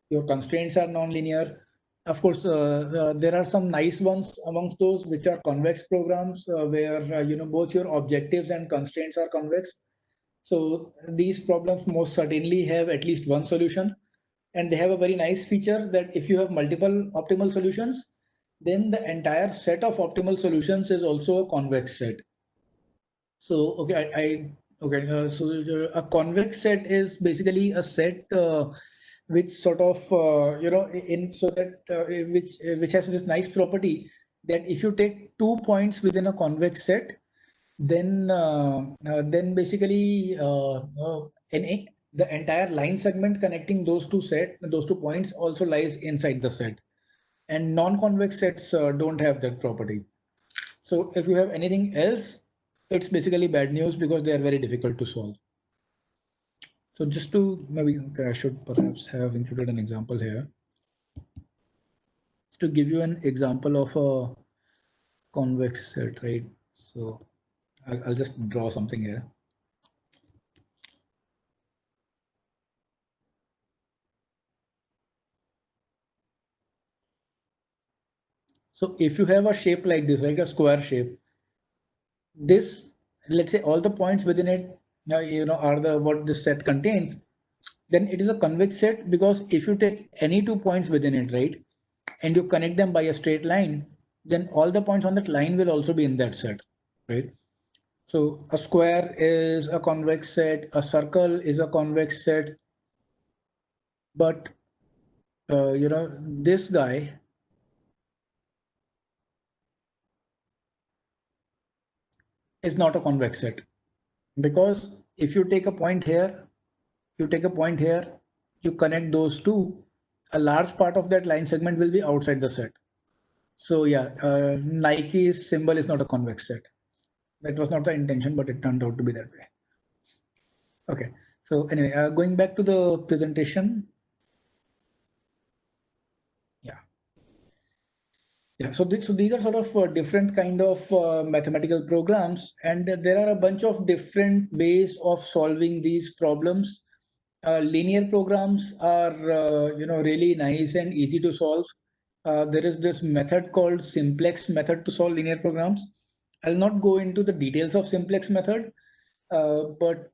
your constraints are nonlinear. Of course, there are some nice ones amongst those, which are convex programs, where both your objectives and constraints are convex. So these problems most certainly have at least one solution, and they have a very nice feature that if you have multiple optimal solutions, then the entire set of optimal solutions is also a convex set. So okay, okay. So a convex set is basically a set which sort of in so that which has this nice property that if you take 2 points within a convex set, then basically the entire line segment connecting those 2 points also lies inside the set, and non-convex sets don't have that property. So if you have anything else, it's basically bad news because they are very difficult to solve. So just to maybe, okay, I should perhaps have included an example here. Just to give you an example of a convex set, right? So I'll just draw something here. So if you have a shape like this, like a square shape, this, let's say all the points within it, are the what this set contains, then it is a convex set, because if you take any 2 points within it, right, and you connect them by a straight line, then all the points on that line will also be in that set, right? So a square is a convex set, a circle is a convex set, but this guy is not a convex set, because if you take a point here, you take a point here, you connect those two, a large part of that line segment will be outside the set. So yeah, Nike's symbol is not a convex set. That was not the intention, but it turned out to be that way. Okay, so anyway, going back to the presentation. Yeah. Yeah, so these are sort of different kind of mathematical programs, and there are a bunch of different ways of solving these problems. Linear programs are really nice and easy to solve. There is this method called simplex method to solve linear programs. I'll not go into the details of simplex method, but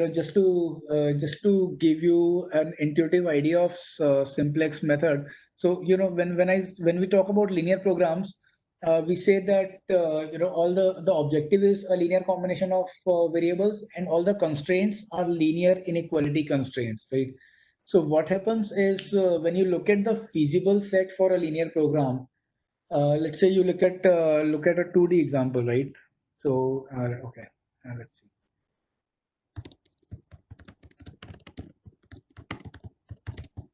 just to give you an intuitive idea of simplex method. So when we talk about linear programs, we say that all the objective is a linear combination of variables, and all the constraints are linear inequality constraints, right? So what happens is when you look at the feasible set for a linear program, let's say you look at a 2D example, right? So okay, let's see.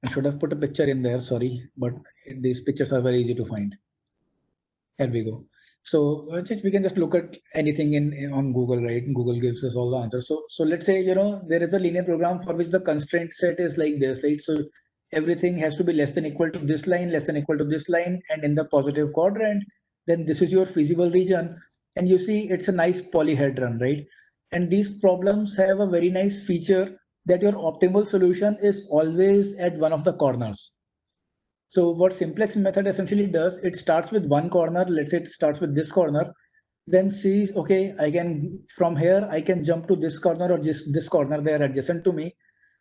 I should have put a picture in there, sorry, but these pictures are very easy to find. Here we go. So we can just look at anything on Google, right? Google gives us all the answers. So let's say there is a linear program for which the constraint set is like this, right? So everything has to be less than equal to this line, less than equal to this line, and in the positive quadrant. Then this is your feasible region, and you see it's a nice polyhedron, right? And these problems have a very nice feature that your optimal solution is always at one of the corners. So what simplex method essentially does, it starts with one corner. Let's say it starts with this corner, then sees, okay, from here, I can jump to this corner or just this corner, they are adjacent to me.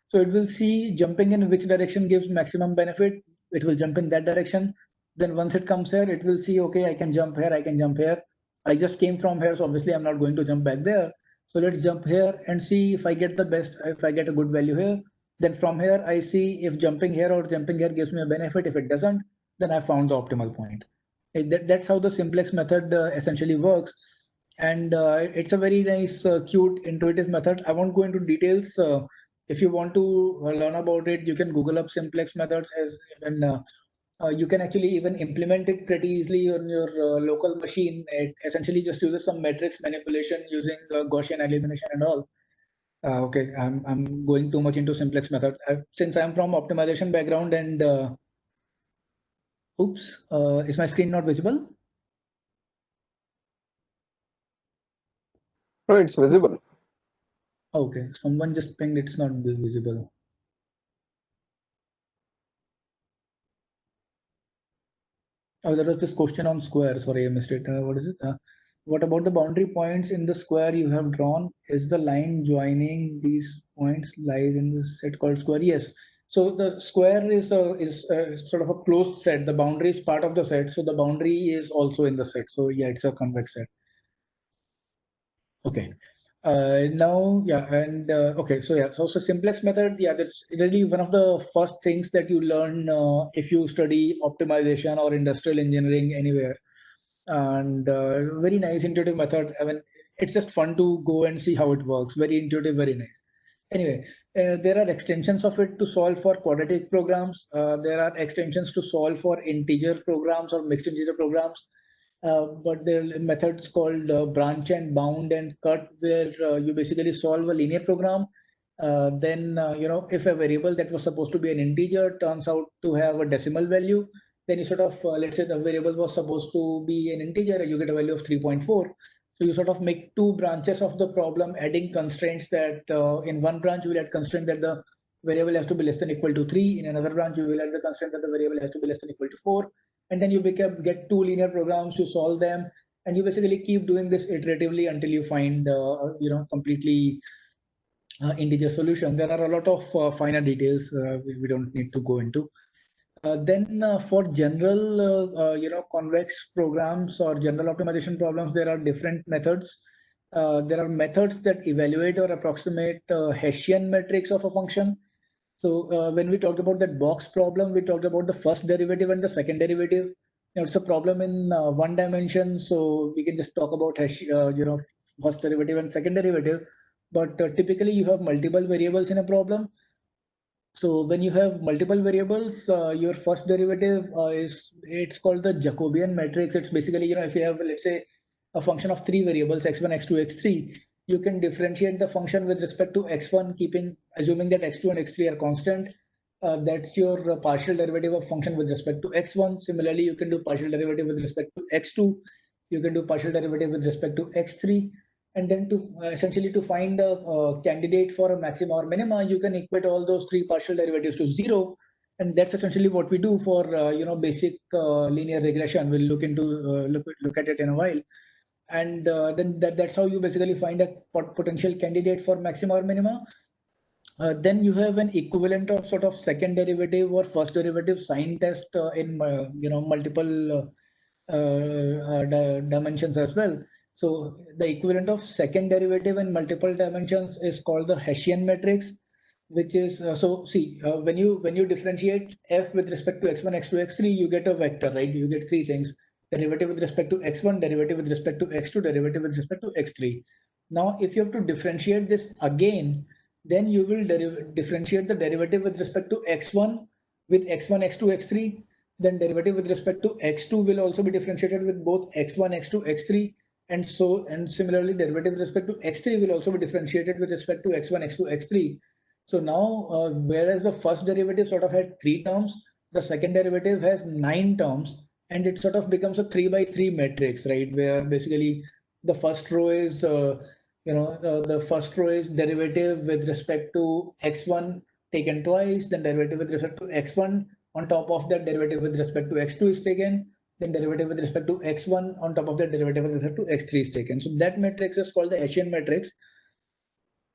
So it will see jumping in which direction gives maximum benefit. It will jump in that direction. Then once it comes here, it will see, okay, I can jump here, I can jump here. I just came from here, so obviously I'm not going to jump back there. So let's jump here and see if I get the best, if I get a good value here. Then from here, I see if jumping here or jumping here gives me a benefit. If it doesn't, then I found the optimal point. That's how the simplex method essentially works. And it's a very nice, cute, intuitive method. I won't go into details. If you want to learn about it, you can Google up simplex methods, as even you can actually even implement it pretty easily on your local machine. It essentially just uses some matrix manipulation using Gaussian elimination and all. Okay, I'm going too much into simplex method. Since I'm from optimization background and oops, is my screen not visible? No, it's visible. Okay, someone just pinged it's not visible. Oh, there was this question on square. Sorry, I missed it. What is it? What about the boundary points in the square you have drawn? Is the line joining these points lies in the set called square? Yes. So the square is sort of a closed set. The boundary is part of the set. So the boundary is also in the set. So yeah, it's a convex set. Okay. Now, yeah, and okay, so yeah, so simplex method, yeah, that's really one of the first things that you learn if you study optimization or industrial engineering anywhere. And very nice intuitive method. I mean, it's just fun to go and see how it works. Very intuitive, very nice. Anyway, there are extensions of it to solve for quadratic programs. There are extensions to solve for integer programs or mixed integer programs. But there are methods called branch and bound and cut, where you basically solve a linear program. Then, if a variable that was supposed to be an integer turns out to have a decimal value, then you sort of, let's say the variable was supposed to be an integer and you get a value of 3.4. So you sort of make two branches of the problem, adding constraints that in one branch you will add constraint that the variable has to be less than equal to 3. In another branch, you will add the constraint that the variable has to be less than equal to 4. And then you get two linear programs, you solve them, and you basically keep doing this iteratively until you find completely integer solution. There are a lot of finer details we don't need to go into. Then for general, convex programs or general optimization problems, there are different methods. There are methods that evaluate or approximate Hessian metrics of a function. So when we talked about that box problem, we talked about the first derivative and the second derivative. Now, it's a problem in one dimension, so we can just talk about first derivative and second derivative. But typically, you have multiple variables in a problem. So when you have multiple variables, your first derivative it's called the Jacobian matrix. It's basically, if you have, let's say, a function of three variables, x1, x2, x3, you can differentiate the function with respect to x1, assuming that x2 and x3 are constant. that's your partial derivative of function with respect to x1. Similarly, you can do partial derivative with respect to x2. You can do partial derivative with respect to x3. And then to essentially to find a candidate for a maxima or minima, you can equate all those three partial derivatives to zero. And that's essentially what we do for basic linear regression. We'll look into look at it in a while. And then that's how you basically find a potential candidate for maxima or minima. Then you have an equivalent of sort of second derivative or first derivative sign test in multiple dimensions as well. So the equivalent of second derivative in multiple dimensions is called the Hessian matrix, which is when you differentiate f with respect to x1, x2, x3, you get a vector, right? You get three things: derivative with respect to x1, derivative with respect to x2, derivative with respect to x3. Now, if you have to differentiate this again, then you will differentiate the derivative with respect to x1 with x1, x2, x3. Then derivative with respect to x2 will also be differentiated with both x1, x2, x3, and similarly derivative with respect to x3 will also be differentiated with respect to x1, x2, x3. So now, whereas the first derivative sort of had 3 terms, the second derivative has 9 terms, and it sort of becomes a 3 by 3 matrix, right? Where basically the first row is the first row is derivative with respect to x1 taken twice, then derivative with respect to x1. On top of that, derivative with respect to x2 is taken, then derivative with respect to x1. On top of that, derivative with respect to x3 is taken. So that matrix is called the Hessian matrix.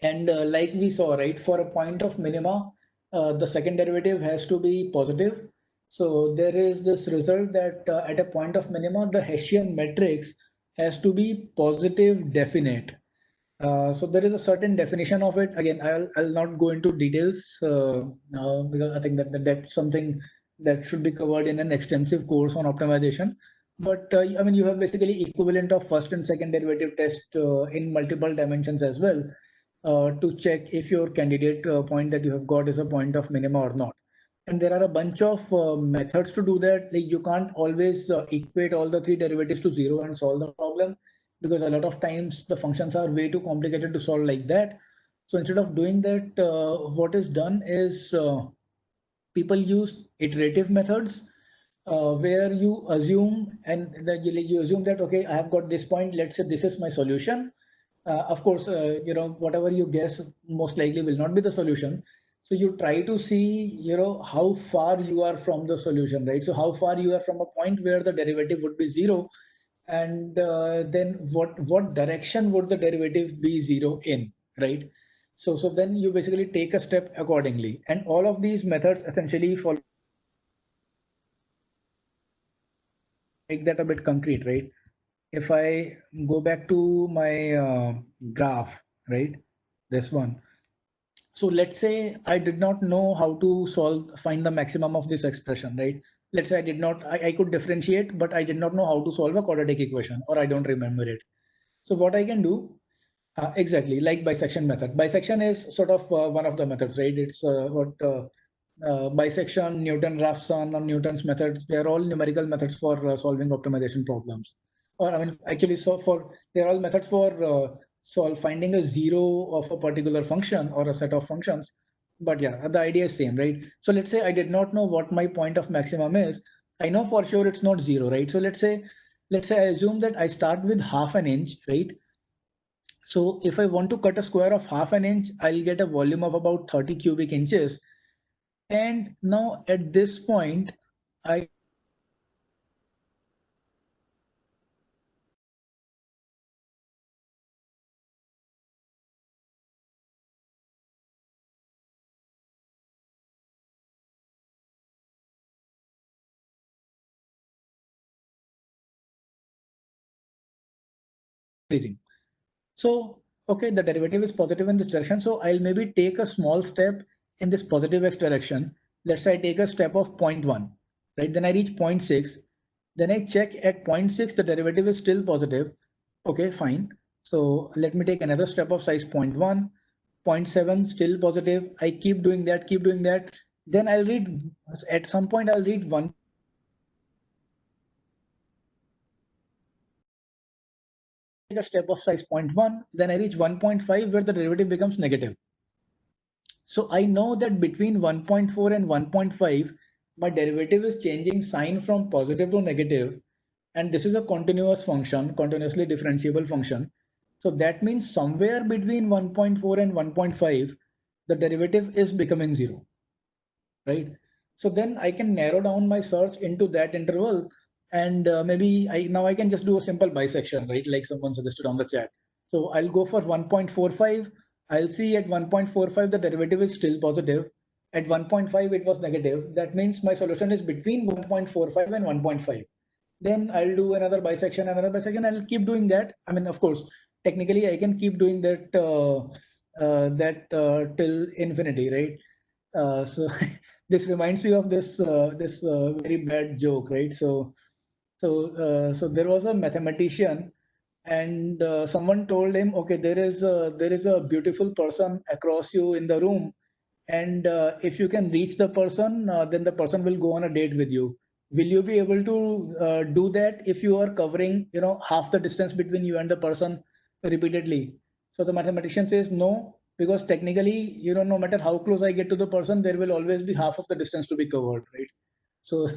And like we saw, right, for a point of minima, the second derivative has to be positive. So there is this result that at a point of minima, the Hessian matrix has to be positive definite. So there is a certain definition of it. Again, I'll not go into details because I think that's something that should be covered in an extensive course on optimization. But I mean, you have basically equivalent of first and second derivative test in multiple dimensions as well to check if your candidate point that you have got is a point of minima or not. And there are a bunch of methods to do that. Like you can't always equate all the three derivatives to zero and solve the problem, because a lot of times the functions are way too complicated to solve like that. So instead of doing that, what is done is people use iterative methods where you assume you assume that, okay, I have got this point, let's say this is my solution. Of course, whatever you guess most likely will not be the solution. So you try to see, how far you are from the solution, right? So how far you are from a point where the derivative would be zero, and then what direction would the derivative be zero in, right? So then you basically take a step accordingly, and all of these methods essentially follow. Make that a bit concrete, right? If I go back to my graph, right, this one. So let's say I did not know how to find the maximum of this expression, right? Let's say I could differentiate, but I did not know how to solve a quadratic equation, or I don't remember it. So what I can do, exactly like bisection method. Bisection is sort of one of the methods, right? It's bisection, Newton-Raphson, or Newton's methods. They're all numerical methods for solving optimization problems. Or I mean, actually, they're all methods for finding a zero of a particular function or a set of functions. But yeah, the idea is same, right? So let's say I did not know what my point of maximum is. I know for sure it's not zero, right? So let's say I assume that I start with half an inch, right? So if I want to cut a square of half an inch, I'll get a volume of about 30 cubic inches. And now at this point, I increasing. So, okay, the derivative is positive in this direction. So I'll maybe take a small step in this positive x direction. Let's say I take a step of 0.1, right? Then I reach 0.6. Then I check at 0.6, the derivative is still positive. Okay, fine. So let me take another step of size 0.1, 0.7, still positive. I keep doing that, keep doing that. Then I'll read, at some point, I'll read 1. Take a step of size 0.1, then I reach 1.5 where the derivative becomes negative. So I know that between 1.4 and 1.5, my derivative is changing sign from positive to negative. And this is a continuous function, continuously differentiable function. So that means somewhere between 1.4 and 1.5, the derivative is becoming zero, right? So then I can narrow down my search into that interval, and maybe now I can just do a simple bisection, right? Like someone suggested on the chat. So I'll go for 1.45. I'll see at 1.45 the derivative is still positive. At 1.5 it was negative. That means my solution is between 1.45 and 1.5. Then I'll do another bisection, I'll keep doing that. I mean, of course, technically I can keep doing that till infinity, right? So this reminds me of this very bad joke, right? So there was a mathematician, and someone told him, okay, there is a beautiful person across you in the room, and if you can reach the person, then the person will go on a date with you. Will you be able to do that if you are covering, half the distance between you and the person repeatedly? So the mathematician says no, because technically, no matter how close I get to the person, there will always be half of the distance to be covered, right? So,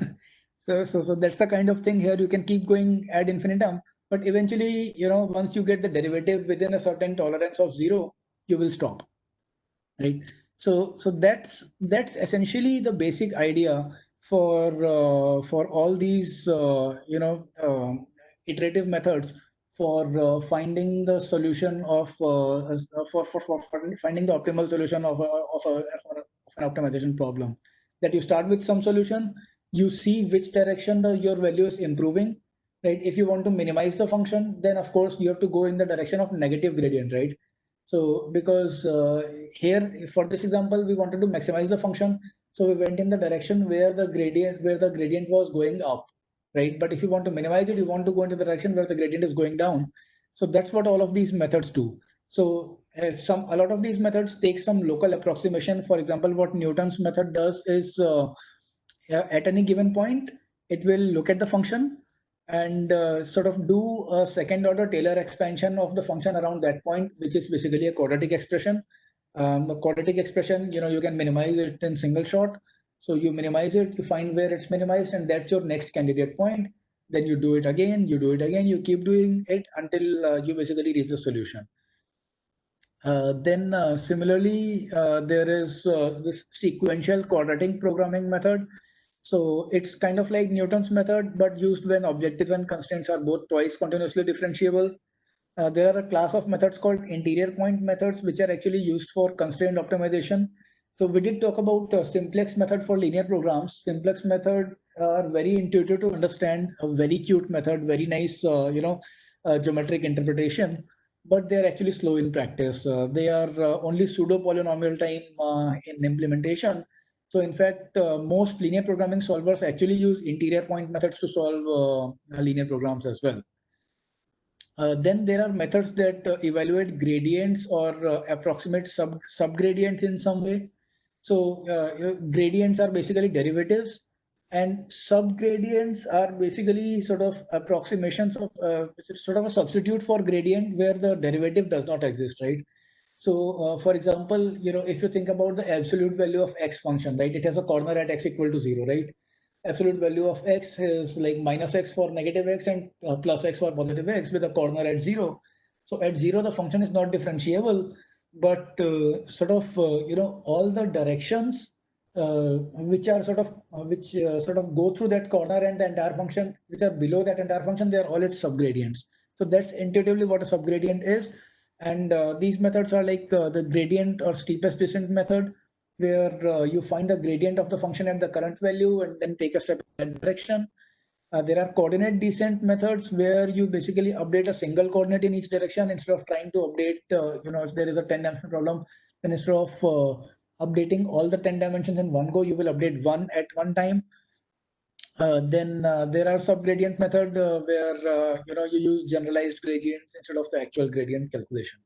so that's the kind of thing here. You can keep going ad infinitum, but eventually, once you get the derivative within a certain tolerance of zero, you will stop, right? So that's essentially the basic idea for all these iterative methods for finding the solution of for finding the optimal solution of an optimization problem. That you start with some solution, you see which direction your value is improving, right? If you want to minimize the function, then of course you have to go in the direction of negative gradient, right? So because here for this example, we wanted to maximize the function. So we went in the direction where the gradient was going up, right? But if you want to minimize it, you want to go into the direction where the gradient is going down. So that's what all of these methods do. So a lot of these methods take some local approximation. For example, what Newton's method does is at any given point, it will look at the function and sort of do a second order Taylor expansion of the function around that point, which is basically a quadratic expression. The quadratic expression, you can minimize it in single shot. So you minimize it, you find where it's minimized, and that's your next candidate point. Then you do it again, you keep doing it until you basically reach the solution. Then similarly, there is this sequential quadratic programming method. So it's kind of like Newton's method, but used when objectives and constraints are both twice continuously differentiable. There are a class of methods called interior point methods, which are actually used for constraint optimization. So we did talk about simplex method for linear programs. Simplex method are very intuitive to understand, a very cute method, very nice, geometric interpretation, but they're actually slow in practice. They are only pseudo polynomial time in implementation. So in fact, most linear programming solvers actually use interior point methods to solve linear programs as well. Then there are methods that evaluate gradients or approximate subgradients in some way. So gradients are basically derivatives, and subgradients are basically sort of approximations of sort of a substitute for gradient where the derivative does not exist, right? So for example, if you think about the absolute value of x function, right, it has a corner at x equal to 0, right? Absolute value of x is like minus x for negative x and plus x for positive x with a corner at 0. So at 0, the function is not differentiable, but sort of, all the directions which are sort of go through that corner and the entire function, which are below that entire function, they are all its subgradients. So that's intuitively what a subgradient is. And these methods are like the gradient or steepest descent method, where you find the gradient of the function at the current value and then take a step in that direction. There are coordinate descent methods where you basically update a single coordinate in each direction instead of trying to update, if there is a 10-dimensional problem, then instead of updating all the 10 dimensions in one go, you will update one at one time. Then there are subgradient method where you use generalized gradients instead of the actual gradient calculation.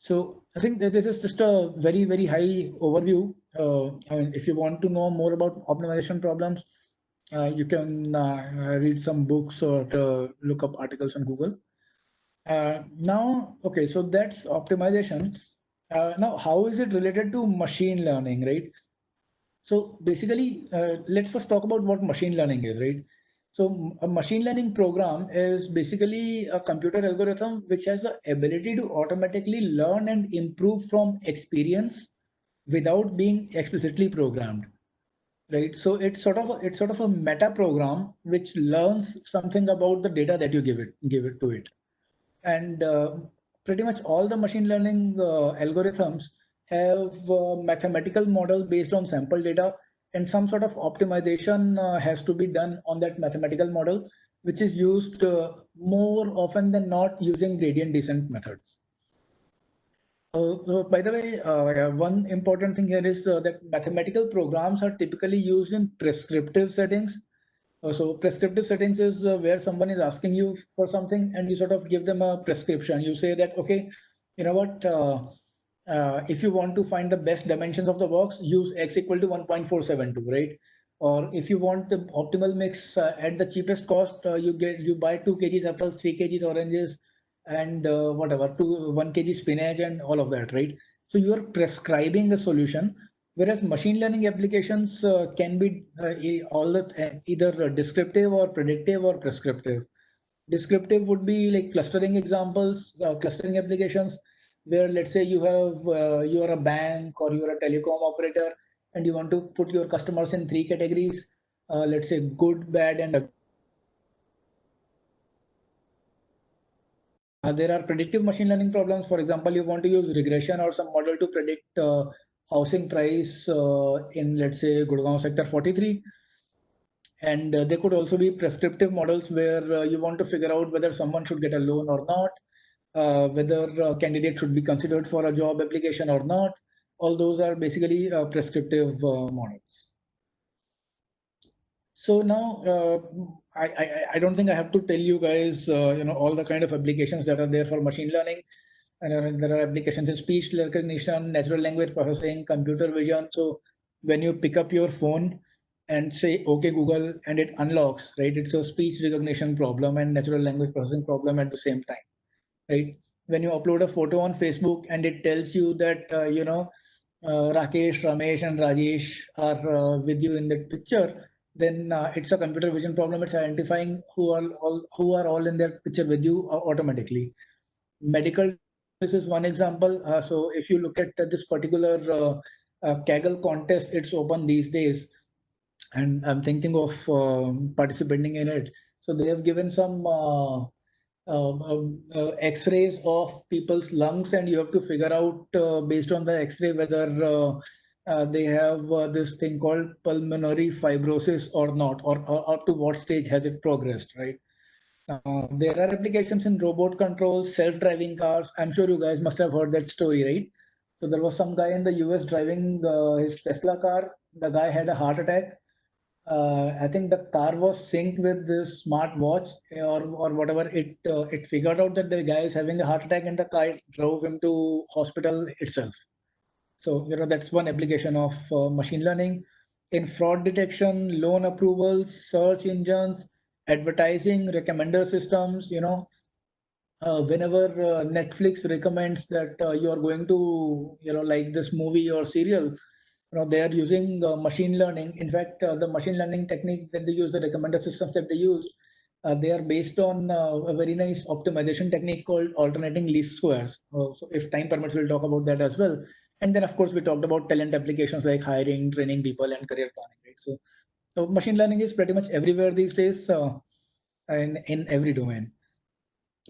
So I think that this is just a very, very high overview. I mean, if you want to know more about optimization problems, you can read some books or look up articles on Google. Now, okay, so that's optimization. Now, how is it related to machine learning, right? So basically, let's first talk about what machine learning is, right? So a machine learning program is basically a computer algorithm which has the ability to automatically learn and improve from experience without being explicitly programmed, right? So it's sort of a meta program which learns something about the data that you give it to it. And pretty much all the machine learning algorithms have mathematical model based on sample data, and some sort of optimization has to be done on that mathematical model, which is used more often than not using gradient descent methods. By the way, yeah, one important thing here is that mathematical programs are typically used in prescriptive settings. So prescriptive settings is where someone is asking you for something and you sort of give them a prescription. You say that, okay, you know what, if you want to find the best dimensions of the box, use x equal to 1.472, right? Or if you want the optimal mix at the cheapest cost, you buy 2 kgs apples, 3 kgs oranges, and whatever, 1 kg spinach and all of that, right? So you are prescribing a solution, whereas machine learning applications can be either descriptive or predictive or prescriptive. Descriptive would be like clustering examples, clustering applications, where let's say you are a bank or you are a telecom operator and you want to put your customers in three categories, let's say good, bad, and there are predictive machine learning problems. For example, you want to use regression or some model to predict housing price in, let's say, Gurgaon sector 43. And there could also be prescriptive models where you want to figure out whether someone should get a loan or not, whether a candidate should be considered for a job application or not. All those are basically prescriptive models. So now I don't think I have to tell you guys all the kind of applications that are there for machine learning. And there are applications in speech recognition, natural language processing, computer vision. So when you pick up your phone and say, okay, Google, and it unlocks, right? It's a speech recognition problem and natural language processing problem at the same time, right? When you upload a photo on Facebook and it tells you that, Rakesh, Ramesh, and Rajesh are with you in that picture, then it's a computer vision problem. It's identifying who are all in that picture with you automatically. Medical this is one example. So if you look at this particular Kaggle contest, it's open these days, and I'm thinking of participating in it. So they have given some X-rays of people's lungs, and you have to figure out based on the X-ray whether they have this thing called pulmonary fibrosis or not, or up to what stage has it progressed, right? There are applications in robot control, self-driving cars. I'm sure you guys must have heard that story, right? So there was some guy in the US driving his Tesla car. The guy had a heart attack. I think the car was synced with this smart watch or whatever. It figured out that the guy is having a heart attack, and the car drove him to hospital itself. So that's one application of machine learning in fraud detection, loan approvals, search engines, advertising, recommender systems. Whenever Netflix recommends that you are going to like this movie or serial, they are using machine learning. In fact, the machine learning technique that they use, the recommender systems that they use, they are based on a very nice optimization technique called alternating least squares. So if time permits, we'll talk about that as well. And then of course we talked about talent applications like hiring, training people, and career planning, right? So machine learning is pretty much everywhere these days, and in every domain.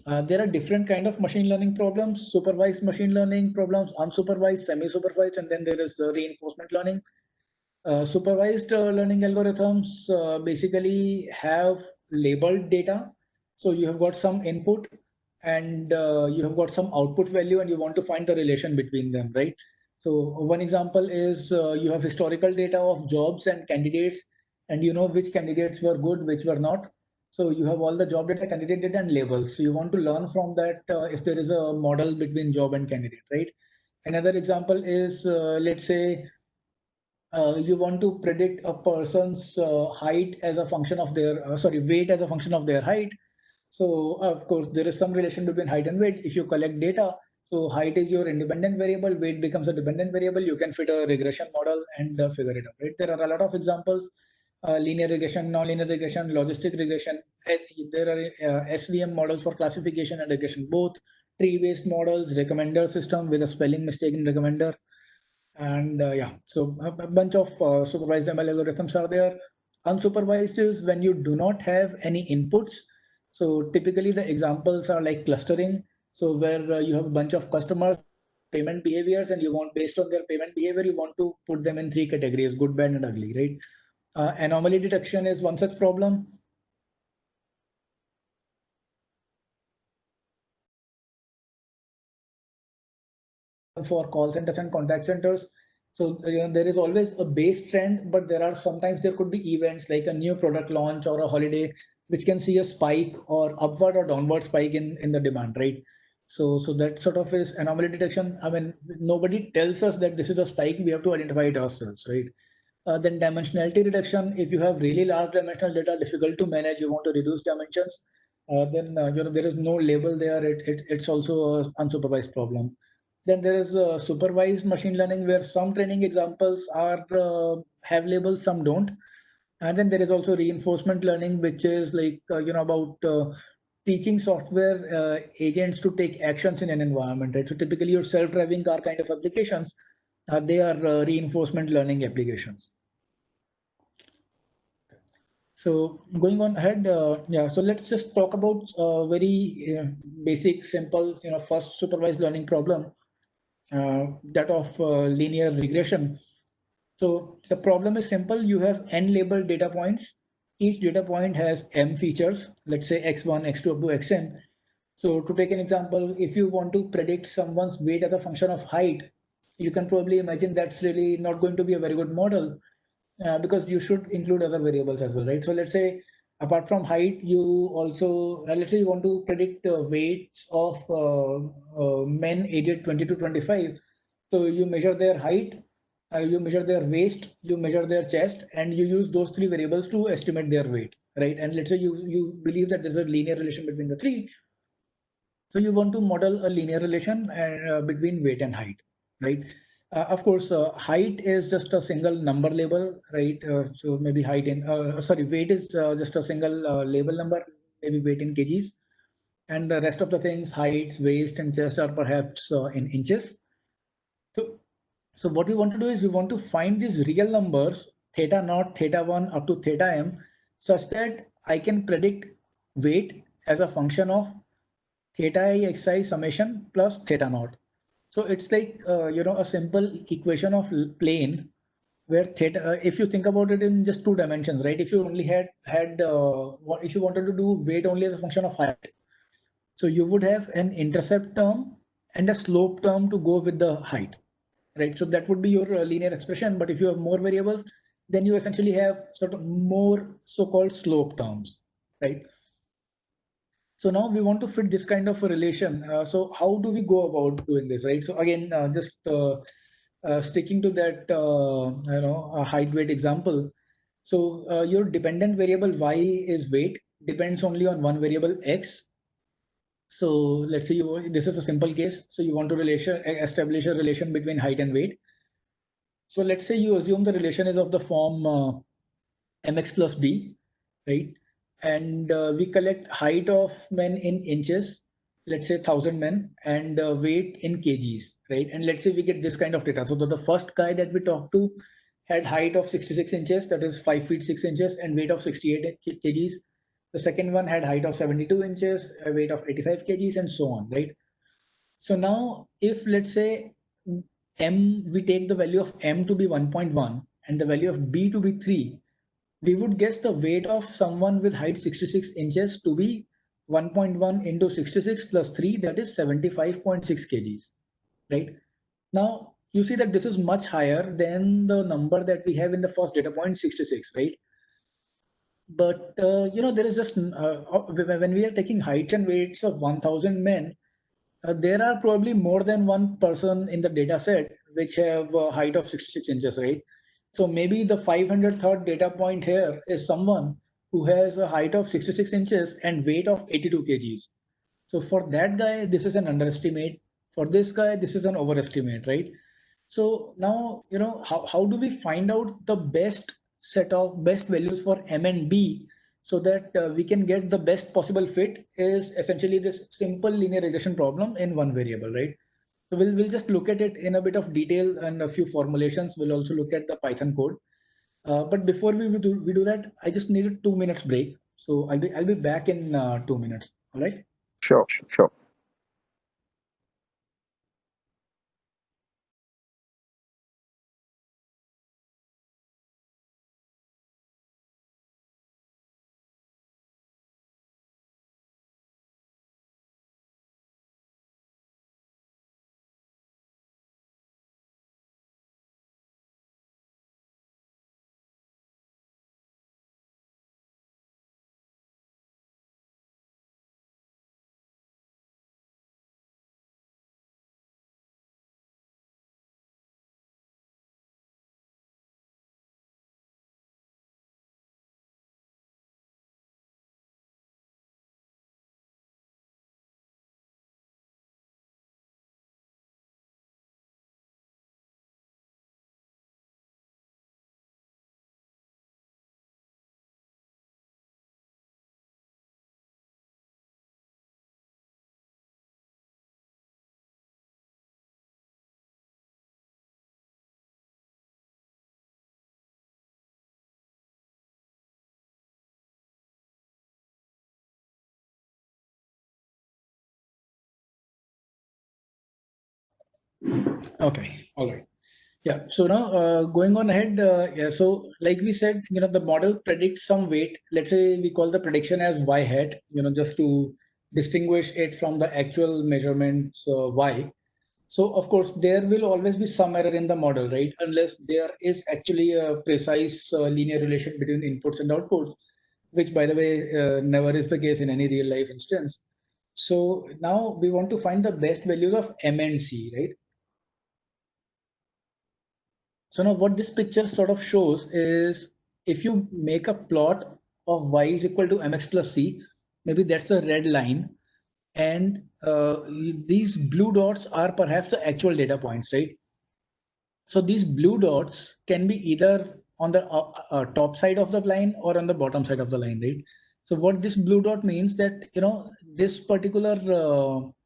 There are different kind of machine learning problems: supervised machine learning problems, unsupervised, semi-supervised, and then there is the reinforcement learning. Supervised learning algorithms basically have labeled data. So you have got some input and you have got some output value, and you want to find the relation between them, right? So one example is you have historical data of jobs and candidates, and you know which candidates were good, which were not. So you have all the job data, candidate data, and labels. So you want to learn from that if there is a model between job and candidate, right? Another example is, let's say, you want to predict a person's height as a function of their, weight as a function of their height. So of course, there is some relation between height and weight if you collect data. So height is your independent variable, weight becomes a dependent variable. You can fit a regression model and figure it out, right? There are a lot of examples, linear regression, non-linear regression, logistic regression. There are SVM models for classification and regression, both tree-based models, recommender system with a spelling mistake in recommender. And yeah, so a bunch of supervised ML algorithms are there. Unsupervised is when you do not have any inputs. So typically the examples are like clustering. So where you have a bunch of customers, payment behaviors, and you want, based on their payment behavior, you want to put them in three categories: good, bad, and ugly, right? Anomaly detection is one such problem. For call centers and contact centers. So there is always a base trend, but there are sometimes there could be events like a new product launch or a holiday, which can see a spike or upward or downward spike in the demand, right? So that sort of is anomaly detection. I mean, nobody tells us that this is a spike. We have to identify it ourselves, right? Then dimensionality reduction. If you have really large dimensional data, difficult to manage, you want to reduce dimensions, then there is no label there. It's also an unsupervised problem. Then there is supervised machine learning, where some training examples are have labels, some don't. And then there is also reinforcement learning, which is like about teaching software agents to take actions in an environment, right? So typically your self-driving car kind of applications, they are reinforcement learning applications. So going on ahead, yeah. So let's just talk about very basic, simple, first supervised learning problem, that of linear regression. So the problem is simple. You have n labeled data points. Each data point has m features. Let's say x1, x2 up to xn. So to take an example, if you want to predict someone's weight as a function of height, you can probably imagine that's really not going to be a very good model, because you should include other variables as well, right? So let's say apart from height, you also, let's say you want to predict the weights of men aged 20 to 25. So you measure their height, you measure their waist, you measure their chest, and you use those three variables to estimate their weight, right? And let's say you believe that there's a linear relation between the three. So you want to model a linear relation between weight and height, right? Of course, height is just a single number label, right? So maybe height in, sorry, weight is just a single label number, maybe weight in kgs. And the rest of the things, heights, waist, and chest are perhaps in inches. So what we want to do is we want to find these real numbers, theta naught, theta 1 up to theta m, such that I can predict weight as a function of theta I xi summation plus theta naught. So it's like a simple equation of plane where theta, if you think about it in just two dimensions, right? If you only if you wanted to do weight only as a function of height, so you would have an intercept term and a slope term to go with the height, right? So that would be your linear expression. But if you have more variables, then you essentially have sort of more so-called slope terms, right? So now we want to fit this kind of a relation. So how do we go about doing this, right? So again, just sticking to that, height weight example. So your dependent variable y is weight, depends only on one variable x. So let's say this is a simple case. So you want to establish a relation between height and weight. So let's say you assume the relation is of the form mx plus b, right? And we collect height of men in inches, let's say 1,000 men, and weight in kgs, right? And let's say we get this kind of data. So the first guy that we talked to had height of 66 inches, that is 5 feet 6 inches, and weight of 68 kgs. The second one had height of 72 inches, a weight of 85 kgs, and so on, right? So now if let's say we take the value of m to be 1.1 and the value of b to be 3, we would guess the weight of someone with height 66 inches to be 1.1 into 66 plus 3, that is 75.6 kgs, right? Now you see that this is much higher than the number that we have in the first data point, 66, right? But there is just when we are taking heights and weights of 1,000 men, there are probably more than one person in the data set which have a height of 66 inches, right? So maybe the 503rd data point here is someone who has a height of 66 inches and weight of 82 kgs. So for that guy, this is an underestimate. For this guy, this is an overestimate, right? So now, how do we find out the best set of best values for M and B so that we can get the best possible fit is essentially this simple linear regression problem in one variable, right? So we'll just look at it in a bit of detail and a few formulations. We'll also look at the Python code. But before we do that, I just need a 2 minutes break. So I'll be back in 2 minutes. All right. Sure, sure. Okay. All right. Yeah. So now going on ahead, yeah. So like we said, the model predicts some weight. Let's say we call the prediction as y hat, just to distinguish it from the actual measurements y. So of course, there will always be some error in the model, right? Unless there is actually a precise linear relation between inputs and outputs, which by the way, never is the case in any real life instance. So now we want to find the best values of M and C, right? So now what this picture sort of shows is if you make a plot of y is equal to mx plus c, maybe that's the red line. And these blue dots are perhaps the actual data points, right? So these blue dots can be either on the top side of the line or on the bottom side of the line, right? So what this blue dot means that, this particular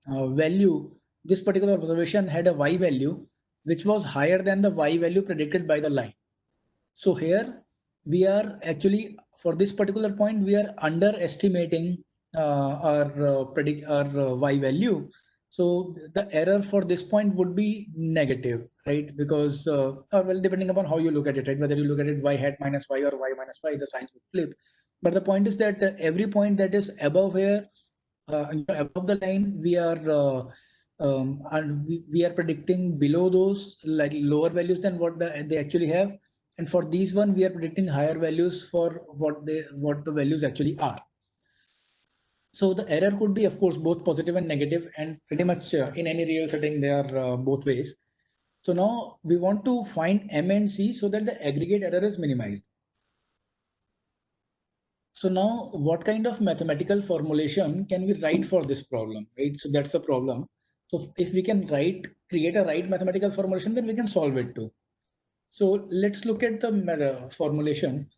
value, this particular observation had a y value, which was higher than the y value predicted by the line. So here we are actually, for this particular point, we are underestimating our y value. So the error for this point would be negative, right? Because, well, depending upon how you look at it, right? Whether you look at it y hat minus y or y minus y, the signs would flip. But the point is that every point that is above here, above the line, we are and we are predicting below those, like lower values than what they actually have. And for these one, we are predicting higher values for what the values actually are. So the error could be, of course, both positive and negative, and pretty much in any real setting, they are both ways. So now we want to find M and C so that the aggregate error is minimized. So now what kind of mathematical formulation can we write for this problem, right? So that's the problem. So if we can create a right mathematical formulation, then we can solve it too. So let's look at the formulation.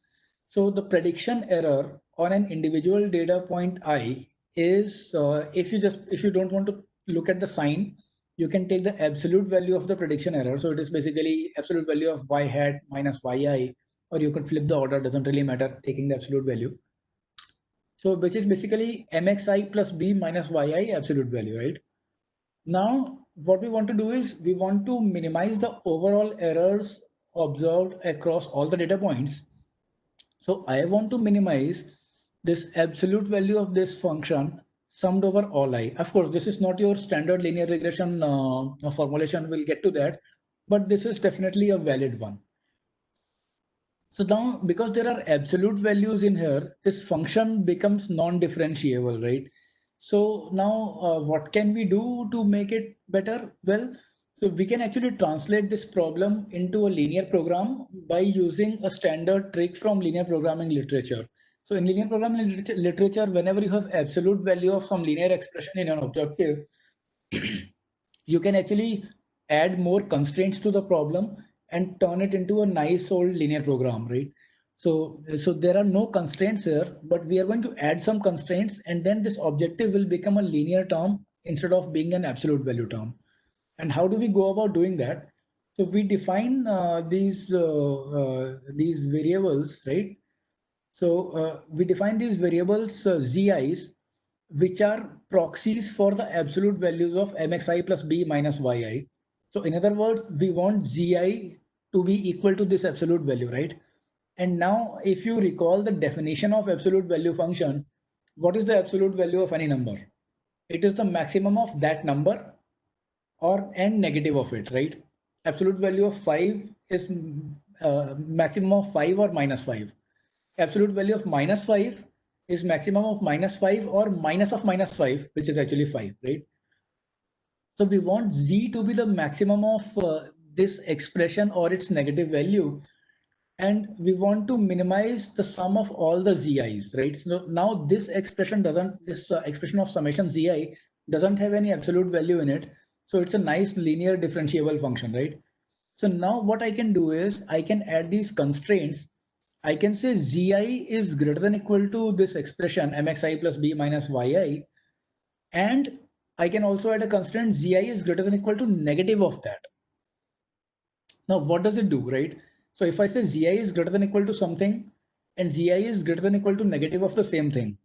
So the prediction error on an individual data point I is, if you don't want to look at the sign, you can take the absolute value of the prediction error. So it is basically absolute value of y hat minus yi, or you can flip the order, doesn't really matter, taking the absolute value. So which is basically mxi plus b minus yi absolute value, right? Now, what we want to do is we want to minimize the overall errors observed across all the data points. So I want to minimize this absolute value of this function summed over all I. Of course, this is not your standard linear regression formulation. We'll get to that, but this is definitely a valid one. So now, because there are absolute values in here, this function becomes non-differentiable, right? So now what can we do to make it better? Well, so we can actually translate this problem into a linear program by using a standard trick from linear programming literature. So in linear programming literature, whenever you have absolute value of some linear expression in an objective, you can actually add more constraints to the problem and turn it into a nice old linear program, right? So there are no constraints here, but we are going to add some constraints, and then this objective will become a linear term instead of being an absolute value term. And how do we go about doing that? So we define these variables, right? So we define these variables ZIs, which are proxies for the absolute values of mxi plus b minus yi. So in other words, we want zi to be equal to this absolute value, right? And now if you recall the definition of absolute value function, what is the absolute value of any number? It is the maximum of that number or n negative of it, right? Absolute value of 5 is maximum of 5 or minus 5. Absolute value of minus 5 is maximum of minus 5 or minus of minus 5, which is actually 5, right? So we want z to be the maximum of this expression or its negative value, and we want to minimize the sum of all the zi's, right? So now this expression expression of summation zi doesn't have any absolute value in it, so it's a nice linear differentiable function, right? So now what I can do is I can add these constraints. I can say zi is greater than equal to this expression mxi plus b minus yi, and I can also add a constraint zi is greater than equal to negative of that. Now what does it do, right? So if I say zi is greater than equal to something and zi is greater than equal to negative of the same thing,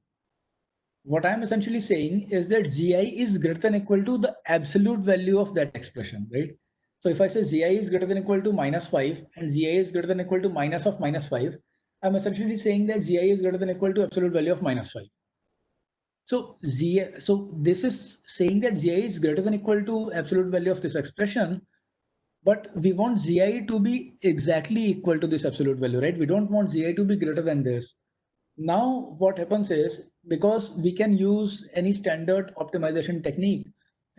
what I'm essentially saying is that zi is greater than equal to the absolute value of that expression, right? So if I say zi is greater than equal to minus 5 and zi is greater than equal to minus of minus 5, I'm essentially saying that zi is greater than equal to absolute value of minus 5. So this is saying that zi is greater than equal to absolute value of this expression, but we want zi to be exactly equal to this absolute value, right? We don't want zi to be greater than this. Now what happens is, because we can use any standard optimization technique,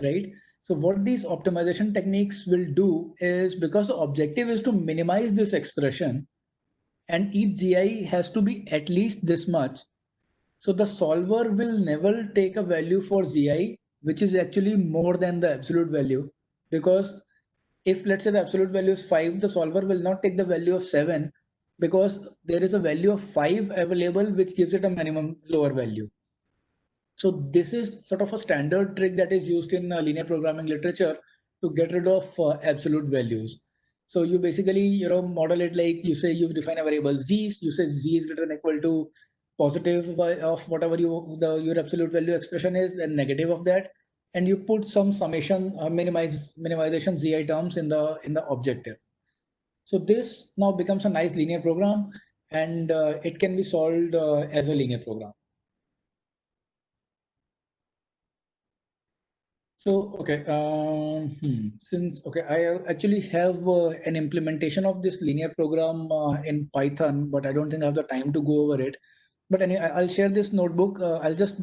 right? So what these optimization techniques will do is, because the objective is to minimize this expression and each zi has to be at least this much, so the solver will never take a value for zi which is actually more than the absolute value, because if let's say the absolute value is 5, the solver will not take the value of 7, because there is a value of 5 available which gives it a minimum lower value. So this is sort of a standard trick that is used in linear programming literature to get rid of absolute values. So you basically, model it like, you say you define a variable z, you say z is greater than equal to positive of whatever your absolute value expression is, then negative of that, and you put some summation minimization zi terms in the objective. So this now becomes a nice linear program, and it can be solved as a linear program. So, okay, I actually have an implementation of this linear program in Python, but I don't think I have the time to go over it. But anyway, I'll share this notebook. I'll just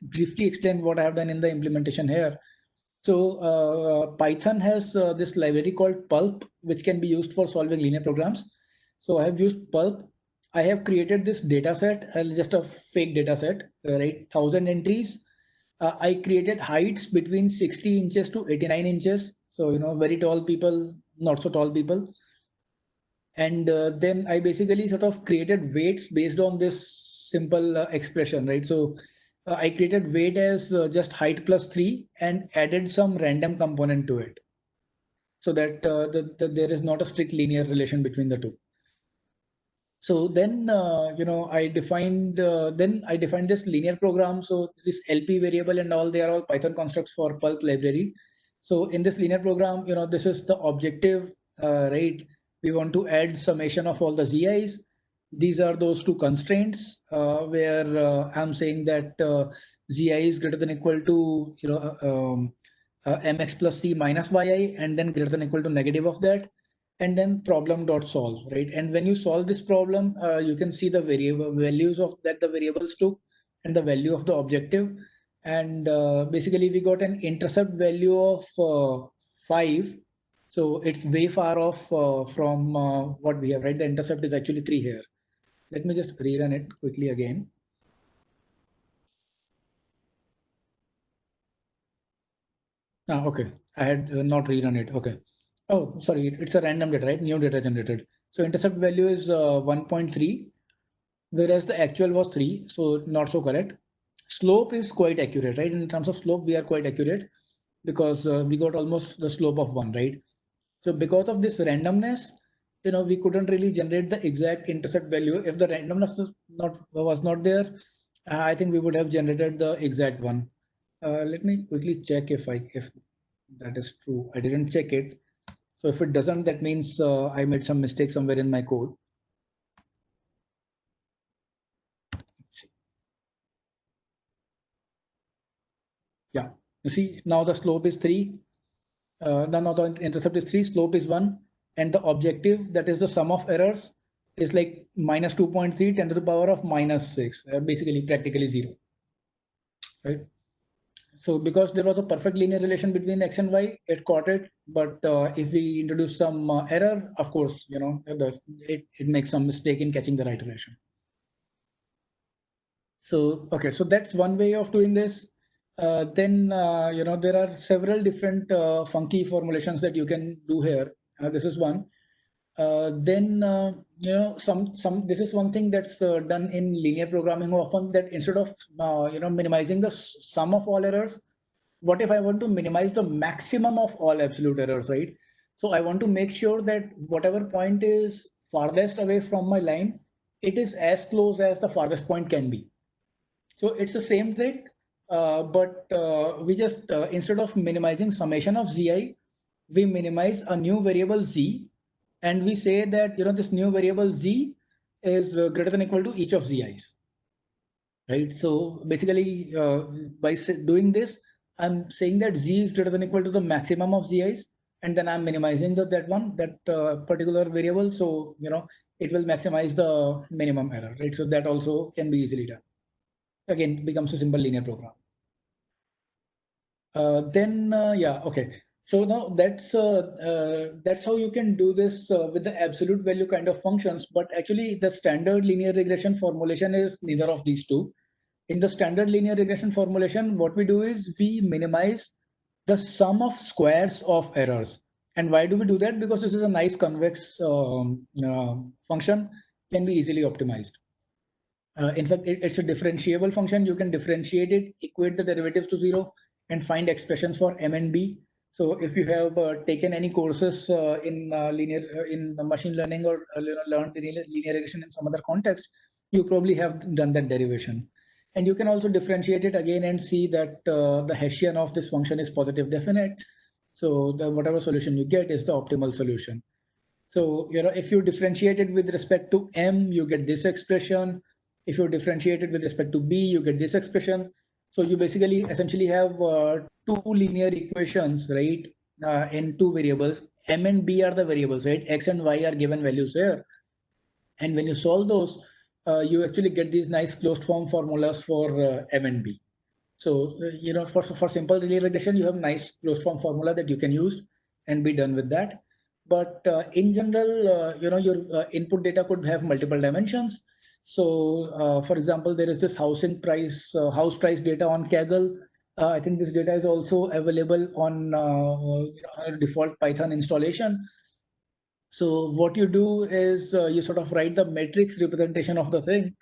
briefly explain what I have done in the implementation here. So Python has this library called pulp, which can be used for solving linear programs. So I have used pulp. I have created this data set, just a fake data set, right? 1,000 entries. I created heights between 60 inches to 89 inches. So, very tall people, not so tall people. And then I basically sort of created weights based on this simple expression, right? So I created weight as just height plus 3 and added some random component to it, so that there is not a strict linear relation between the two. So then, then I defined this linear program. So this LP variable and all, they are all Python constructs for pulp library. So in this linear program, this is the objective, right? We want to add summation of all the ZIs. These are those two constraints where I'm saying that ZI is greater than equal to, mx plus c minus yi, and then greater than equal to negative of that, and then problem dot solve, right? And when you solve this problem, you can see the variable values of that the variables took and the value of the objective. And basically we got an intercept value of 5. So it's way far off from what we have, right? The intercept is actually 3 here. Let me just rerun it quickly again. Okay. I had not rerun it. Okay. Oh, sorry. It's a random data, right? New data generated. So intercept value is 1.3, whereas the actual was 3. So not so correct. Slope is quite accurate, right? In terms of slope, we are quite accurate because we got almost the slope of 1, right? So because of this randomness, we couldn't really generate the exact intercept value. If the randomness was not there, I think we would have generated the exact one. Let me quickly check if that is true. I didn't check it. So if it doesn't, that means I made some mistake somewhere in my code. Yeah, you see now the slope is 3. Now the intercept is 3, slope is 1, and the objective, that is the sum of errors, is like minus 2.3, 10 to the power of minus 6, basically practically 0, right? So because there was a perfect linear relation between x and y, it caught it. But if we introduce some error, of course, it makes some mistake in catching the right relation. So, okay, so that's one way of doing this. Then, there are several different funky formulations that you can do here. This is one. Then, this is one thing that's done in linear programming often, that instead of, minimizing the sum of all errors, what if I want to minimize the maximum of all absolute errors, right? So I want to make sure that whatever point is farthest away from my line, it is as close as the farthest point can be. So it's the same thing, but we just, instead of minimizing summation of zi, we minimize a new variable z, and we say that this new variable z is greater than or equal to each of zi's, right? So basically, by doing this, I'm saying that z is greater than or equal to the maximum of zi's, and then I'm minimizing that particular variable, so it will maximize the minimum error, right? So that also can be easily done. Again, becomes a simple linear program. Yeah, okay. So now that's how you can do this with the absolute value kind of functions. But actually, the standard linear regression formulation is neither of these two. In the standard linear regression formulation, what we do is we minimize the sum of squares of errors. And why do we do that? Because this is a nice convex function, can be easily optimized. In fact, it's a differentiable function. You can differentiate it, equate the derivatives to 0, and find expressions for m and b. So if you have taken any courses in machine learning, or learned linear regression in some other context, you probably have done that derivation. And you can also differentiate it again and see that the Hessian of this function is positive definite. So whatever solution you get is the optimal solution. So, if you differentiate it with respect to m, you get this expression. If you differentiate it with respect to b, you get this expression. So you basically essentially have two linear equations, right? In two variables. M and b are the variables, right? X and y are given values here. And when you solve those, you actually get these nice closed form formulas for m and b. So, for simple linear regression, you have nice closed form formula that you can use and be done with that. But in general, your input data could have multiple dimensions. So, for example, there is this house price data on Kaggle. I think this data is also available on a default Python installation. So what you do is you sort of write the matrix representation of the thing.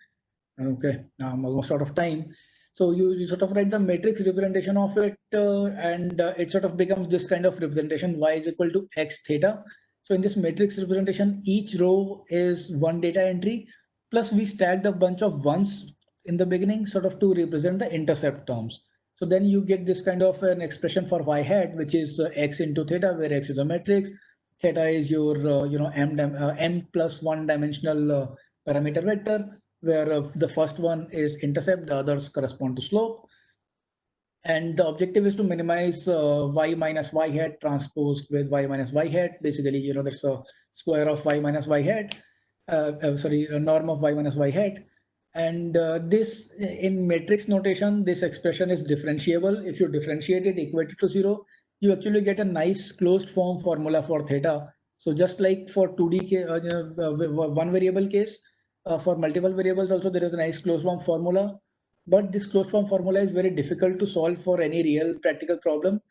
Okay, I'm almost out of time. So you sort of write the matrix representation of it, and it sort of becomes this kind of representation: y is equal to x theta. So in this matrix representation, each row is one data entry, plus we stacked a bunch of ones in the beginning, sort of to represent the intercept terms. So then you get this kind of an expression for y hat, which is x into theta, where x is a matrix, theta is your m plus one dimensional parameter vector, where the first one is intercept, the others correspond to slope. And the objective is to minimize y minus y hat transposed with y minus y hat. Basically, that's a square of y minus y hat, a norm of y minus y hat. And this, in matrix notation, this expression is differentiable. If you differentiate it, equate it to 0, you actually get a nice closed form formula for theta. So just like for 2D, one variable case, for multiple variables also there is a nice closed form formula. But this closed form formula is very difficult to solve for any real practical problem,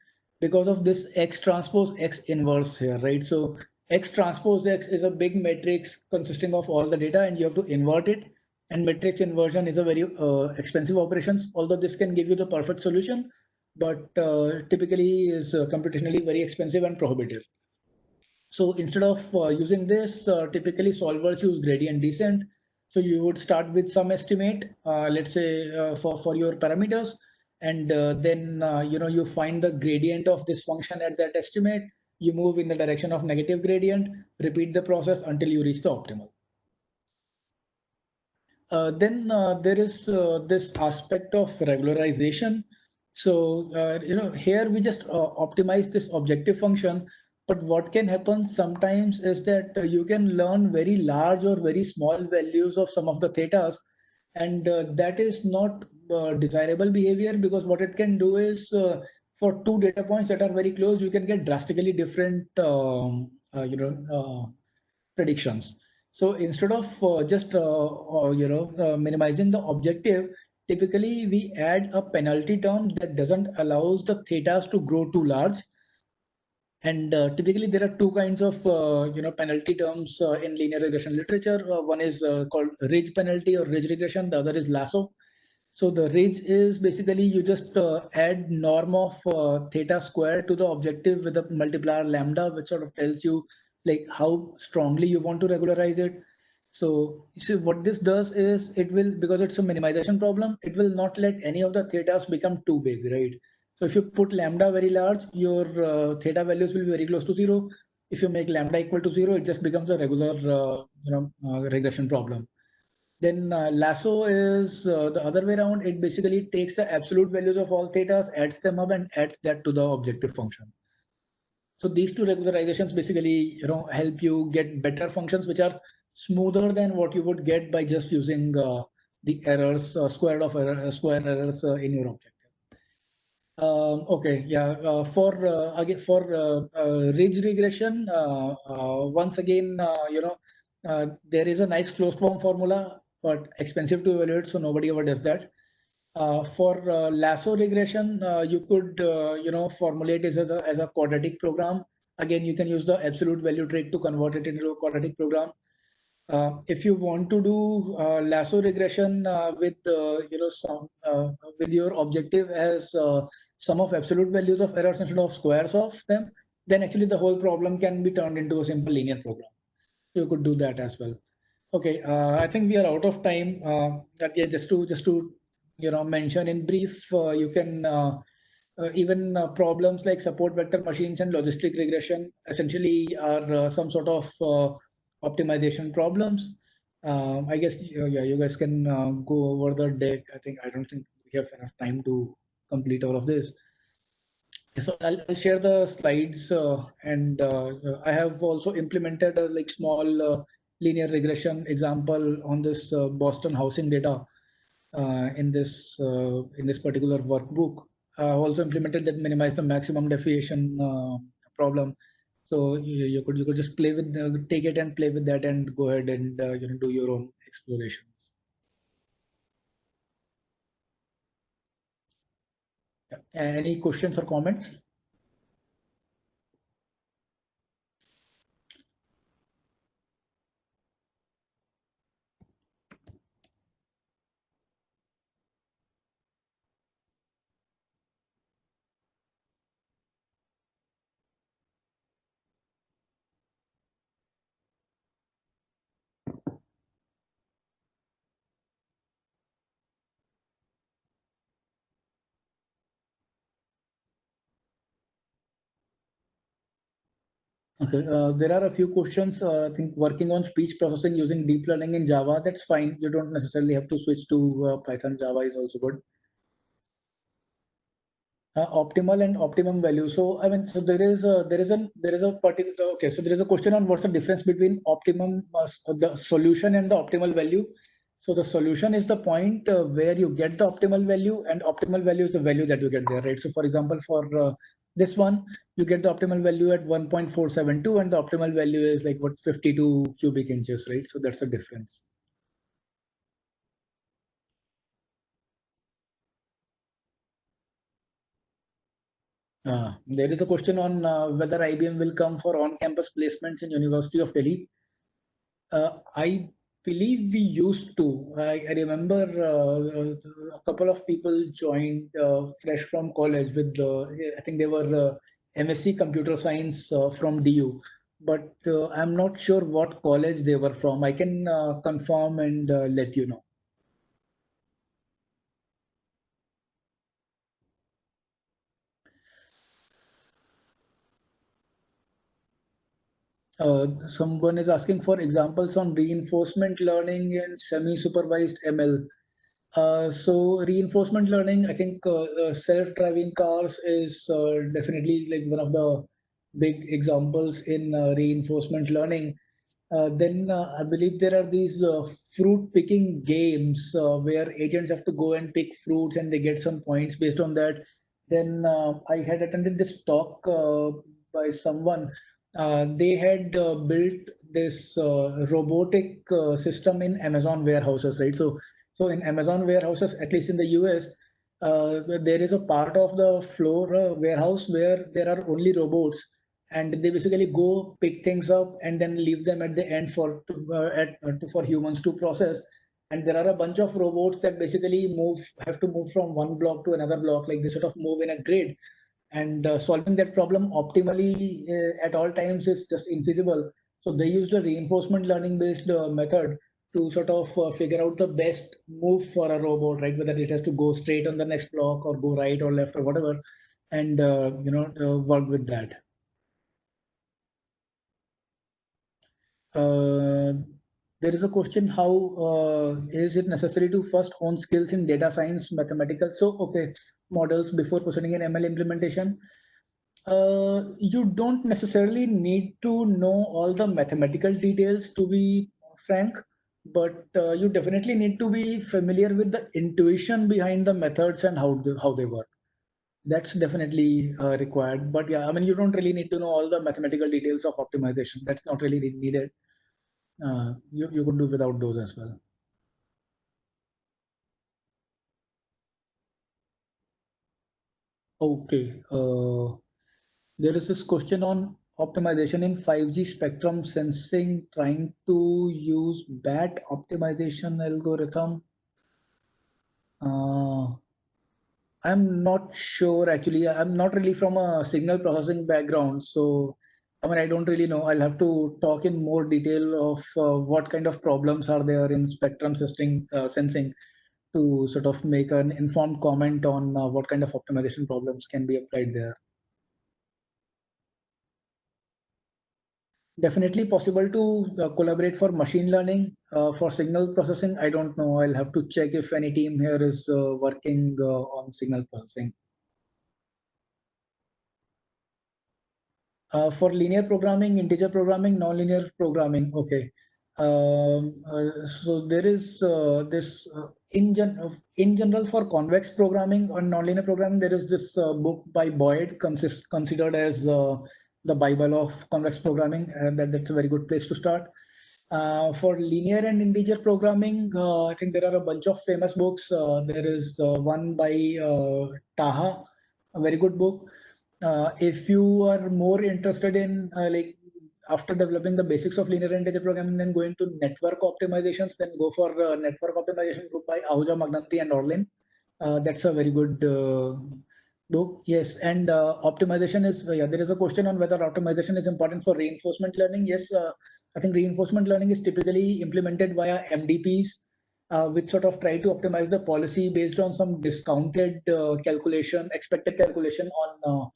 because of this X transpose X inverse here, right? So X transpose X is a big matrix consisting of all the data, and you have to invert it. And matrix inversion is a very expensive operation, although this can give you the perfect solution, but typically is computationally very expensive and prohibitive. So instead of using this, typically solvers use gradient descent. So you would start with some estimate, let's say for your parameters, and then you find the gradient of this function at that estimate. You move in the direction of negative gradient, repeat the process until you reach the optimal. Then there is this aspect of regularization. So here we just optimize this objective function. But what can happen sometimes is that you can learn very large or very small values of some of the thetas, and that is not desirable behavior, because what it can do is for two data points that are very close, you can get drastically different predictions. So instead of just minimizing the objective, typically we add a penalty term that doesn't allows the thetas to grow too large. And typically there are two kinds of penalty terms in linear regression literature. One is called ridge penalty or ridge regression. The other is lasso. So the ridge is basically you just add norm of theta square to the objective with a multiplier lambda, which sort of tells you like how strongly you want to regularize it. So you see what this does is it will, because it's a minimization problem, it will not let any of the thetas become too big, right? So if you put lambda very large, your theta values will be very close to zero. If you make lambda equal to zero, it just becomes a regular regression problem. Then lasso is the other way around. It basically takes the absolute values of all thetas, adds them up, and adds that to the objective function. So these two regularizations basically help you get better functions which are smoother than what you would get by just using the errors, square errors in your objective. Okay, yeah. For ridge regression, once again, there is a nice closed form formula, but expensive to evaluate, so nobody ever does that. For lasso regression, you could formulate this as a quadratic program. Again, you can use the absolute value trick to convert it into a quadratic program. If you want to do lasso regression with some with your objective as sum of absolute values of errors instead of squares of them, then actually the whole problem can be turned into a simple linear program. You could do that as well. Okay, I think we are out of time. That yeah, just to mention in brief, you can even problems like support vector machines and logistic regression essentially are some sort of optimization problems. I guess yeah, you guys can go over the deck. I don't think we have enough time to complete all of this. So I'll share the slides and I have also implemented a like small linear regression example on this Boston housing data in this particular workbook. I also implemented that minimize the maximum deviation problem. So you could just play with take it and play with that and go ahead and do your own explorations. Yeah. Any questions or comments? Okay, there are a few questions. I think working on speech processing using deep learning in Java, that's fine. You don't necessarily have to switch to Python. Java is also good. Optimal and optimum value. So I mean, so there is a particular, okay. So there is a question on what's the difference between optimum, the solution and the optimal value. So the solution is the point where you get the optimal value, and optimal value is the value that you get there, right? So for example, for this one, you get the optimal value at 1.472, and the optimal value is like what 52 cubic inches, right? So that's the difference. There is a question on whether IBM will come for on-campus placements in University of Delhi. I believe we used to. I remember a couple of people joined fresh from college with I think they were MSc Computer Science from DU, but I'm not sure what college they were from. I can confirm and let you know. Someone is asking for examples on reinforcement learning and semi-supervised ML. So reinforcement learning, I think self-driving cars is definitely like one of the big examples in reinforcement learning. Then I believe there are these fruit picking games where agents have to go and pick fruits and they get some points based on that. Then I had attended this talk by someone. They had built this robotic system in Amazon warehouses, right? So in Amazon warehouses, at least in the US, there is a part of the floor warehouse where there are only robots, and they basically go pick things up and then leave them at the end for humans to process. And there are a bunch of robots that basically have to move from one block to another block, like they sort of move in a grid. And solving that problem optimally at all times is just infeasible. So they used a reinforcement learning based method to sort of figure out the best move for a robot, right? Whether it has to go straight on the next block or go right or left or whatever, and work with that. There is a question: how is it necessary to first hone skills in data science, mathematical? So, okay, models before proceeding in ML implementation. You don't necessarily need to know all the mathematical details, to be frank, but you definitely need to be familiar with the intuition behind the methods and how they work. That's definitely required. But yeah, I mean, you don't really need to know all the mathematical details of optimization. That's not really needed. You could do without those as well. Okay. There is this question on optimization in 5G spectrum sensing, trying to use BAT optimization algorithm. I'm not sure actually. I'm not really from a signal processing background, so I mean I don't really know. I'll have to talk in more detail of what kind of problems are there in spectrum sensing to sort of make an informed comment on what kind of optimization problems can be applied there. Definitely possible to collaborate for machine learning. For signal processing, I don't know. I'll have to check if any team here is working on signal processing. For linear programming, integer programming, nonlinear programming. Okay. So there is this in general for convex programming or nonlinear programming, there is this book by Boyd considered as the Bible of convex programming, and that's a very good place to start. For linear and integer programming, I think there are a bunch of famous books. There is one by Taha, a very good book. If you are more interested in like after developing the basics of linear and integer programming, then going to network optimizations, then go for network optimization group by Ahuja, Magnanti, and Orlin. That's a very good book. Yes, and optimization is yeah. There is a question on whether optimization is important for reinforcement learning. Yes, I think reinforcement learning is typically implemented via MDPs, which sort of try to optimize the policy based on some discounted expected calculation on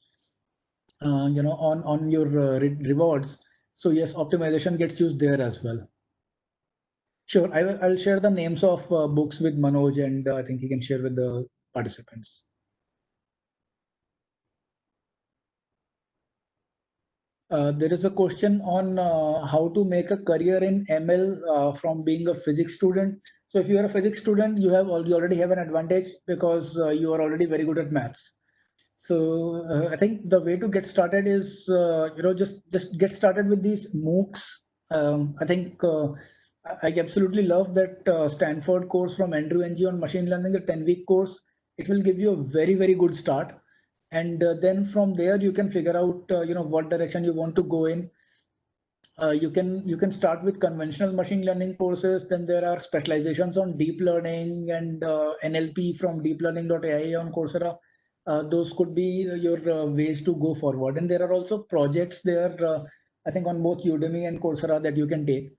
on your rewards. So yes, optimization gets used there as well. Sure, I'll share the names of books with Manoj, and I think he can share with the participants. There is a question on how to make a career in ML from being a physics student. So if you are a physics student, you already have an advantage because you are already very good at maths. So I think the way to get started is just get started with these MOOCs. I think I absolutely love that Stanford course from Andrew Ng on machine learning, the 10-week course. It will give you a very good start. And then from there you can figure out what direction you want to go in. You can start with conventional machine learning courses. Then there are specializations on deep learning and NLP from deeplearning.ai on Coursera. Those could be your ways to go forward. And there are also projects there, I think, on both Udemy and Coursera that you can take.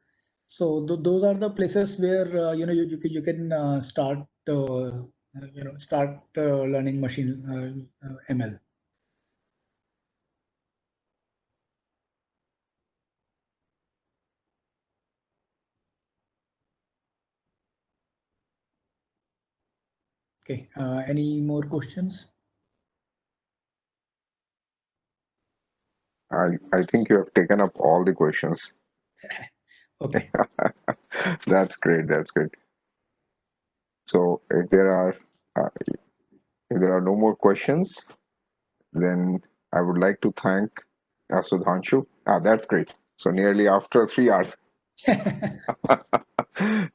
So those are the places where you can start learning machine ML. Okay. Any more questions? I think you have taken up all the questions. Okay. That's great. That's great. So uh, if there are no more questions, then I would like to thank Sudhanshu. That's great. So nearly after 3 hours.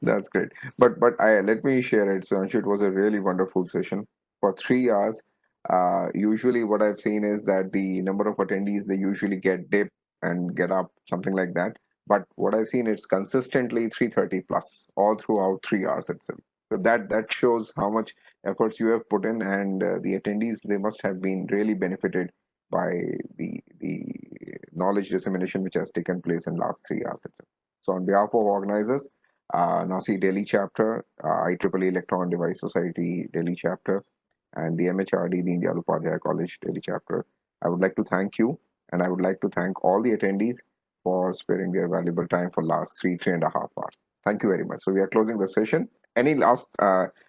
That's great. But let me share it. So it was a really wonderful session for 3 hours. Usually, what I've seen is that the number of attendees they usually get dip and get up, something like that. But what I've seen, it's consistently 330 plus all throughout 3 hours itself. So that shows how much efforts you have put in, and the attendees they must have been really benefited by the knowledge dissemination which has taken place in last 3 hours itself. So on behalf of organizers, NASI Delhi chapter, IEEE Electron Device Society Delhi chapter, and the MHRD, the Deen Upadhyaya College Delhi chapter, I would like to thank you, and I would like to thank all the attendees for sparing their valuable time for last 3.5 hours. Thank you very much. So we are closing the session. Any last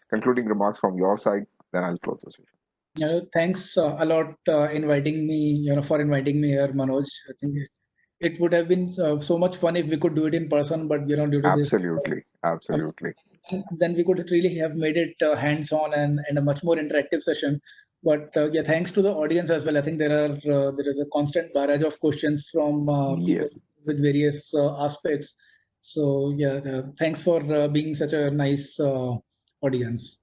concluding remarks from your side? Then I'll close the session. Thanks a lot inviting me, for inviting me here, Manoj. I think it would have been so much fun if we could do it in person, but due to this, Absolutely. then we could really have made it hands-on and a much more interactive session. But yeah, thanks to the audience as well. I think there is a constant barrage of questions from people Yes. with various aspects. So yeah, thanks for being such a nice audience.